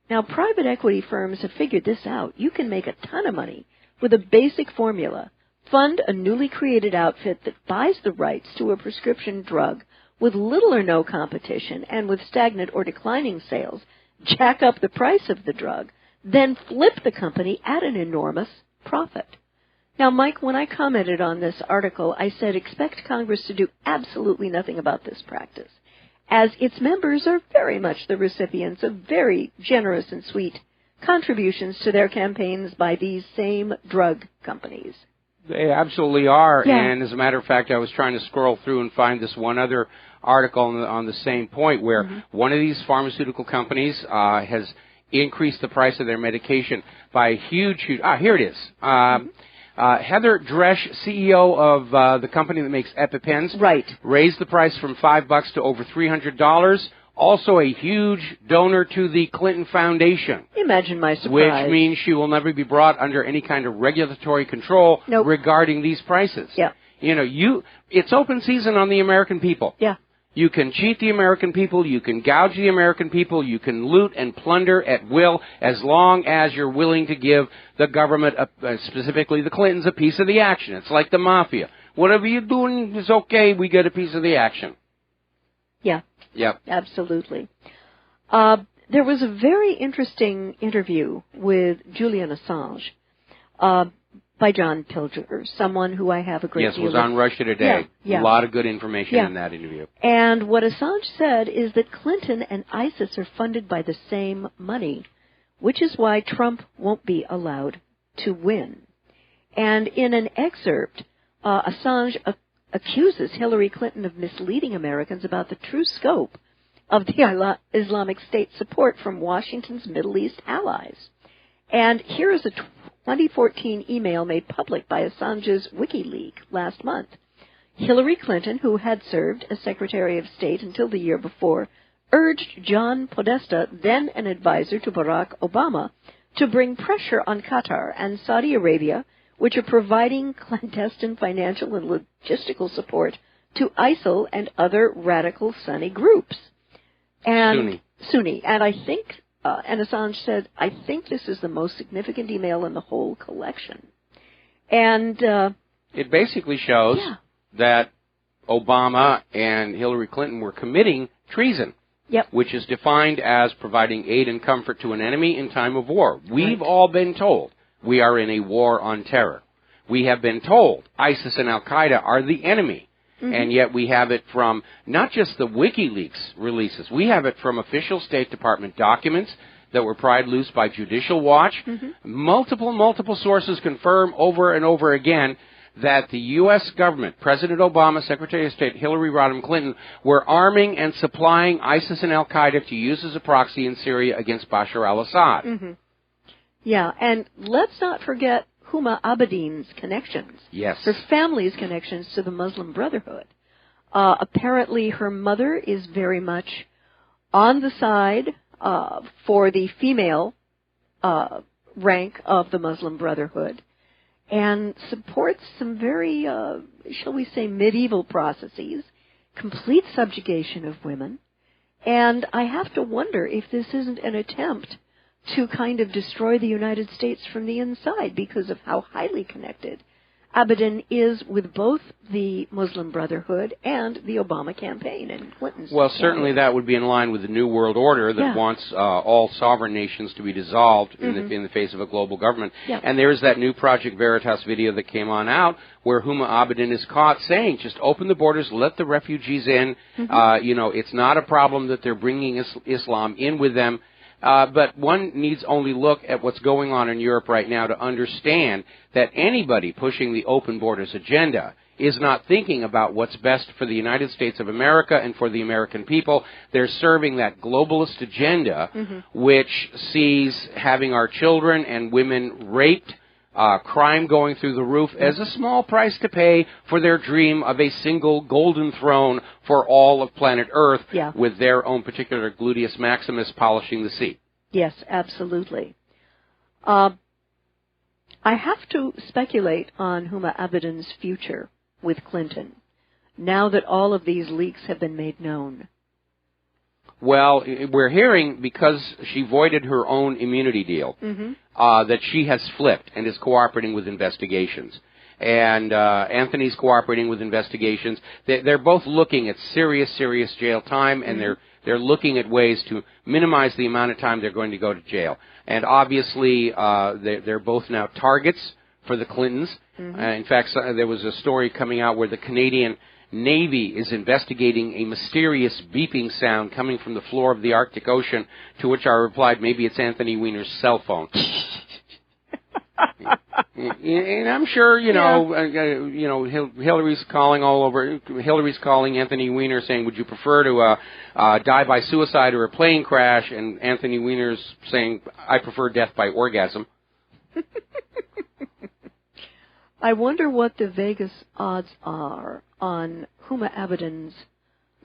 Now, private equity firms have figured this out. You can make a ton of money with a basic formula. Fund a newly created outfit that buys the rights to a prescription drug with little or no competition and with stagnant or declining sales, jack up the price of the drug, then flip the company at an enormous profit. Now, Mike, when I commented on this article, I said expect Congress to do absolutely nothing about this practice, as its members are very much the recipients of very generous and sweet contributions to their campaigns by these same drug companies. They absolutely are, Yeah. and as a matter of fact, I was trying to scroll through and find this one other article on the same point where one of these pharmaceutical companies has increased the price of their medication by a huge, here it is. Heather Dresch, CEO of the company that makes EpiPens, raised the price from $5 to over $300. Also a huge donor to the Clinton Foundation. Imagine my surprise. Which means she will never be brought under any kind of regulatory control regarding these prices. Yeah. You know, it's open season on the American people. Yeah. You can cheat the American people, you can gouge the American people, you can loot and plunder at will as long as you're willing to give the government, specifically the Clintons, a piece of the action. It's like the mafia. Whatever you're doing is okay, we get a piece of the action. Yeah. Yep. Absolutely. There was a very interesting interview with Julian Assange by John Pilger, someone who I have a great deal of... Yes, was on Russia Today. Yeah. A lot of good information in that interview. And what Assange said is that Clinton and ISIS are funded by the same money, which is why Trump won't be allowed to win. And in an excerpt, Assange accuses Hillary Clinton of misleading Americans about the true scope of the Islamic State support from Washington's Middle East allies. And here is a 2014 email made public by Assange's WikiLeaks last month. Hillary Clinton, who had served as Secretary of State until the year before, urged John Podesta, then an advisor to Barack Obama, to bring pressure on Qatar and Saudi Arabia, which are providing clandestine financial and logistical support to ISIL and other radical Sunni groups. And Sunni. And I think, and Assange said, I think this is the most significant email in the whole collection. And it basically shows that Obama and Hillary Clinton were committing treason. Which is defined as providing aid and comfort to an enemy in time of war. We've all been told we are in a war on terror. We have been told ISIS and Al-Qaeda are the enemy. And yet we have it from not just the WikiLeaks releases. We have it from official State Department documents that were pried loose by Judicial Watch. Multiple sources confirm over and over again that the U.S. government, President Obama, Secretary of State Hillary Rodham Clinton, were arming and supplying ISIS and Al-Qaeda to use as a proxy in Syria against Bashar al-Assad. Yeah, and let's not forget Huma Abedin's connections. Yes. Her family's connections to the Muslim Brotherhood. Apparently her mother is very much on the side for the female rank of the Muslim Brotherhood and supports some very, shall we say, medieval processes, complete subjugation of women. And I have to wonder if this isn't an attempt to kind of destroy the United States from the inside because of how highly connected Abedin is with both the Muslim Brotherhood and the Obama campaign and Clinton's Well, certainly that would be in line with the New World Order that wants all sovereign nations to be dissolved in the face of a global government. And there's that new Project Veritas video that came on out where Huma Abedin is caught saying, just open the borders, let the refugees in. You know, it's not a problem that they're bringing Islam in with them. But one needs only look at what's going on in Europe right now to understand that anybody pushing the open borders agenda is not thinking about what's best for the United States of America and for the American people. They're serving that globalist agenda, which sees having our children and women raped, crime going through the roof as a small price to pay for their dream of a single golden throne for all of planet Earth with their own particular gluteus maximus polishing the seat. Yes, absolutely. I have to speculate on Huma Abedin's future with Clinton, now that all of these leaks have been made known. Well, we're hearing, because she voided her own immunity deal, that she has flipped and is cooperating with investigations. and Anthony's cooperating with investigations. They're both looking at serious jail time, and they're looking at ways to minimize the amount of time they're going to go to jail. And obviously, they're both now targets for the Clintons. In fact, there was a story coming out where the Canadian Navy is investigating a mysterious beeping sound coming from the floor of the Arctic Ocean, to which I replied, maybe it's Anthony Weiner's cell phone. And I'm sure, Hillary's calling all over. Hillary's calling Anthony Weiner saying, would you prefer to die by suicide or a plane crash? And Anthony Weiner's saying, I prefer death by orgasm. I wonder what the Vegas odds are on Huma Abedin's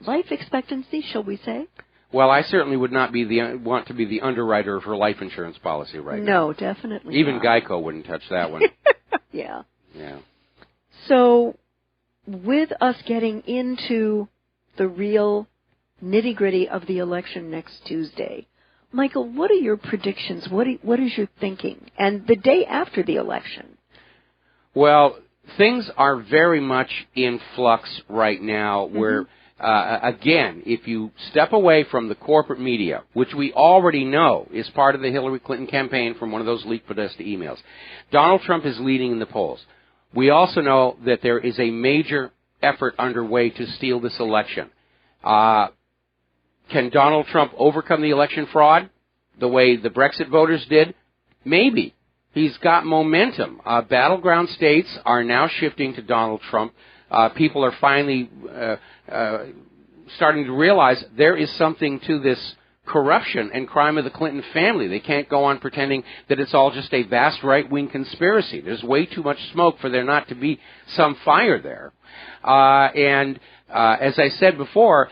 life expectancy, shall we say? Well, I certainly would not want to be the underwriter of her life insurance policy right now. No, definitely Even not. Geico wouldn't touch that one. Yeah. Yeah. So, with us getting into the real nitty-gritty of the election next Tuesday, Michael, what are your predictions? What is your thinking? And the day after the election? Well, things are very much in flux right now where, again, if you step away from the corporate media, which we already know is part of the Hillary Clinton campaign from one of those leaked Podesta emails, Donald Trump is leading in the polls. We also know that there is a major effort underway to steal this election. Can Donald Trump overcome the election fraud the way the Brexit voters did? Maybe. He's got momentum. Battleground states are now shifting to Donald Trump. People are finally starting to realize there is something to this corruption and crime of the Clinton family. They can't go on pretending that it's all just a vast right-wing conspiracy. There's way too much smoke for there not to be some fire there. As I said before,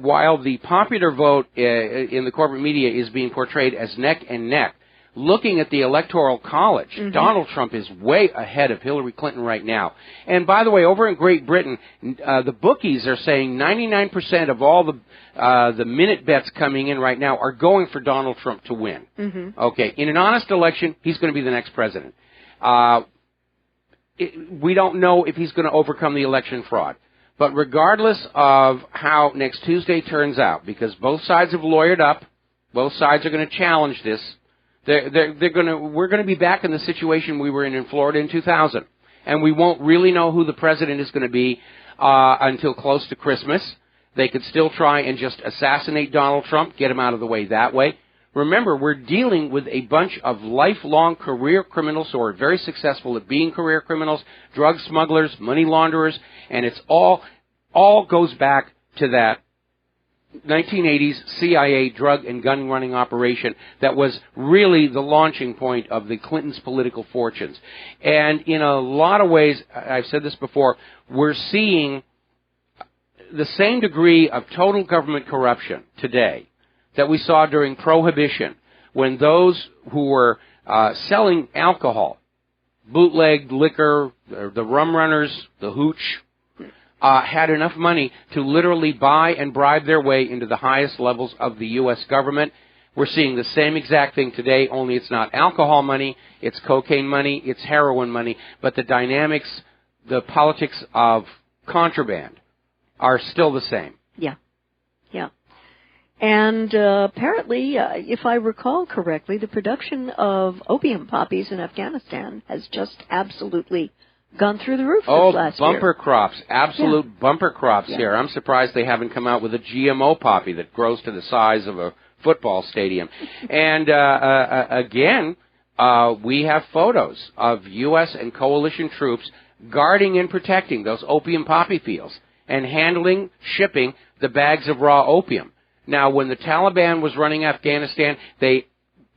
while the popular vote in the corporate media is being portrayed as neck and neck, looking at the Electoral College, Donald Trump is way ahead of Hillary Clinton right now. And by the way, over in Great Britain, the bookies are saying 99% of all the minute bets coming in right now are going for Donald Trump to win. Okay, in an honest election, he's going to be the next president. We don't know if he's going to overcome the election fraud. But regardless of how next Tuesday turns out, because both sides have lawyered up, both sides are going to challenge this. We're going to be back in the situation we were in Florida in 2000, and we won't really know who the president is going to be until close to Christmas. They could still try and just assassinate Donald Trump, get him out of the way that way. Remember, we're dealing with a bunch of lifelong career criminals who are very successful at being career criminals, drug smugglers, money launderers, and it's all goes back to that 1980s CIA drug and gun running operation that was really the launching point of the Clintons' political fortunes. And in a lot of ways, I've said this before, we're seeing the same degree of total government corruption today that we saw during Prohibition, when those who were selling alcohol, bootlegged liquor, the rum runners, the hooch, had enough money to literally buy and bribe their way into the highest levels of the U.S. government. We're seeing the same exact thing today, only it's not alcohol money, it's cocaine money, it's heroin money, but the dynamics, the politics of contraband are still the same. Yeah. And apparently, if I recall correctly, the production of opium poppies in Afghanistan has just absolutely gone through the roof this last year. Bumper crops, absolute bumper crops here. I'm surprised they haven't come out with a GMO poppy that grows to the size of a football stadium. And again, we have photos of U.S. and coalition troops guarding and protecting those opium poppy fields and handling, shipping the bags of raw opium. Now, when the Taliban was running Afghanistan, they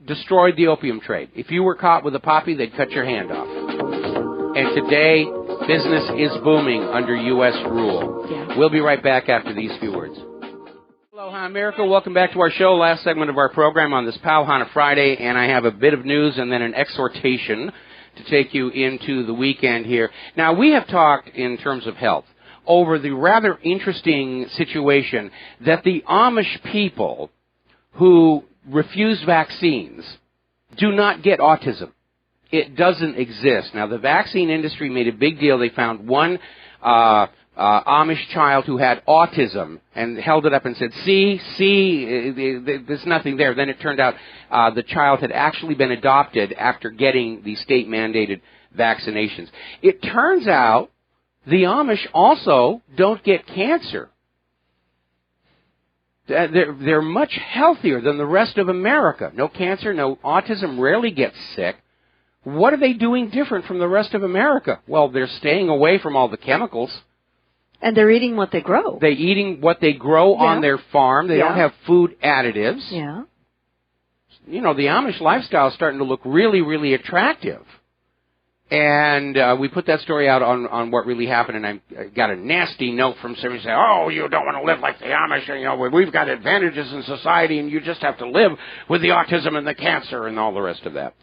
destroyed the opium trade. If you were caught with a poppy, they'd cut your hand off. And today, business is booming under U.S. rule. Yeah. We'll be right back after these few words. Aloha, America. Welcome back to our show, last segment of our program on this Pauhana Friday, and I have a bit of news and then an exhortation to take you into the weekend here. Now, we have talked in terms of health over the rather interesting situation that the Amish people who refuse vaccines do not get autism. It doesn't exist. Now, the vaccine industry made a big deal. They found one Amish child who had autism and held it up and said, see, there's nothing there. Then it turned out the child had actually been adopted after getting the state-mandated vaccinations. It turns out the Amish also don't get cancer. They're much healthier than the rest of America. No cancer, no autism, rarely gets sick. What are they doing different from the rest of America? Well, they're staying away from all the chemicals. And they're eating what they grow. They're eating what they grow on their farm. They don't have food additives. Yeah. You know, the Amish lifestyle is starting to look really, really attractive. And we put that story out on What Really Happened, and I got a nasty note from somebody saying, oh, you don't want to live like the Amish, and, you know, we've got advantages in society, and you just have to live with the autism and the cancer and all the rest of that.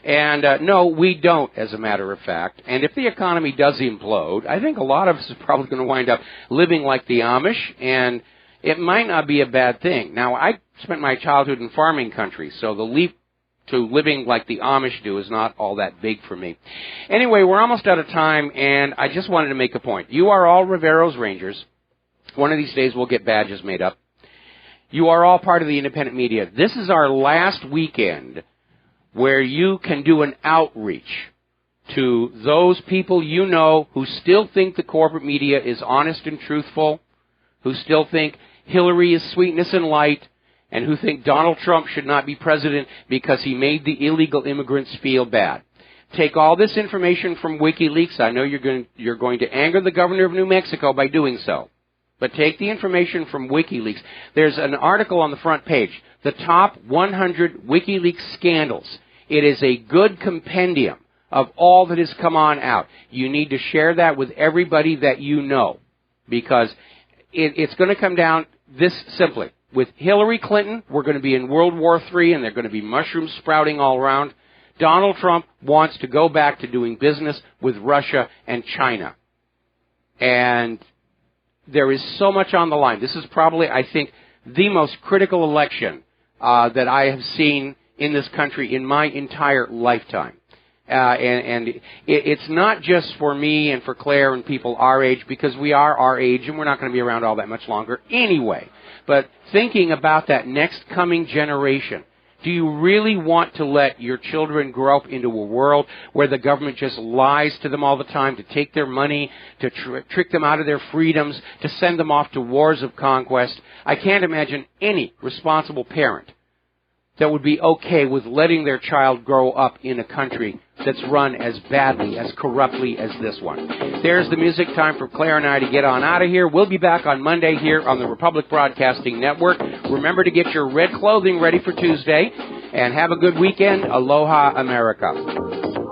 And no, we don't, as a matter of fact. And if the economy does implode, I think a lot of us are probably going to wind up living like the Amish, and it might not be a bad thing. Now, I spent my childhood in farming country, so the leap to living like the Amish do is not all that big for me. Anyway, we're almost out of time, and I just wanted to make a point. You are all Rivero's Rangers. One of these days we'll get badges made up. You are all part of the independent media. This is our last weekend where you can do an outreach to those people you know who still think the corporate media is honest and truthful, who still think Hillary is sweetness and light, and who think Donald Trump should not be president because he made the illegal immigrants feel bad. Take all this information from WikiLeaks. I know you're going to anger the governor of New Mexico by doing so. But take the information from WikiLeaks. There's an article on the front page, the top 100 WikiLeaks scandals. It is a good compendium of all that has come on out. You need to share that with everybody that you know, because it's going to come down this simply. With Hillary Clinton, we're going to be in World War III, and there are going to be mushrooms sprouting all around. Donald Trump wants to go back to doing business with Russia and China. And there is so much on the line. This is probably, I think, the most critical election that I have seen in this country in my entire lifetime. And it's not just for me and for Claire and people our age, because we are our age and we're not going to be around all that much longer anyway. But thinking about that next coming generation, do you really want to let your children grow up into a world where the government just lies to them all the time, to take their money, to trick them out of their freedoms, to send them off to wars of conquest? I can't imagine any responsible parent that would be okay with letting their child grow up in a country that's run as badly, as corruptly as this one. There's the music. Time for Claire and I to get on out of here. We'll be back on Monday here on the Republic Broadcasting Network. Remember to get your red clothing ready for Tuesday, and have a good weekend. Aloha, America.